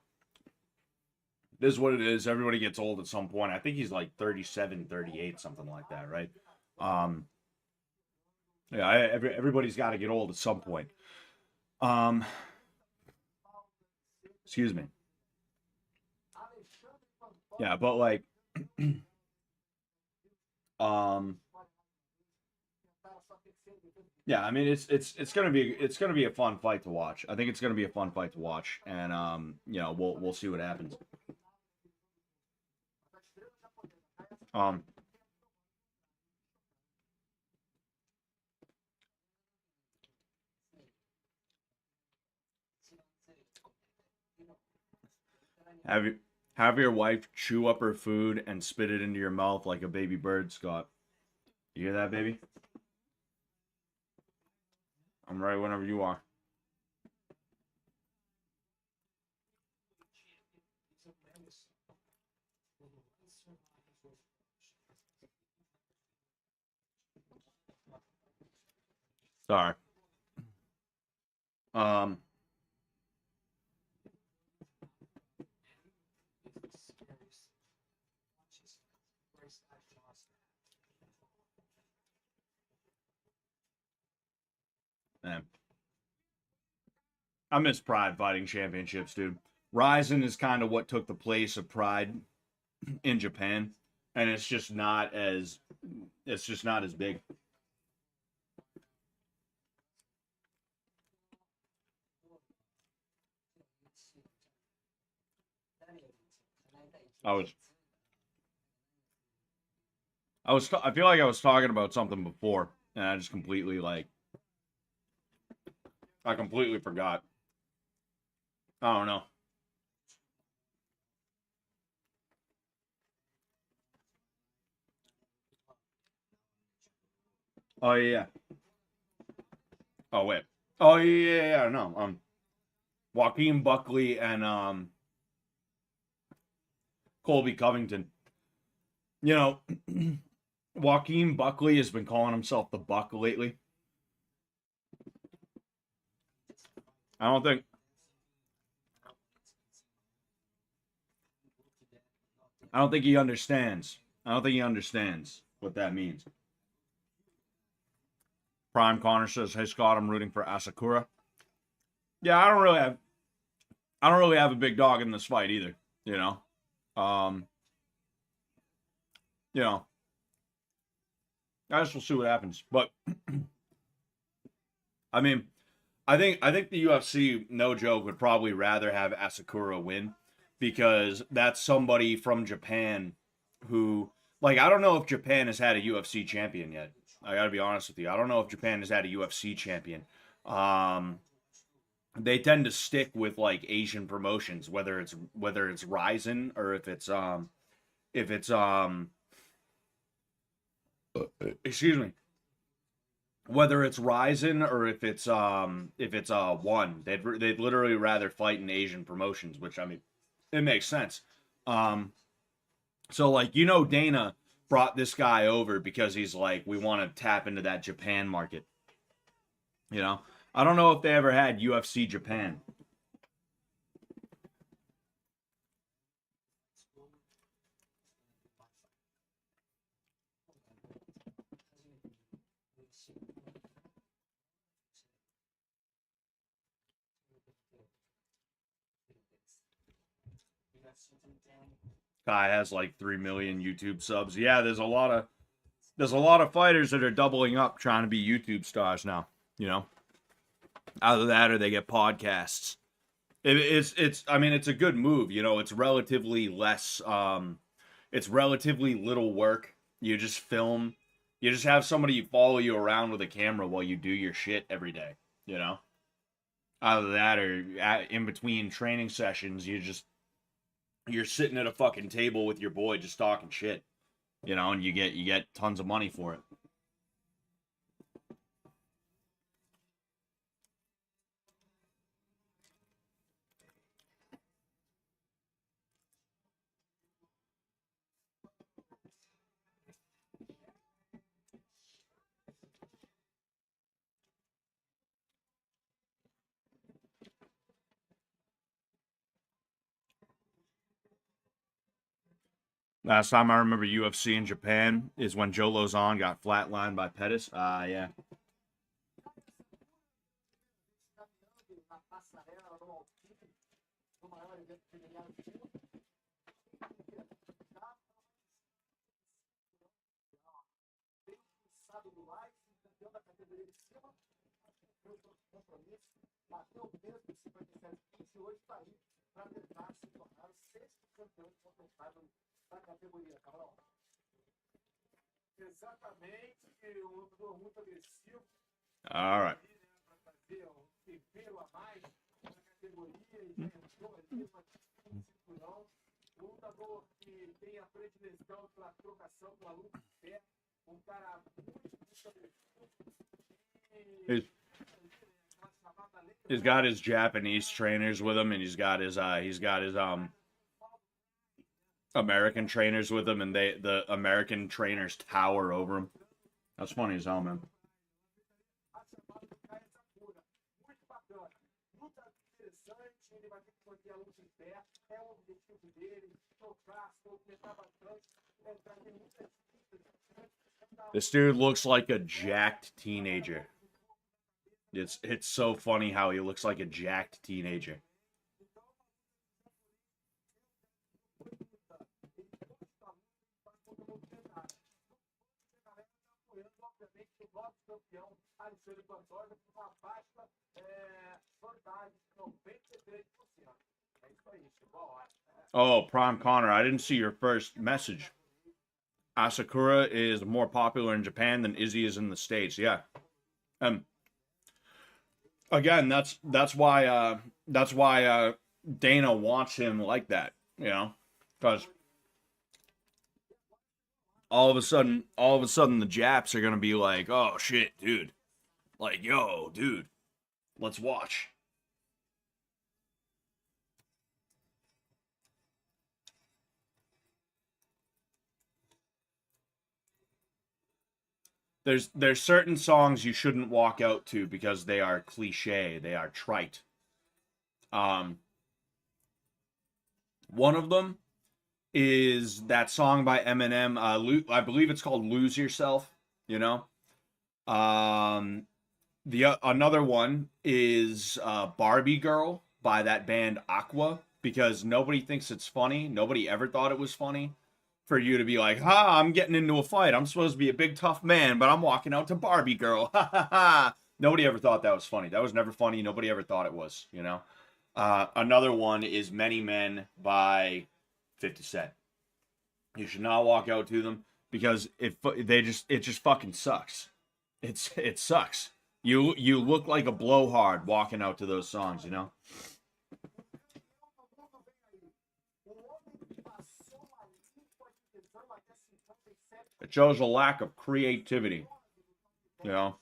Speaker 1: This is what it is. Everybody gets old at some point. I think he's like 37, 38, something like that, right? Yeah, everybody's got to get old at some point. Excuse me. Yeah, but like, yeah, I mean it's gonna be a fun fight to watch. I think it's gonna be a fun fight to watch, and you know, we'll see what happens. Have your wife chew up her food and spit it into your mouth like a baby bird, Scott. You hear that, baby? I'm ready whenever you are. Sorry. Man. I miss Pride fighting championships, dude. Ryzen is kind of what took the place of Pride in Japan, and it's just not as big. I feel like I was talking about something before, and I just completely I completely forgot. I don't know. Oh yeah. Oh wait. Oh yeah. No. Joaquin Buckley and Colby Covington. You know, Joaquin Buckley has been calling himself the Buck lately. I don't think he understands. I don't think he understands what that means. Prime Connor says, "Hey Scott, I'm rooting for Asakura." Yeah, I don't really have a big dog in this fight either. You know, um, you know, I guess we'll see what happens. But I mean, I think the UFC, no joke, would probably rather have Asakura win because that's somebody from Japan who, like, I don't know if Japan has had a UFC champion yet. I gotta be honest with you. I don't know if Japan has had a UFC champion. They tend to stick with like Asian promotions, whether it's Ryzen or if it's excuse me, whether it's Ryzen or if it's One. They'd literally rather fight in Asian promotions, which I mean, it makes sense. So like, you know, Dana brought this guy over because he's like, we want to tap into that Japan market. You know, I don't know if they ever had UFC Japan. Guy has like 3 million YouTube subs. Yeah, there's a lot of fighters that are doubling up trying to be YouTube stars now, you know. Either that or they get podcasts. It's I mean, it's a good move, you know. It's relatively less it's relatively little work. You just film, you just have somebody follow you around with a camera while you do your shit every day, you know. Either that or in between training sessions, you're sitting at a fucking table with your boy just talking shit, you know, and you get tons of money for it. Last time I remember UFC in Japan is when Joe Lozon got flatlined by Pettis. Yeah. All right. He's got his Japanese trainers with him, and he's got his American trainers with him, and the American trainers tower over him. That's funny as hell, man. This dude looks like a jacked teenager. It's so funny how he looks like a jacked teenager. Oh, Prime Connor, I didn't see your first message. Asakura is more popular in Japan than Izzy is in the States. Yeah. Again, that's why Dana wants him like that, you know, because all of a sudden, the Japs are gonna be like, "Oh shit, dude! Like, yo, dude, let's watch." There's certain songs you shouldn't walk out to because they are cliche, they are trite. One of them is that song by Eminem. I believe it's called "Lose Yourself." You know. The another one is "Barbie Girl" by that band Aqua, because nobody thinks it's funny. Nobody ever thought it was funny for you to be like, "Ha, I'm getting into a fight. I'm supposed to be a big tough man, but I'm walking out to Barbie Girl." Ha ha ha. Nobody ever thought that was funny. That was never funny. Nobody ever thought it was. You know. Another one is "Many Men" by 50 Cent. You should not walk out to them because it just fucking sucks. It sucks. You look like a blowhard walking out to those songs, you know? It shows a lack of creativity, you know?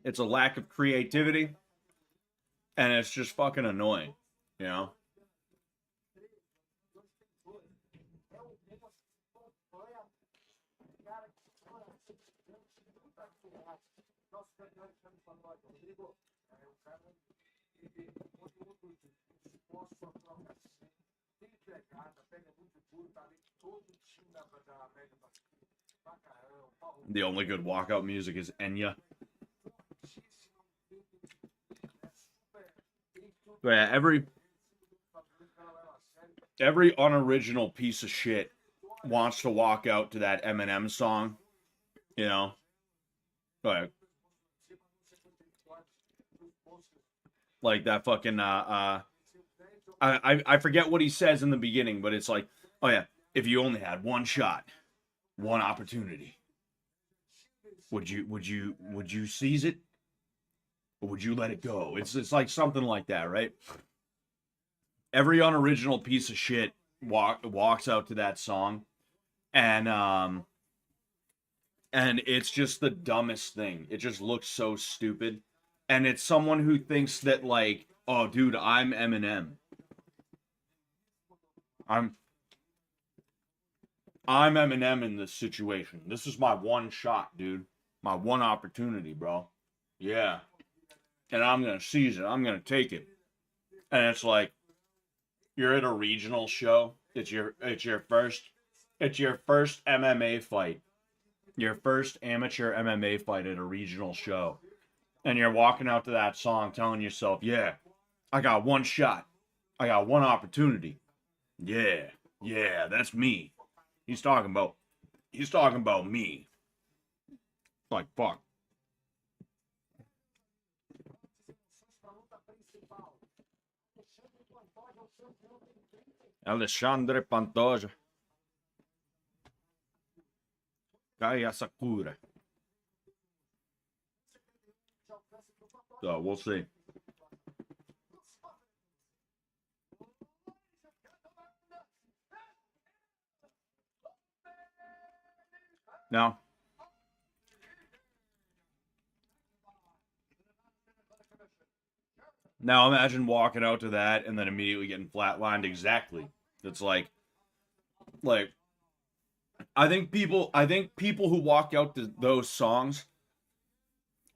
Speaker 1: It's a lack of creativity, and it's just fucking annoying, you know? The only good walkout music is Enya. Yeah, every unoriginal piece of shit wants to walk out to that Eminem song, you know? Like that fucking I forget what he says in the beginning, but it's like, oh yeah, if you only had one shot, one opportunity, would you seize it? Or would you let it go? It's like something like that, right? Every unoriginal piece of shit walks out to that song, and it's just the dumbest thing. It just looks so stupid, and it's someone who thinks that like, oh, dude, I'm Eminem. I'm Eminem in this situation. This is my one shot, dude. My one opportunity, bro. Yeah. And I'm gonna seize it. I'm gonna take it. And it's like, you're at a regional show. It's your first MMA fight. Your first amateur MMA fight at a regional show. And you're walking out to that song telling yourself, yeah, I got one shot. I got one opportunity. Yeah, that's me. He's talking about me. Like, fuck. Alexandre Pantoja. Garry Asakura. So we'll see. Now, imagine walking out to that and then immediately getting flatlined. Exactly. It's like I think people who walk out to those songs,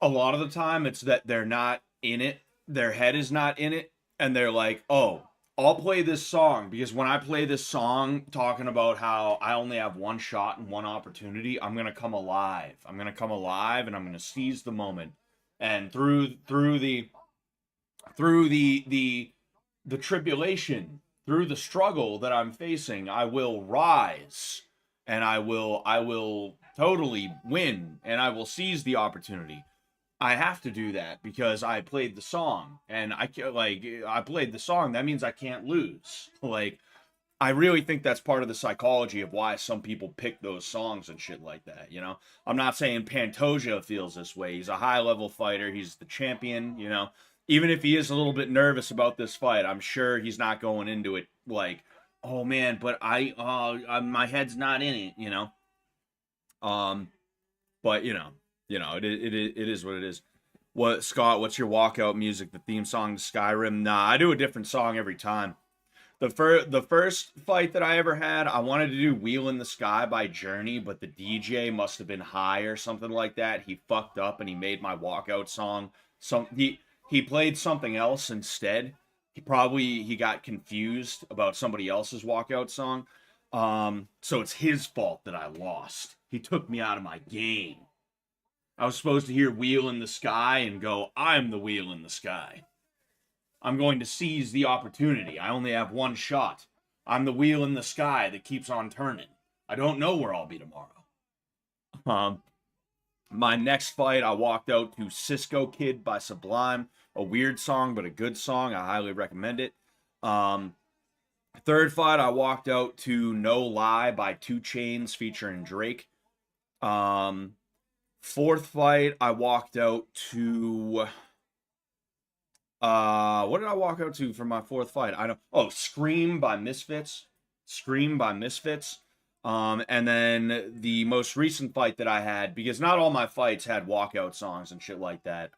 Speaker 1: a lot of the time it's that they're not in it. Their head is not in it, and they're like, "Oh, I'll play this song because when I play this song talking about how I only have one shot and one opportunity, I'm going to come alive. I'm going to come alive and I'm going to seize the moment." And through the tribulation, through the struggle that I'm facing, I will rise and I will totally win and I will seize the opportunity. I have to do that because I played the song, and I played the song. That means I can't lose. Like, I really think that's part of the psychology of why some people pick those songs and shit like that. You know, I'm not saying Pantoja feels this way. He's a high level fighter. He's the champion. You know, even if he is a little bit nervous about this fight, I'm sure he's not going into it like, oh man, but my head's not in it, you know. But it is what it is. What, Scott? What's your walkout music? The theme song to Skyrim? Nah, I do a different song every time. The first fight that I ever had, I wanted to do "Wheel in the Sky" by Journey, but the DJ must have been high or something like that. He fucked up and he made my walkout song. He played something else instead. He got confused about somebody else's walkout song. So it's his fault that I lost. He took me out of my game. I was supposed to hear "Wheel in the Sky" and go, "I'm the wheel in the sky. I'm going to seize the opportunity. I only have one shot. I'm the wheel in the sky that keeps on turning. I don't know where I'll be tomorrow." My next fight, I walked out to "Cisco Kid" by Sublime. A weird song, but a good song. I highly recommend it. Third fight, I walked out to "No Lie" by 2 Chainz featuring Drake. Fourth fight, I walked out to... what did I walk out to for my fourth fight? "Scream" by Misfits. "Scream" by Misfits. And then the most recent fight that I had, because not all my fights had walkout songs and shit like that.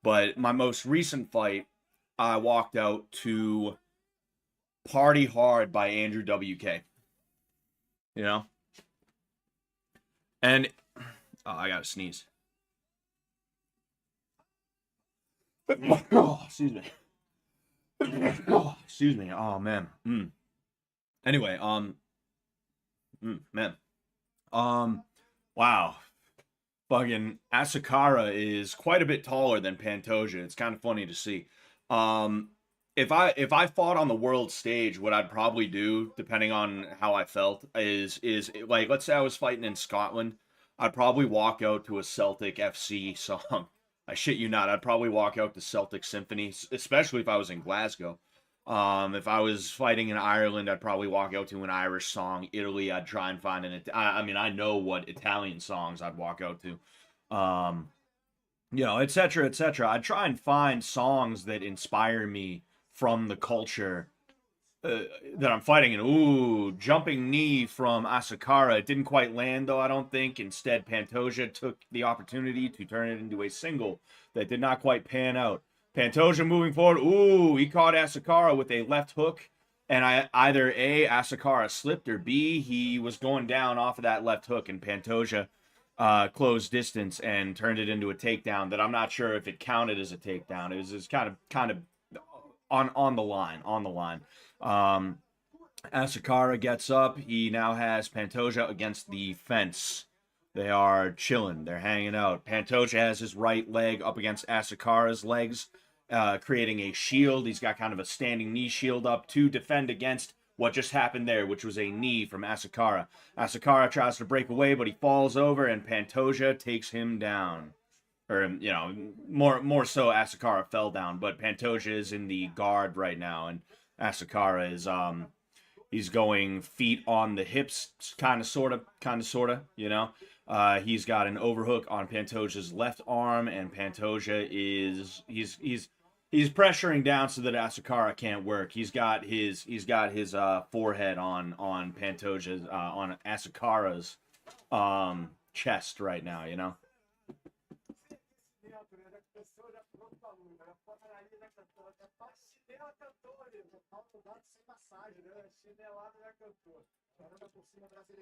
Speaker 1: But my most recent fight, I walked out to "Party Hard" by Andrew WK. You know? And I gotta sneeze. Oh, excuse me. Excuse me. Oh man. Anyway, man. Wow. Fucking Asakura is quite a bit taller than Pantoja. It's kind of funny to see. If I fought on the world stage, what I'd probably do, depending on how I felt, is like, let's say I was fighting in Scotland, I'd probably walk out to a Celtic FC song. I shit you not, I'd probably walk out to Celtic Symphony, especially if I was in Glasgow. If I was fighting in Ireland, I'd probably walk out to an Irish song. Italy, I'd try and find I know what Italian songs I'd walk out to. etc., etc. I'd try and find songs that inspire me from the culture that I'm fighting in. Ooh, jumping knee from Asakura. It didn't quite land, though, I don't think. Instead, Pantoja took the opportunity to turn it into a single that did not quite pan out. Pantoja moving forward. Ooh, he caught Asakura with a left hook. And either A, Asakura slipped, or B, he was going down off of that left hook, and Pantoja closed distance and turned it into a takedown that I'm not sure if it counted as a takedown. It was kind of on the line. Asakura gets up. He now has Pantoja against the fence. They are chilling. They're hanging out. Pantoja has his right leg up against Asakura's legs, creating a shield. He's got kind of a standing knee shield up to defend against what just happened there, which was a knee from Asakura. Asakura tries to break away, but he falls over, and Pantoja takes him down. Or, more so Asakura fell down, but Pantoja is in the guard right now, and Asakura is, he's going feet on the hips, kind of, sorta, he's got an overhook on Pantoja's left arm, and Pantoja is, he's pressuring down so that Asakura can't work. He's got his forehead on Pantoja's, on Asakura's, chest right now,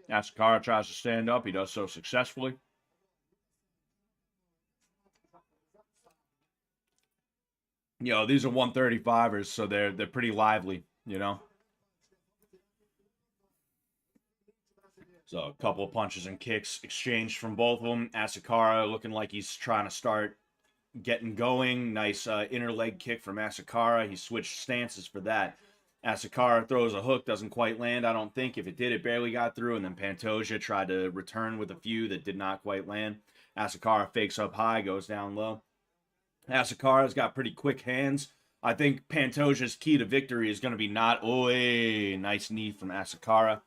Speaker 1: Asakura tries to stand up. He does so successfully. These are 135ers, so they're pretty lively, So a couple of punches and kicks exchanged from both of them. Asakura looking like he's trying to start getting going. Nice inner leg kick from Asakura. He switched stances for that. Asakura throws a hook, doesn't quite land, I don't think. If it did, it barely got through, and then Pantoja tried to return with a few that did not quite land. Asakura fakes up high, goes down low. Asakura's got pretty quick hands. I think Pantoja's key to victory is going to be nice knee from Asakura.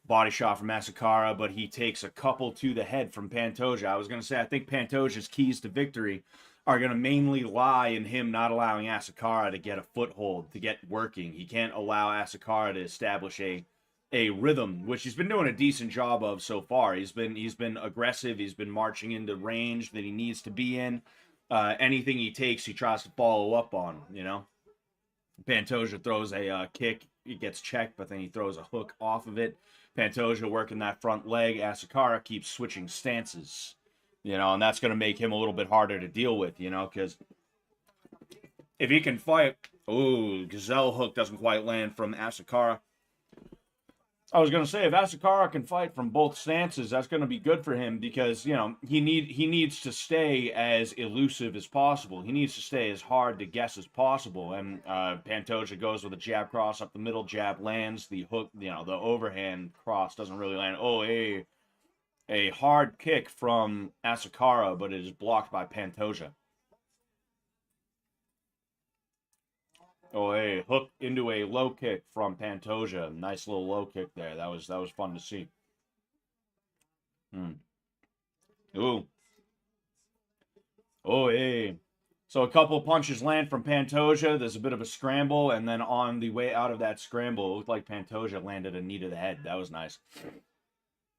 Speaker 1: Body shot from Asakura, but he takes a couple to the head from Pantoja. I was going to say, I think Pantoja's keys to victory are going to mainly lie in him not allowing Asakura to get a foothold, to get working. He can't allow Asakura to establish a rhythm, which he's been doing a decent job of so far. He's been aggressive. He's been marching into range that he needs to be in. Anything he takes, he tries to follow up on. You know, Pantoja throws a kick, it gets checked, but then he throws a hook off of it. Pantoja working that front leg. Asakura keeps switching stances. You know, and that's going to make him a little bit harder to deal with. You know, because if he can fight, ooh, gazelle hook doesn't quite land from Asakura. I was going to say, if Asakura can fight from both stances, that's going to be good for him because, you know, he needs to stay as elusive as possible. He needs to stay as hard to guess as possible. And Pantoja goes with a jab cross up the middle, jab lands, the hook, you know, the overhand cross doesn't really land. Oh, a hard kick from Asakura, but it is blocked by Pantoja. Oh, hey, hook into a low kick from Pantoja. Nice little low kick there. That was fun to see. Ooh. Oh, hey. So a couple punches land from Pantoja. There's a bit of a scramble, and then on the way out of that scramble, it looked like Pantoja landed a knee to the head. That was nice.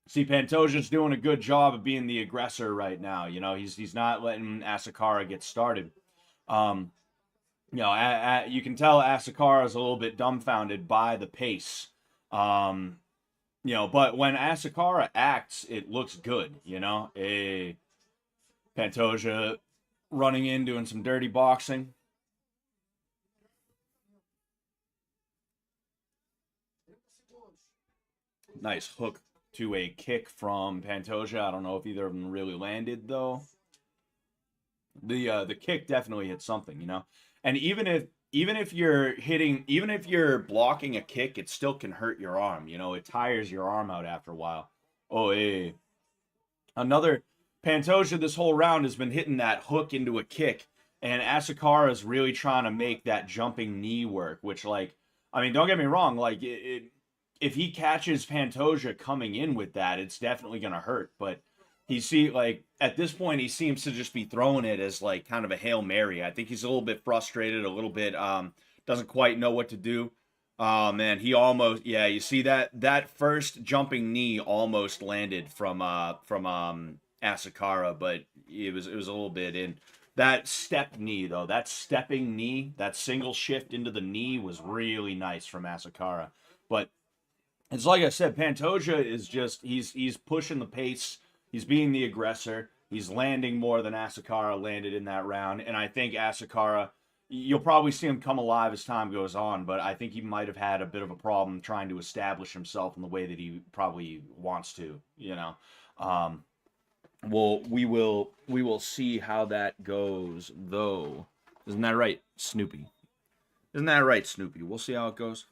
Speaker 1: See, Pantoja's doing a good job of being the aggressor right now. You know, he's not letting Asakura get started. You know, you can tell Asakura is a little bit dumbfounded by the pace. You know, but when Asakura acts, it looks good, you know. Pantoja running in, doing some dirty boxing. Nice hook to a kick from Pantoja. I don't know if either of them really landed, though. The kick definitely hit something, you know. And even if you're blocking a kick, it still can hurt your arm. You know, it tires your arm out after a while. Oh, hey. Another Pantoja this whole round has been hitting that hook into a kick. And Asakura is really trying to make that jumping knee work, which, like, I mean, don't get me wrong. Like, if he catches Pantoja coming in with that, it's definitely going to hurt. But at this point, he seems to just be throwing it as like kind of a Hail Mary. I think he's a little bit frustrated, a little bit doesn't quite know what to do. Man, he almost, yeah, you see that first jumping knee almost landed from Asakura, but it was a little bit in. That step knee though, that stepping knee, that single shift into the knee was really nice from Asakura. But it's like I said, Pantoja is just he's pushing the pace. He's being the aggressor. He's landing more than Asakura landed in that round. And I think Asakura, you'll probably see him come alive as time goes on, but I think he might have had a bit of a problem trying to establish himself in the way that he probably wants to, you know. Well, we will see how that goes, though. Isn't that right, Snoopy? Isn't that right, Snoopy? We'll see how it goes.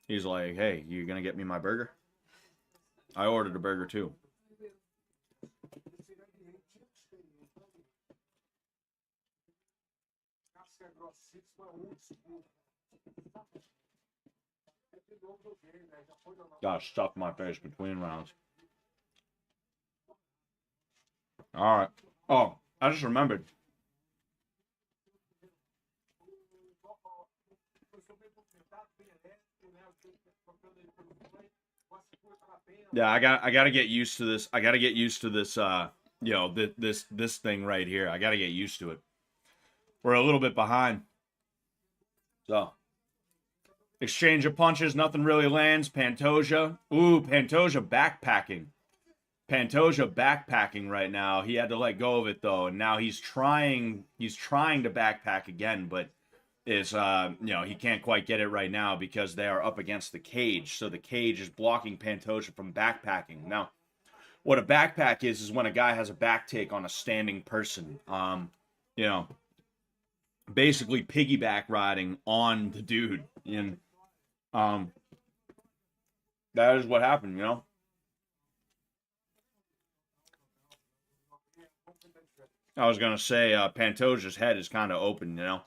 Speaker 1: He's like, hey, you gonna get me my burger? I ordered a burger, too. Gotta stuff my face between rounds. All right. Oh, I just remembered. Yeah, I gotta get used to this. I gotta get used to this. You know, this thing right here. I gotta get used to it. We're a little bit behind. So, exchange of punches. Nothing really lands. Pantoja. Ooh, Pantoja backpacking. Pantoja backpacking right now. He had to let go of it though, and now he's trying to backpack again, but is you know, he can't quite get it right now because they are up against the cage. So the cage is blocking Pantoja from backpacking. Now, what a backpack is when a guy has a back take on a standing person. You know, basically piggyback riding on the dude. And that is what happened, you know. I was going to say Pantoja's head is kind of open, you know.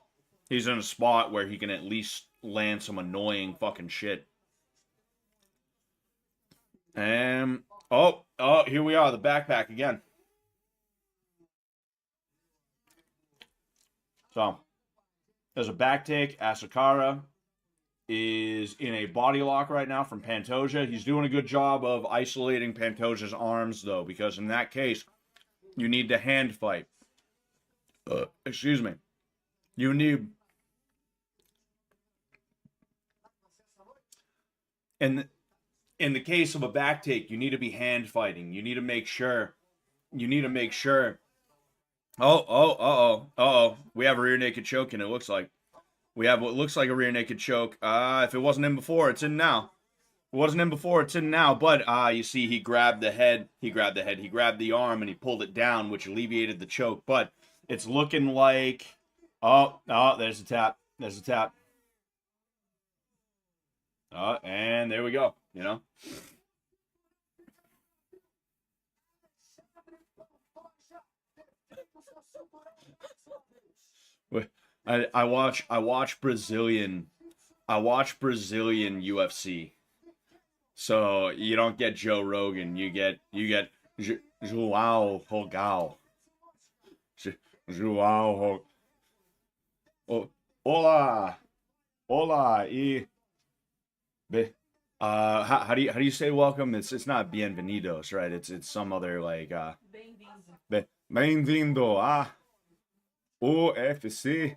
Speaker 1: He's in a spot where he can at least land some annoying fucking shit. And, oh, here we are, the backpack again. So there's a back take. Asakura is in a body lock right now from Pantoja. He's doing a good job of isolating Pantoja's arms, though, because in that case, you need to hand fight. Excuse me. You need... In the case of a back take, you need to be hand fighting. You need to make sure... Oh. We have a rear naked choke, and it looks like. We have what looks like a rear naked choke. If it wasn't in before, it's in now. It wasn't in before, it's in now. But you see, he grabbed the head. He grabbed the arm, and he pulled it down, which alleviated the choke. But it's looking like... Oh, there's a tap. There's a tap. And there we go, you know. I watch Brazilian UFC. So you don't get Joe Rogan, you get João Rogal. João Hola. How do you say welcome? It's not bienvenidos, right? It's some other like bem-vindo a UFC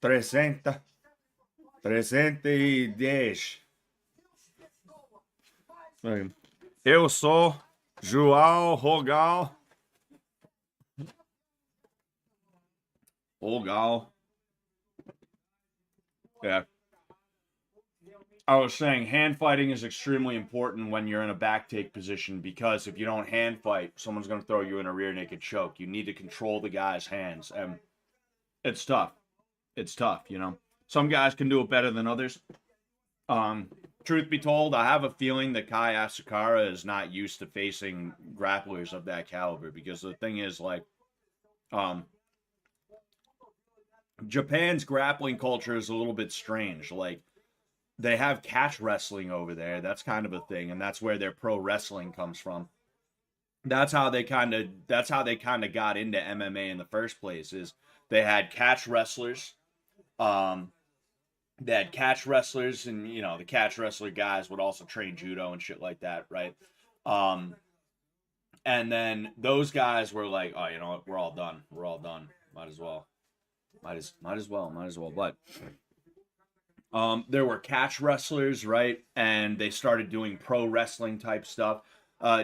Speaker 1: 310. Eu sou João Rogal. Yeah. I was saying hand fighting is extremely important when you're in a back take position, because if you don't hand fight, someone's going to throw you in a rear naked choke. You need to control the guy's hands, and it's tough. It's tough, you know. Some guys can do it better than others. Truth be told, I have a feeling that Kai Asakura is not used to facing grapplers of that caliber, because the thing is, like, Japan's grappling culture is a little bit strange. Like, they have catch wrestling over there. That's kind of a thing, and that's where their pro wrestling comes from. That's how they kind of got into MMA in the first place. Is they had catch wrestlers. They had catch wrestlers, and you know, the catch wrestler guys would also train judo and shit like that, right? And then those guys were like, oh, you know what, we're all done. Might as well. But there were catch wrestlers, right? And they started doing pro wrestling type stuff.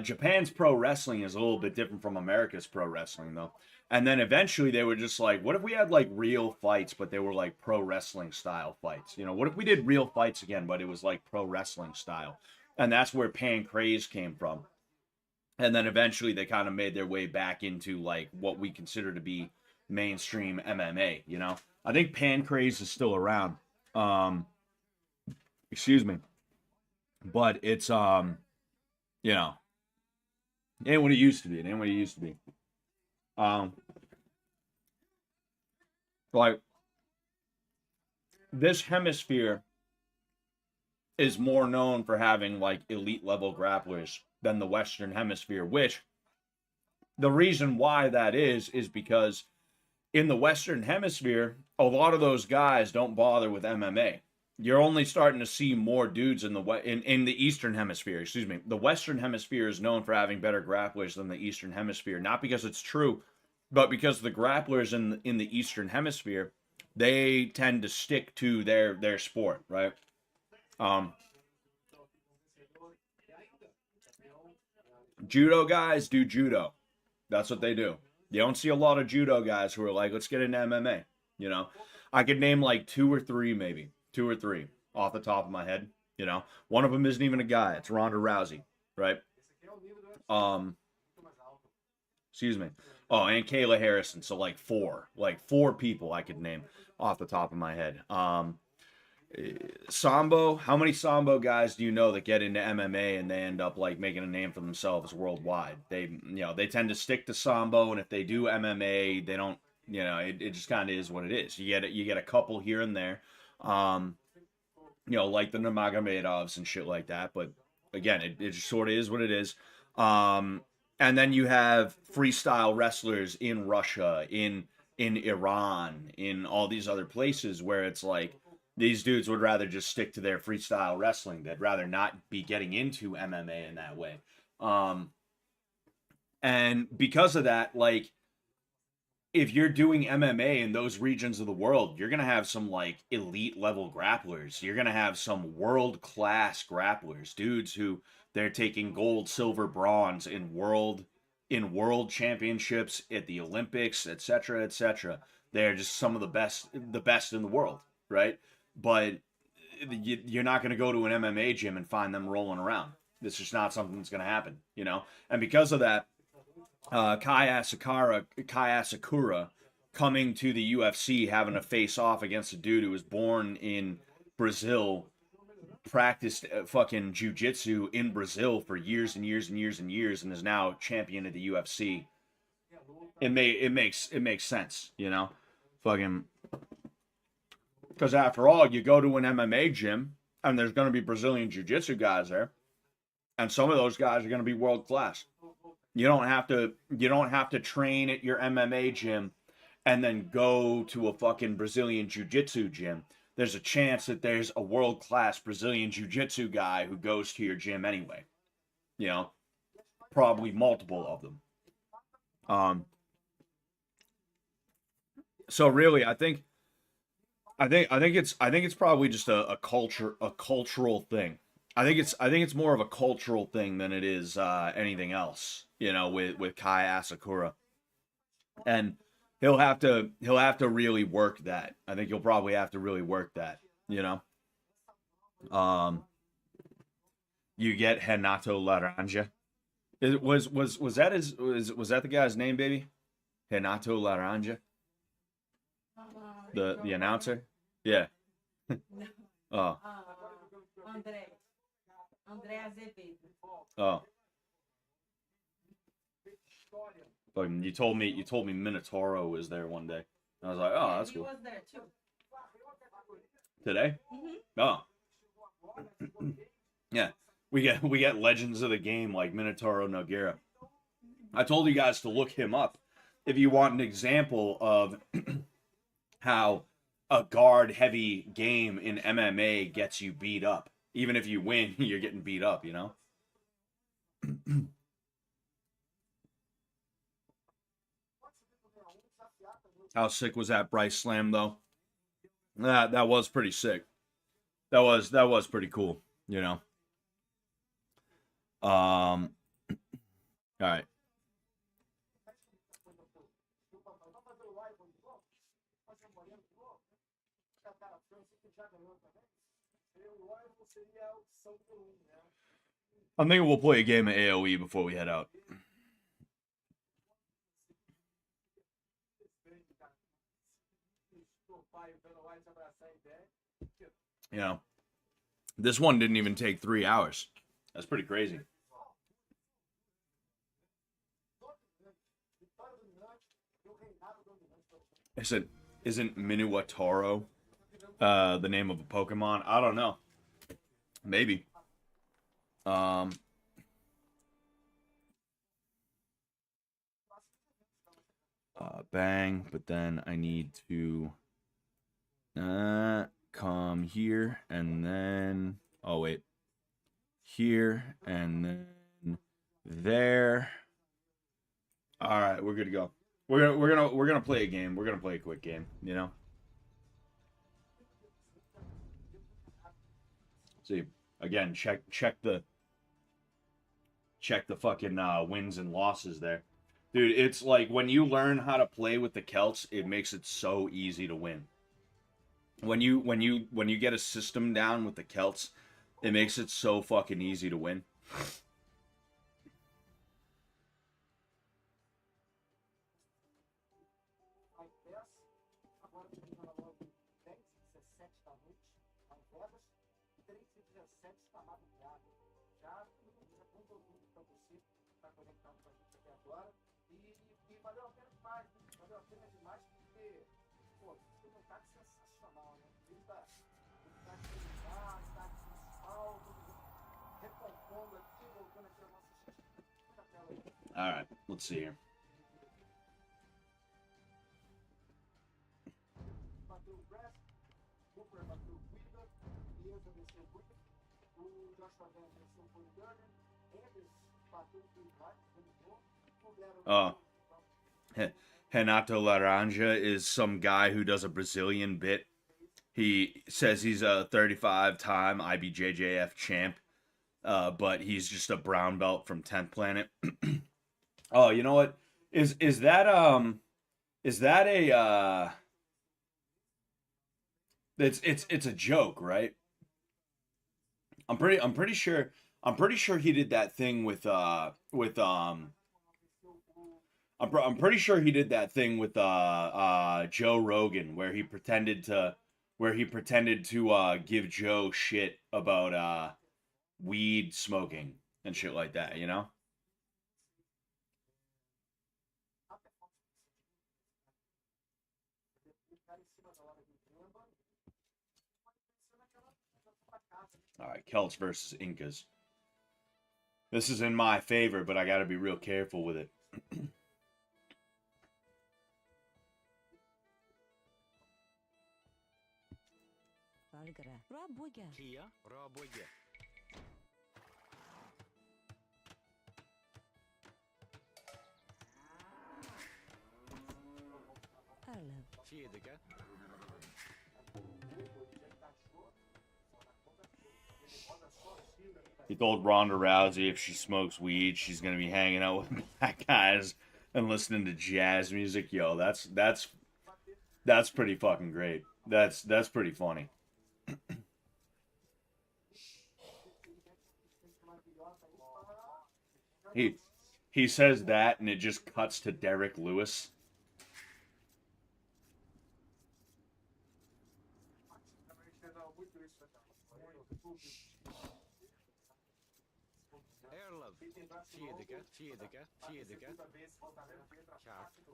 Speaker 1: Japan's pro wrestling is a little bit different from America's pro wrestling, though. And then eventually they were just like, what if we had like real fights, but they were like pro wrestling style fights? You know, what if we did real fights again, but it was like pro wrestling style? And that's where Pancrase came from. And then eventually they kind of made their way back into like what we consider to be mainstream MMA, you know? I think Pancrase is still around. Excuse me. But it's, you know, it ain't what it used to be. Like, this hemisphere is more known for having like elite level grapplers than the Western hemisphere, which the reason why that is because in the Western hemisphere, a lot of those guys don't bother with MMA. You're only starting to see more dudes in the Eastern hemisphere, excuse me. The Western hemisphere is known for having better grapplers than the Eastern hemisphere, not because it's true, but because the grapplers in the Eastern hemisphere, they tend to stick to their sport, right? Judo guys do judo. That's what they do. You don't see a lot of judo guys who are like, let's get into MMA, you know? I could name like two or three off the top of my head, you know? One of them isn't even a guy. It's Ronda Rousey, right? Excuse me. Oh, and Kayla Harrison. So like four people I could name off the top of my head. Sambo, how many Sambo guys do you know that get into MMA and they end up like making a name for themselves worldwide? They tend to stick to Sambo, and if they do MMA, they don't, you know, it just kind of is what it is. You get a couple here and there, you know, like the Nurmagomedovs and shit like that, but again, it just sort of is what it is. And then you have freestyle wrestlers in Russia, in Iran, in all these other places where it's like these dudes would rather just stick to their freestyle wrestling. They'd rather not be getting into MMA in that way. And because of that, like, if you're doing MMA in those regions of the world, you're going to have some like elite level grapplers. You're going to have some world class grapplers, dudes who they're taking gold, silver, bronze in world championships, at the Olympics, etc., etc. They're just some of the best in the world, right? But you're not going to go to an MMA gym and find them rolling around. It's just not something that's going to happen, you know? And because of that, Kai Asakura coming to the UFC, having a face off against a dude who was born in Brazil, practiced fucking jujitsu in Brazil for years and years and years and years, and is now champion of the UFC. It makes sense, you know, fucking. Because after all, you go to an MMA gym, and there's going to be Brazilian jiu-jitsu guys there, and some of those guys are going to be world class. You don't have to train at your MMA gym and then go to a fucking Brazilian jiu-jitsu gym. There's a chance that there's a world-class Brazilian jiu-jitsu guy who goes to your gym anyway. You know, probably multiple of them. So really, I think it's probably just a cultural thing. I think it's more of a cultural thing than it is anything else. You know, with Kai Asakura, and he'll have to really work that. I think he'll probably have to really work that. You know, you get Renato Laranja. Was that the guy's name, baby? Renato Laranja, the announcer. Yeah. Oh.
Speaker 4: André Azevedo.
Speaker 1: Oh. But you told me Minotauro was there one day. I was like, oh, that's cool.
Speaker 4: He was there too.
Speaker 1: Today? Oh. Yeah. We get legends of the game like Minotauro Nogueira. I told you guys to look him up if you want an example of how a guard heavy game in MMA gets you beat up. Even if you win, you're getting beat up, you know? How sick was that Bryce Slam though? That was pretty sick. That was pretty cool, you know. All right. I'm thinking we'll play a game of AoE before we head out. You know, this one didn't even take 3 hours. That's pretty crazy. Isn't Minuatoro the name of a Pokemon? I don't know. Maybe. Bang, but then I need to come here and then wait. Here and then there. All right, we're good to go. We're gonna play a game. We're gonna play a quick game, you know. See, again, check the fucking wins and losses there. Dude, it's like when you learn how to play with the Celts, it makes it so easy to win. When you get a system down with the Celts, it makes it so fucking easy to win. All right, let's see here. Oh, Renato Laranja is some guy who does a Brazilian bit. He says he's a 35-time IBJJF champ, but he's just a brown belt from 10th Planet. Oh, you know what? Is that a it's a joke, right? I'm pretty sure he did that thing I'm pretty sure he did that thing with Joe Rogan where he pretended to give Joe shit about weed smoking and shit like that, you know? All right, Celts versus Incas. This is in my favor, but I got to be real careful with it. He told Ronda Rousey if she smokes weed, she's gonna be hanging out with black guys and listening to jazz music. Yo, that's pretty fucking great. That's pretty funny. He says that, and it just cuts to Derek Lewis.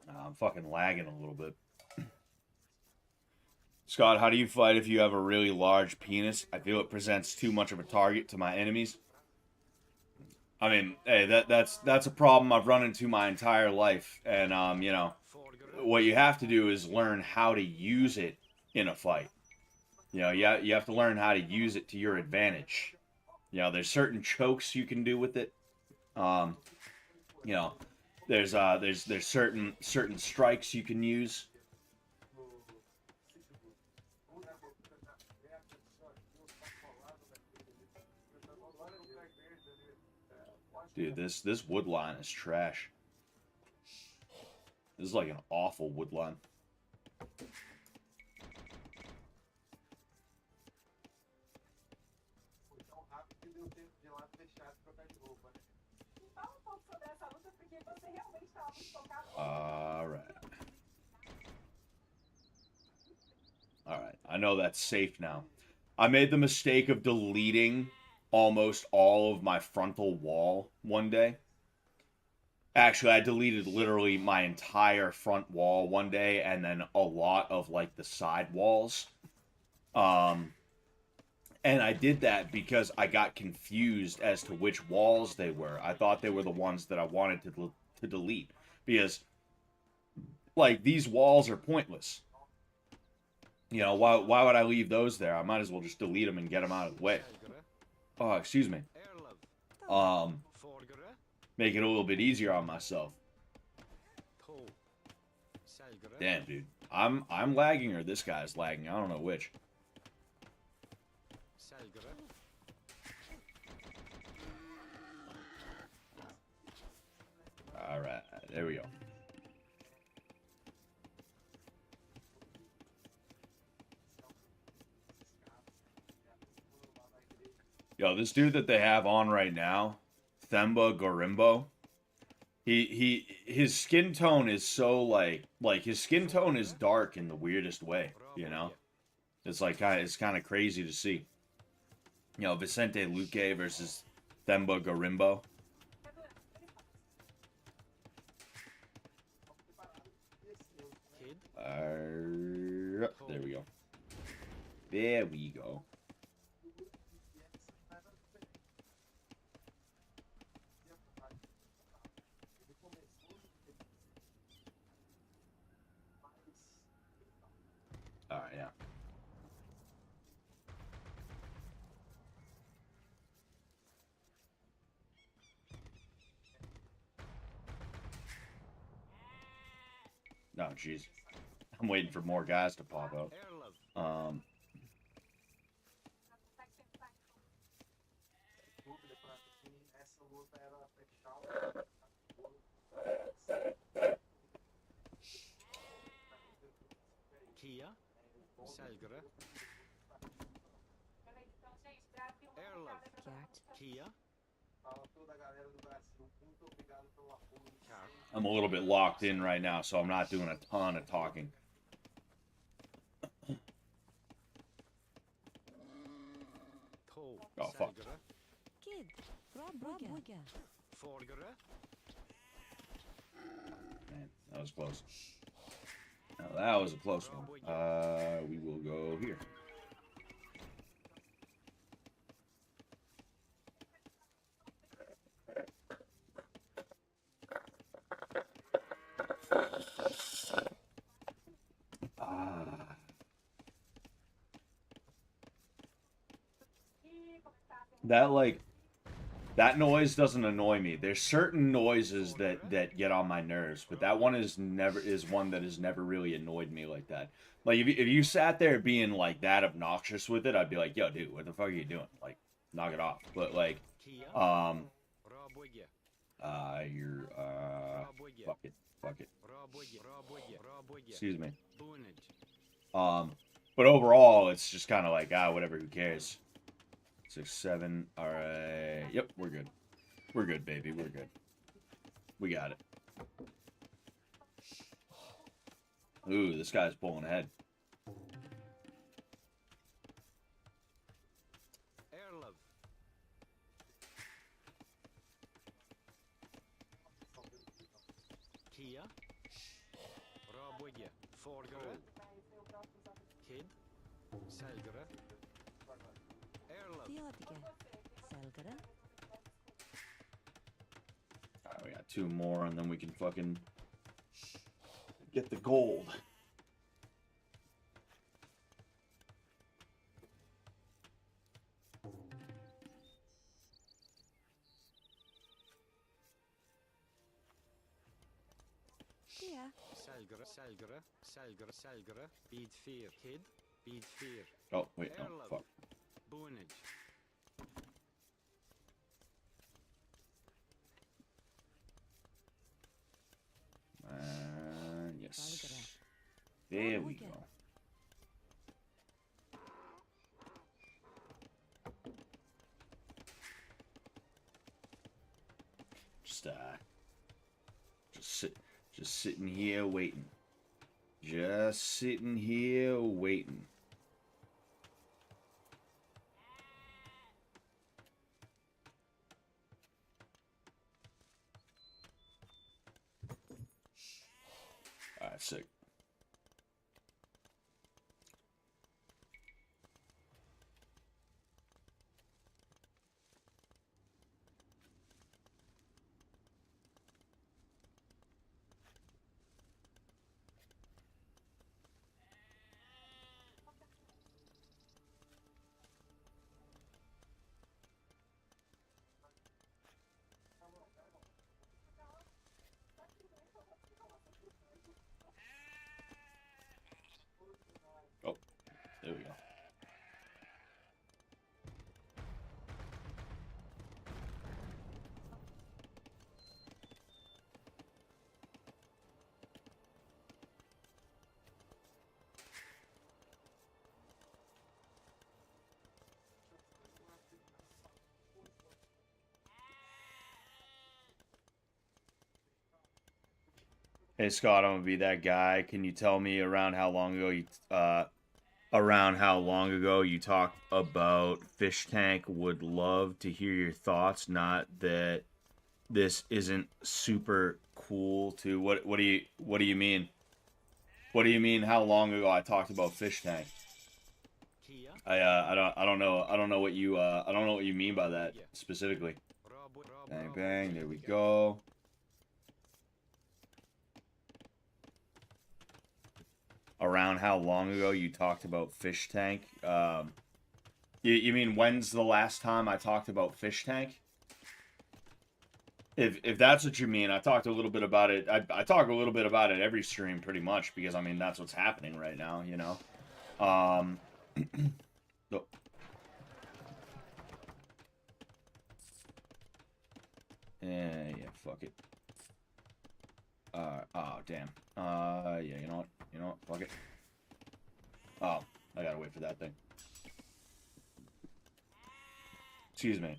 Speaker 1: I'm fucking lagging a little bit. Scott, how do you fight if you have a really large penis? I feel it presents too much of a target to my enemies. I mean, hey, that's a problem I've run into my entire life, and you know, what you have to do is learn how to use it in a fight. You know, you have to learn how to use it to your advantage. You know, there's certain chokes you can do with it. You know, there's certain strikes you can use. Dude, this wood line is trash. This is like an awful wood line. Alright, I know that's safe now. I made the mistake of deleting almost all of my frontal wall one day. Actually, I deleted literally my entire front wall one day, and then a lot of, like, the side walls. And I did that because I got confused as to which walls they were. I thought they were the ones that I wanted to delete. Because, like, these walls are pointless. You know, why would I leave those there? I might as well just delete them and get them out of the way. Oh, excuse me. Make it a little bit easier on myself. Damn, dude. I'm lagging or this guy's lagging. I don't know which. Alright, there we go. Yo, this dude that they have on right now, Themba Gorimbo, his skin tone is so like his skin tone is dark in the weirdest way, you know? It's like it's kind of crazy to see. You know, Vicente Luque versus Themba Gorimbo. There we go. There we go. No, jeez. I'm waiting for more guys to pop up.
Speaker 2: Dúvida pra mim, essa luta era fechada.
Speaker 5: Kia, Selgere, Erlov, Kia,
Speaker 2: Fala toda a galera do Brasil, muito obrigado pelo apoio.
Speaker 1: I'm a little bit locked in right now, so I'm not doing a ton of talking.
Speaker 5: To,
Speaker 1: Oh, fuck.
Speaker 5: Selgere,
Speaker 6: Kid, Brabbrugge.
Speaker 5: Forgere,
Speaker 1: Man, that was close. Now that was a close one. We will go here. That noise doesn't annoy me. There's certain noises that get on my nerves, but that one is one that has never really annoyed me like that. Like if you sat there being like that obnoxious with it, I'd be like, yo, dude, what the fuck are you doing? Like, knock it off. But like,
Speaker 5: Kia,
Speaker 1: you're
Speaker 5: Rabwigge,
Speaker 1: fuck it.
Speaker 5: Rabwigge,
Speaker 1: Excuse me.
Speaker 5: Boonage,
Speaker 1: But overall, it's just kind of like, whatever, who cares? 6, 7, all right. Yep, we're good. We're good, baby. We're good. We got it. Ooh, this guy's pulling ahead.
Speaker 5: Erlov, Kia, Rabwigge, Forgere, Kid, Selgere, Erlov,
Speaker 6: Theodge. Selgere.
Speaker 1: All right, we got 2 more, and then we can fucking get the gold.
Speaker 6: Kia.
Speaker 5: Selgere, Bead Fear, Kid, Bead Fear,
Speaker 1: Oh, wait, oh, fuck.
Speaker 5: Boonage,
Speaker 1: Yes. There we go. Just sitting here waiting. Just sitting here waiting. Alright, sick. Oh, there we go. Hey Scott, I'm gonna be that guy. Can you tell me around how long ago you talked about fish tank? Would love to hear your thoughts. Not that this isn't super cool too. What do you mean? What do you mean how long ago I talked about fish tank?
Speaker 5: Kia,
Speaker 1: I don't know what you mean by that specifically. Bang bang, there we go. Around how long ago you talked about fish tank? You mean when's the last time I talked about fish tank? If that's what you mean, I talked a little bit about it. I talk a little bit about it every stream, pretty much, because I mean that's what's happening right now. You know. So- yeah, fuck it. Oh damn. Yeah, you know what? You know what? Fuck it. Oh, I gotta wait for that thing. Excuse me.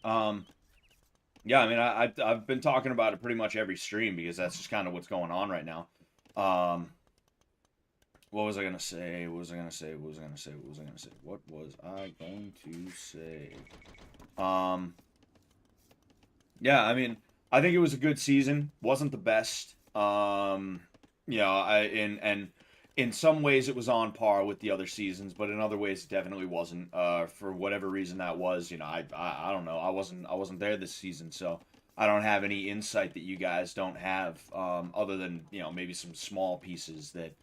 Speaker 1: Yeah, I mean, I've been talking about it pretty much every stream because that's just kind of what's going on right now. What was I gonna say? What was I gonna say? What was I gonna say? What was I gonna say? What was I going to say? Yeah, I mean, I think it was a good season. Wasn't the best. You know, and in some ways it was on par with the other seasons, but in other ways it definitely wasn't. For whatever reason that was, you know, I don't know. I wasn't there this season, so I don't have any insight that you guys don't have, other than, you know, maybe some small pieces that,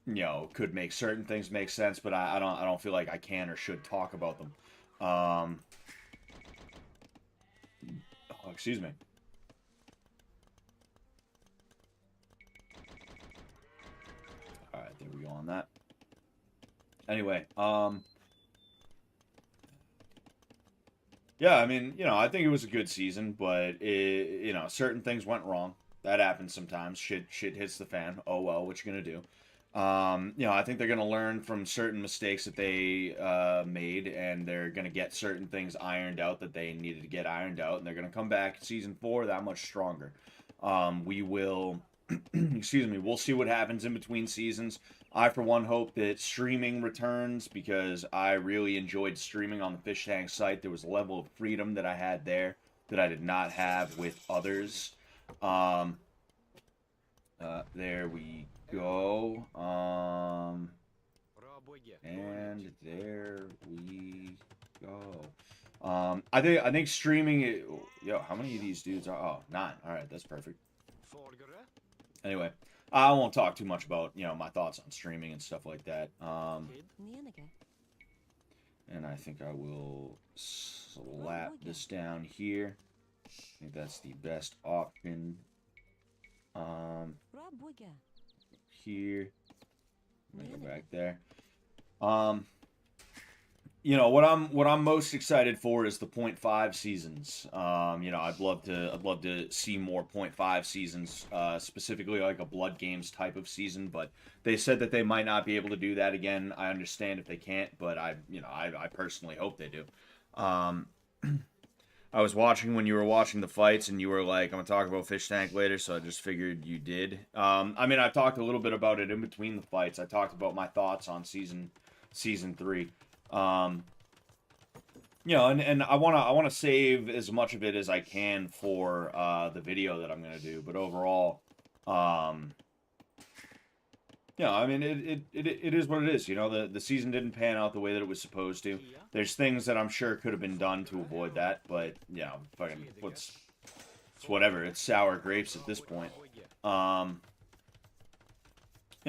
Speaker 1: you know, could make certain things make sense, but I don't feel like I can or should talk about them. Oh, excuse me. All right, there we go on that. Anyway, yeah, I mean, you know, I think it was a good season, but you know, certain things went wrong. That happens sometimes. Shit hits the fan. Oh well, what you gonna do? You know, I think they're gonna learn from certain mistakes that they made, and they're gonna get certain things ironed out that they needed to get ironed out, and they're gonna come back season 4 that much stronger. We will, excuse me, we'll see what happens in between seasons. I, for one, hope that streaming returns because I really enjoyed streaming on the Fish Tank site. There was a level of freedom that I had there that I did not have with others. There we go. And there we go. I think streaming. Yo, how many of these dudes are? Oh, 9. All right, that's perfect. Anyway, I won't talk too much about, you know, my thoughts on streaming and stuff like that. And I think I will slap this down here. I think that's the best option. Here. I'm gonna go back there. You know what I'm most excited for is the .5 seasons. You know, I'd love to see more .5 seasons, specifically like a Blood Games type of season. But they said that they might not be able to do that again. I understand if they can't, but I personally hope they do. I was watching when you were watching the fights, and you were like, "I'm gonna talk about Fish Tank later," so I just figured you did. I mean, I talked a little bit about it in between the fights. I talked about my thoughts on season 3. You know, and I wanna save as much of it as I can for the video that I'm gonna do. But overall, you know, I mean, it is what it is. You know, the season didn't pan out the way that it was supposed to. There's things that I'm sure could have been done to avoid that, but you know, fucking it's whatever. It's sour grapes at this point. You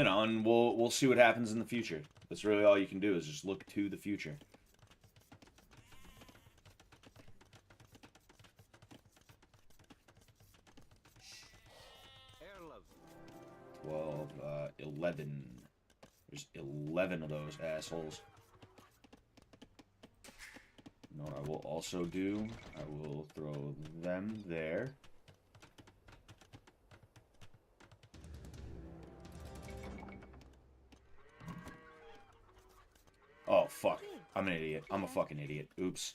Speaker 1: know, and we'll see what happens in the future. That's really all you can do is just look to the future. 12, 11. There's 11 of those assholes. You know what I will also do? I will throw them there. Oh, fuck. I'm an idiot. I'm a fucking idiot. Oops.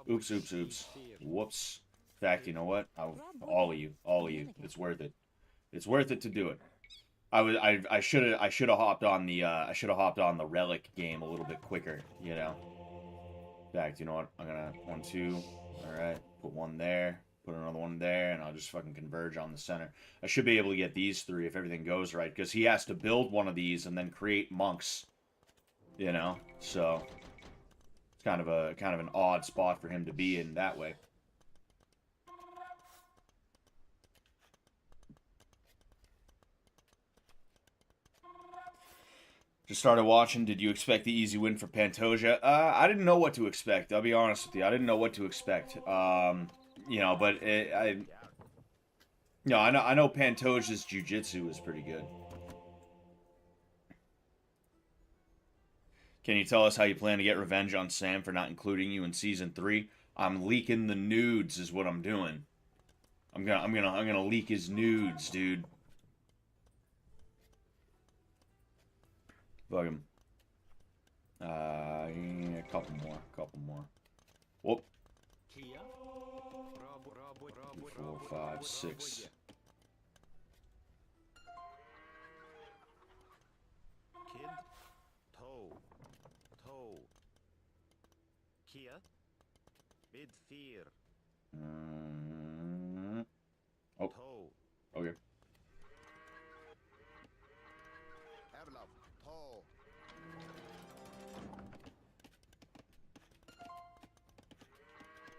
Speaker 1: Oops, oops, oops. Whoops. In fact, you know what? All of you. It's worth it. It's worth it to do it. I should have hopped on the relic game a little bit quicker, you know. In fact, you know what? I'm gonna 1, 2. All right, put one there, put another one there, and I'll just fucking converge on the center. I should be able to get these 3 if everything goes right, because he has to build one of these and then create monks, you know. So it's kind of an odd spot for him to be in that way. Just started watching. Did you expect the easy win for Pantoja? I didn't know what to expect. I'll be honest with you. I didn't know what to expect. You know, but No, I know Pantoja's jiu-jitsu is pretty good. Can you tell us how you plan to get revenge on Sam for not including you in season 3? I'm leaking the nudes is what I'm doing. I'm gonna leak his nudes, dude. Fuck him. Yeah, a couple more. Whoop.
Speaker 5: Kia.
Speaker 1: 4, 5, 6.
Speaker 7: Kid, toe, Kia, mid fear,
Speaker 1: Oh,
Speaker 7: toe,
Speaker 1: okay.
Speaker 7: Erlab, toe,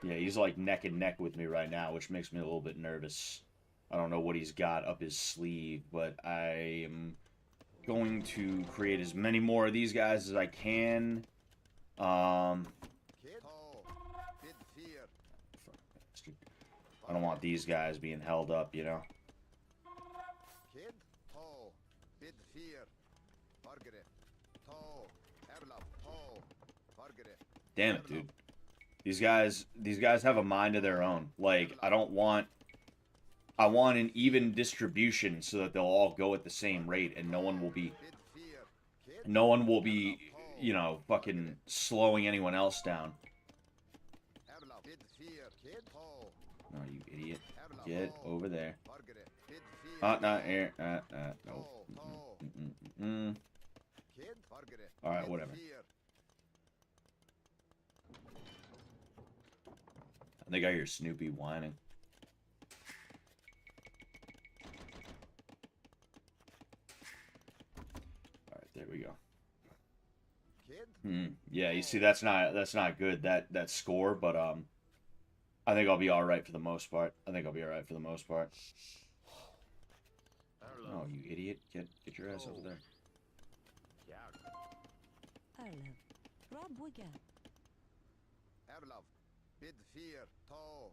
Speaker 1: Yeah, he's like neck and neck with me right now, which makes me a little bit nervous. I don't know what he's got up his sleeve, but I am going to create as many more of these guys as I can.
Speaker 7: kid, toe, mid fear,
Speaker 1: I don't want these guys being held up, you know?
Speaker 7: kid, toe, mid fear, Margaret, toe, Erlab, toe, Margaret,
Speaker 1: Damn it, dude. These guys have a mind of their own. Like, I want an even distribution so that they'll all go at the same rate and no one will be,
Speaker 7: mid fear,
Speaker 1: you know, fucking slowing anyone else down.
Speaker 7: Erlab, mid fear, kid, toe,
Speaker 1: Oh, you idiot.
Speaker 7: Erlab,
Speaker 1: Get
Speaker 7: toe,
Speaker 1: over there.
Speaker 7: Margaret, mid fear,
Speaker 1: Not here. No.
Speaker 7: toe, kid, Margaret,
Speaker 1: Alright,
Speaker 7: mid
Speaker 1: whatever.
Speaker 7: fear,
Speaker 1: I think I hear Snoopy whining. Alright, there we go.
Speaker 7: kid,
Speaker 1: Yeah, you see that's not good, that score, but I think I'll be alright for the most part.
Speaker 7: Erlab,
Speaker 1: Oh, you idiot. Get your ass over there.
Speaker 7: Yak,
Speaker 6: Arlev. Rob Wigan.
Speaker 7: Erlab, mid fear, toe,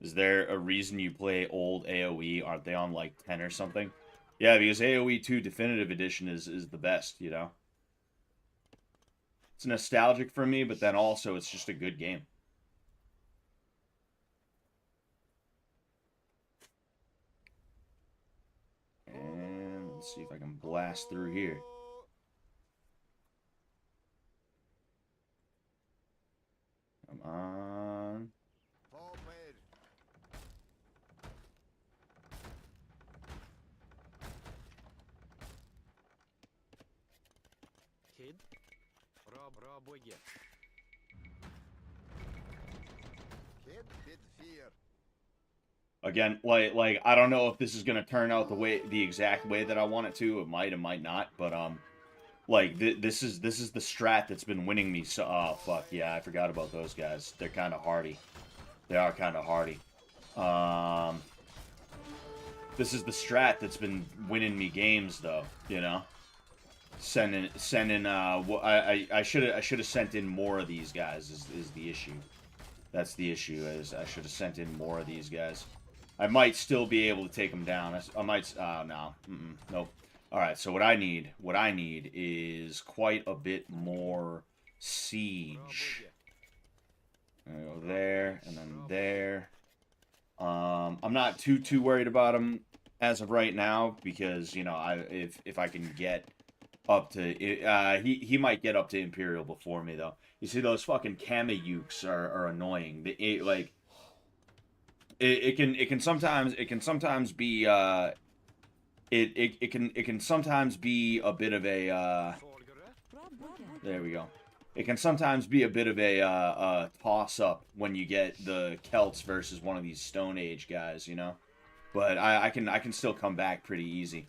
Speaker 1: Is there a reason you play old AoE? Aren't they on like 10 or something? Yeah, because AoE 2 Definitive Edition is the best, you know? It's nostalgic for me, but then also it's just a good game. And let's see if I can blast through here. Come on.
Speaker 7: forward,
Speaker 5: Kid. Rob Wigan.
Speaker 7: kid, mid fear,
Speaker 1: Again, like I don't know if this is gonna turn out the exact way that I want it to. It might not, but like this is the strat that's been winning me. So, oh fuck yeah, I forgot about those guys. They're kind of hardy. They are kind of hardy. This is the strat that's been winning me games, though. You know, sending. I should have sent in more of these guys. Is the issue? That's the issue. Is I should have sent in more of these guys. I might still be able to take them down. I might. No. Nope. All right. So what I need is quite a bit more siege. I'm gonna go there and then there. I'm not too worried about him as of right now because you know if I can get up to he might get up to Imperial before me though. You see those fucking Kameyukes are annoying. It can sometimes be it can sometimes be a bit of a
Speaker 6: Rob Wigan.
Speaker 1: there we go. It can sometimes be a bit of a toss-up when you get the Celts versus one of these Stone Age guys, you know? But I can still come back pretty easy.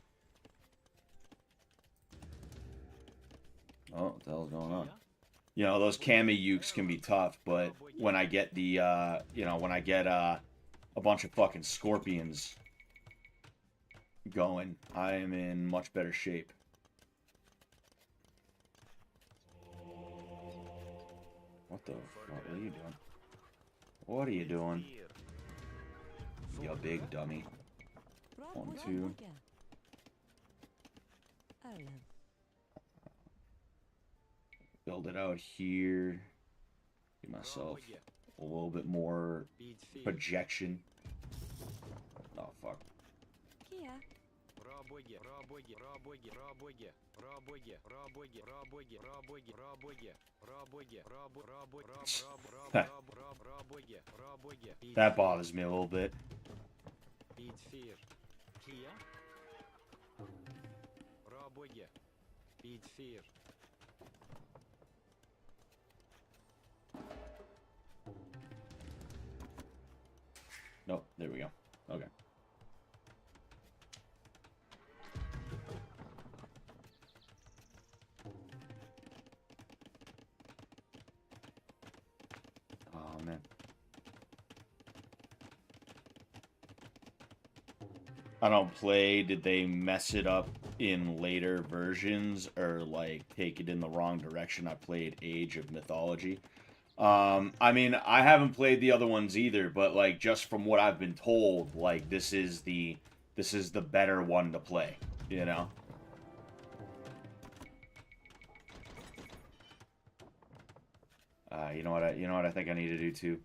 Speaker 1: Oh, what the hell's going on? You know, those Kameyukes can be tough, but when I get the, when I get a bunch of fucking Scorpions going, I am in much better shape. What the fuck? What are you doing? What are you doing? You big dummy. 1, 2. Build it out here. Give myself a little bit more projection. Oh, fuck. That bothers me a little bit. Nope, there we go. Okay. Oh, man. I don't play. Did they mess it up in later versions or, like, take it in the wrong direction? I played Age of Mythology. I mean, I haven't played the other ones either, but, like, just from what I've been told, like, this is the better one to play, you know? You know what I think I need to do too?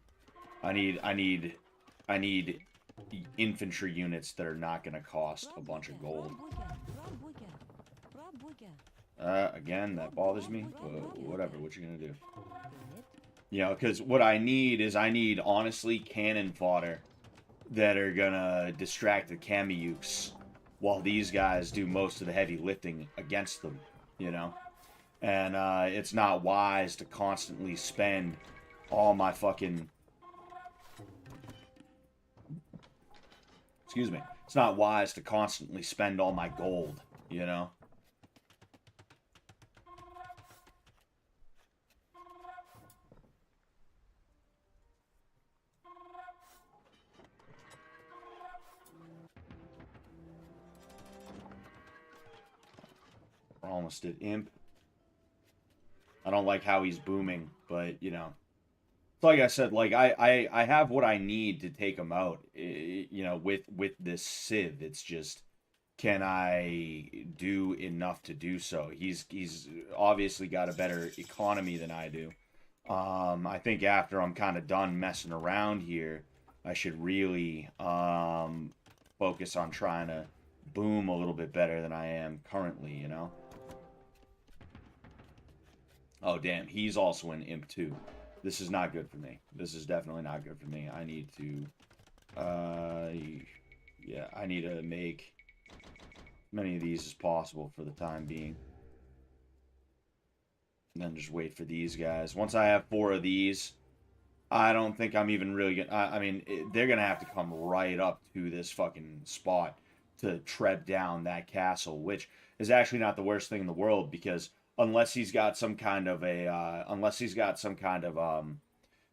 Speaker 1: I need infantry units that are not going to cost a bunch of gold. Again, that bothers me, but whatever, what you gonna do? You know, because what I need is, honestly, cannon fodder that are gonna distract the Kamiyuks while these guys do most of the heavy lifting against them, you know? And it's not wise to constantly spend all my fucking... Excuse me. It's not wise to constantly spend all my gold, you know? Almost did Imp. I don't like how he's booming, but, you know. Like I said, like, I have what I need to take him out, you know, with this Civ. It's just, can I do enough to do so? He's obviously got a better economy than I do. I think after I'm kind of done messing around here, I should really focus on trying to boom a little bit better than I am currently, you know? Oh, damn, he's also in Imp 2. This is not good for me. This is definitely not good for me. I need to, yeah, I need to make as many of these as possible for the time being. And then just wait for these guys. Once I have 4 of these, I don't think I'm even really gonna, I mean, they're gonna have to come right up to this fucking spot to tread down that castle, which is actually not the worst thing in the world, because unless he's got some kind of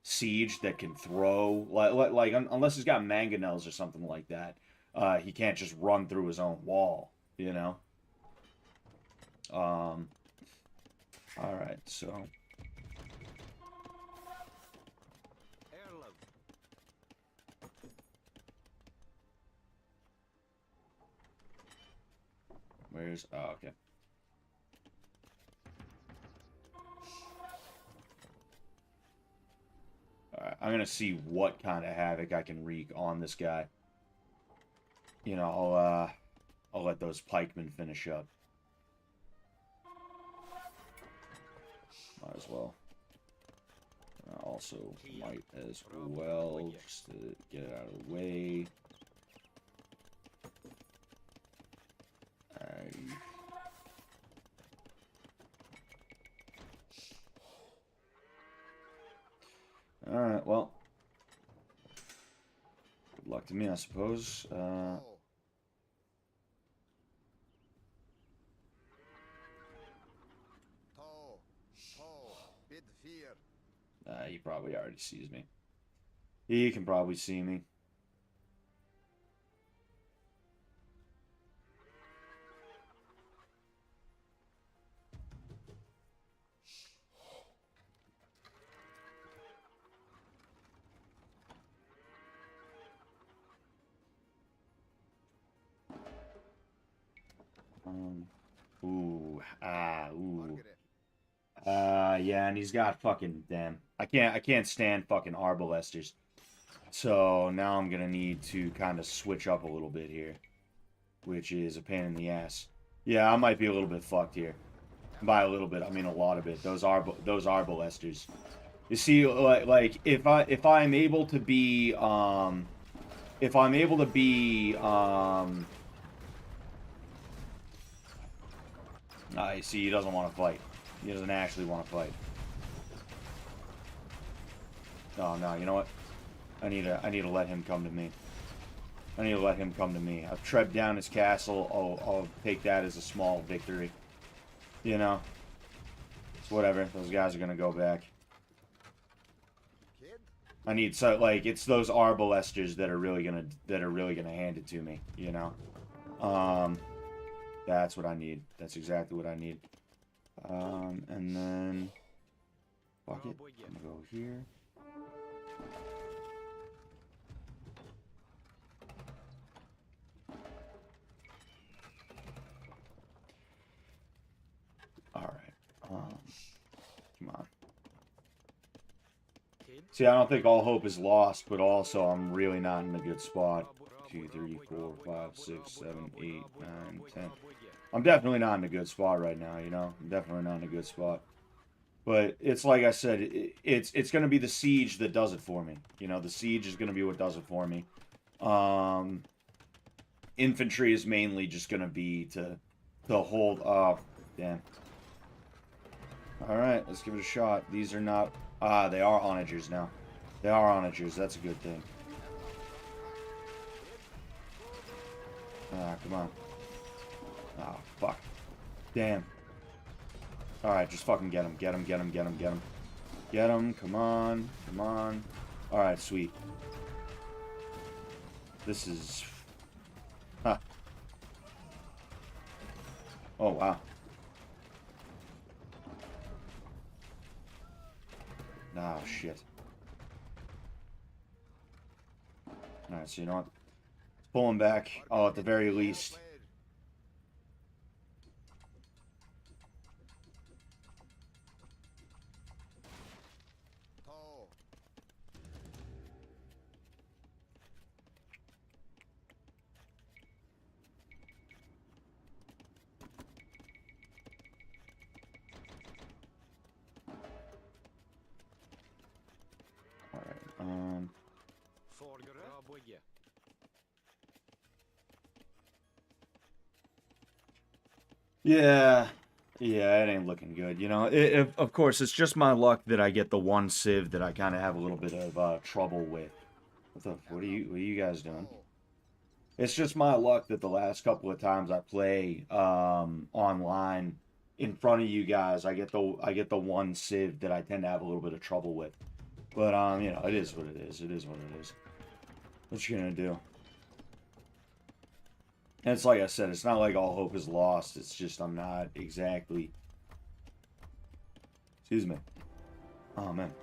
Speaker 1: siege that can throw, like unless he's got mangonels or something like that, he can't just run through his own wall, you know. All right, so where's, oh, okay. Alright, I'm gonna see what kind of havoc I can wreak on this guy. You know, I'll let those pikemen finish up. Might as well. Also, might as well, just to get it out of the way. Alright, well. Good luck to me, I suppose. He probably already sees me. He can probably see me. Ooh. Ooh.
Speaker 7: Margaret.
Speaker 1: Yeah, and he's got fucking damn. I can't stand fucking arbalesters. So now I'm gonna need to kind of switch up a little bit here, which is a pain in the ass. Yeah, I might be a little bit fucked here. By a little bit, I mean a lot of it. Those arbalesters. You see, like if I'm able to be if I'm able to be I see he doesn't want to fight. He doesn't actually want to fight. Oh no, you know what? I need to let him come to me. I need to let him come to me. I've tread down his castle. I'll take that as a small victory. You know? It's whatever. Those guys are gonna go back.
Speaker 7: Kid.
Speaker 1: I need it's those arbalesters that are really gonna hand it to me, you know? That's what I need. That's exactly what I need. And then fuck it. I'm gonna go here. Alright. Come on. See, I don't think all hope is lost, but also I'm really not in a good spot. 2, 3, 4, 5, 6, 7, 8, 9, 10. I'm definitely not in a good spot right now, you know? I'm definitely not in a good spot. But it's like I said, it's going to be the siege that does it for me. You know, the siege is going to be what does it for me. Infantry is mainly just going to be to hold... Oh, damn. Alright, let's give it a shot. These are not... they are onagers now. They are onagers. That's a good thing. Come on. Oh, fuck. Damn. Alright, just fucking get him. Get him, get him, get him, get him. Get him. Come on. Come on. Alright, sweet. This is... Huh. Oh, wow. Oh, shit. Alright, so you know what? Pull him back. Oh, at the very least. Alright, Yeah, it ain't looking good. You know, of course, it's just my luck that I get the one civ that I kind of have a little bit of trouble with. What are you guys doing? It's just my luck that the last couple of times I play online in front of you guys, I get the one civ that I tend to have a little bit of trouble with. But you know, it is what it is. It is what it is. What you gonna do? And it's like I said, it's not like all hope is lost. It's just I'm not exactly... Excuse me. Oh, man.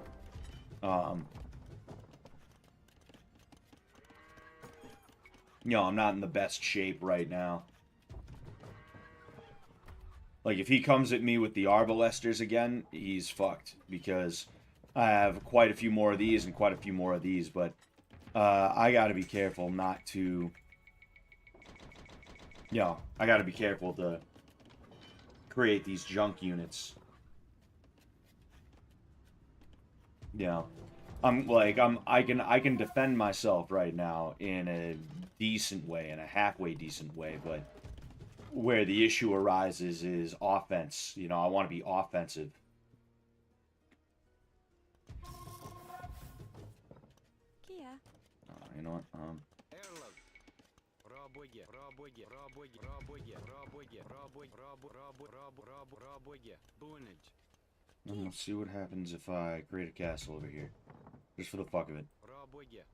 Speaker 1: You know, I'm not in the best shape right now. Like, if he comes at me with the arbalesters again, he's fucked. Because I have quite a few more of these and quite a few more of these. But I gotta be careful not to... You know, I gotta be careful to create these junk units. You know, I can defend myself right now in a decent way, in a halfway decent way, but where the issue arises is offense. You know, I want to be offensive.
Speaker 6: Kia.
Speaker 1: You know what? Let's see what happens if I create a castle over here. Just for the fuck of it. It's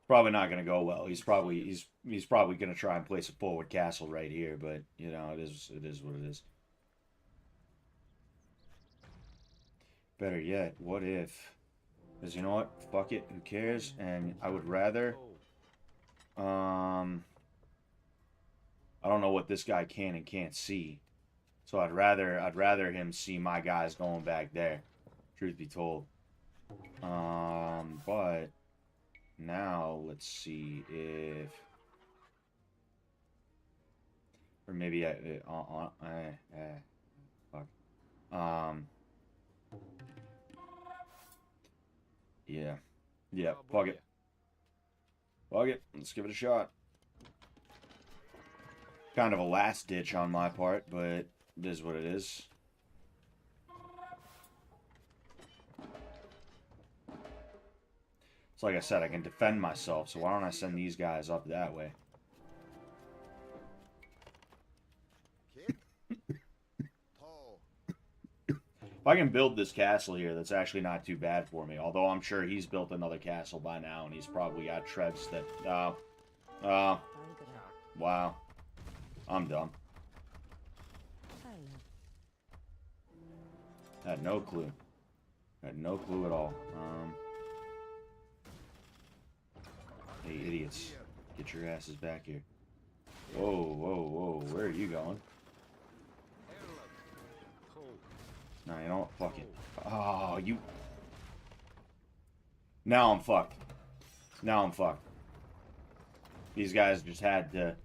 Speaker 1: probably not gonna go well. He's probably gonna try and place a forward castle right here, but you know, it is what it is. Better yet, what if? Because you know what? Fuck it, who cares? And I would rather I don't know what this guy can and can't see. So I'd rather him see my guys going back there. Truth be told. But now let's see if, or maybe fuck. Yeah. Yeah, fuck it. Fuck it. Let's give it a shot. Kind of a last ditch on my part, but it is what it is. So like I said, I can defend myself, so why don't I send these guys up that way?
Speaker 7: Kid. Ho.
Speaker 1: If I can build this castle here, that's actually not too bad for me. Although I'm sure he's built another castle by now, and he's probably got treads that... wow. I'm dumb. Had no clue. Had no clue at all. Hey, idiots. Get your asses back here. Whoa, whoa, whoa. Where are you going? No, you know what? Fuck it. Oh, you... Now I'm fucked. Now I'm fucked. These guys just had to...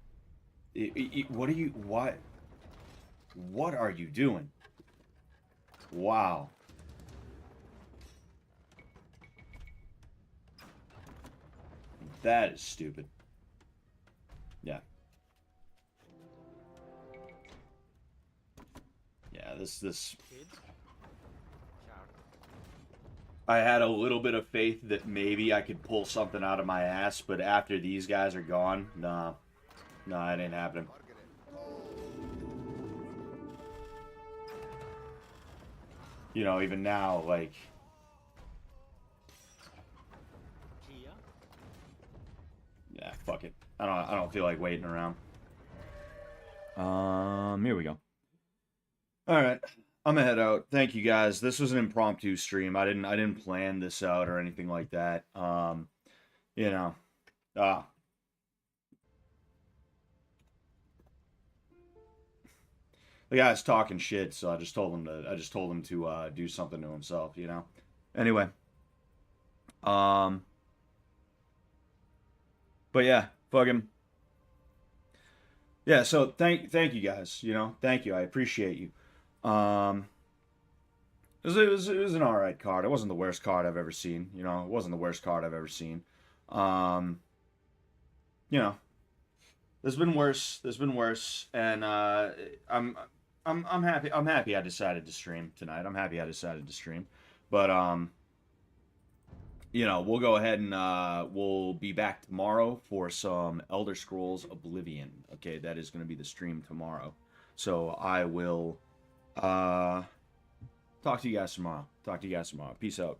Speaker 1: What are you... What? What are you doing? Wow. That is stupid. Yeah. Yeah, this... I had a little bit of faith that maybe I could pull something out of my ass, but after these guys are gone, nah. Nah, it ain't happening. You know, even now, like... Yeah, fuck it. I don't feel like waiting around. Here we go. Alright. I'm gonna head out. Thank you guys. This was an impromptu stream. I didn't plan this out or anything like that. You know. The guy's talking shit, so I just told him to do something to himself, you know. Anyway. But yeah, fuck him. Yeah, so thank you guys, you know. Thank you. I appreciate you. It was an alright card. It wasn't the worst card I've ever seen. You know, it wasn't the worst card I've ever seen. You know, there's been worse. There's been worse, and I'm happy. I'm happy I decided to stream tonight. I'm happy I decided to stream, but you know, we'll go ahead and we'll be back tomorrow for some Elder Scrolls Oblivion. Okay, that is going to be the stream tomorrow. So I will talk to you guys tomorrow. Peace out.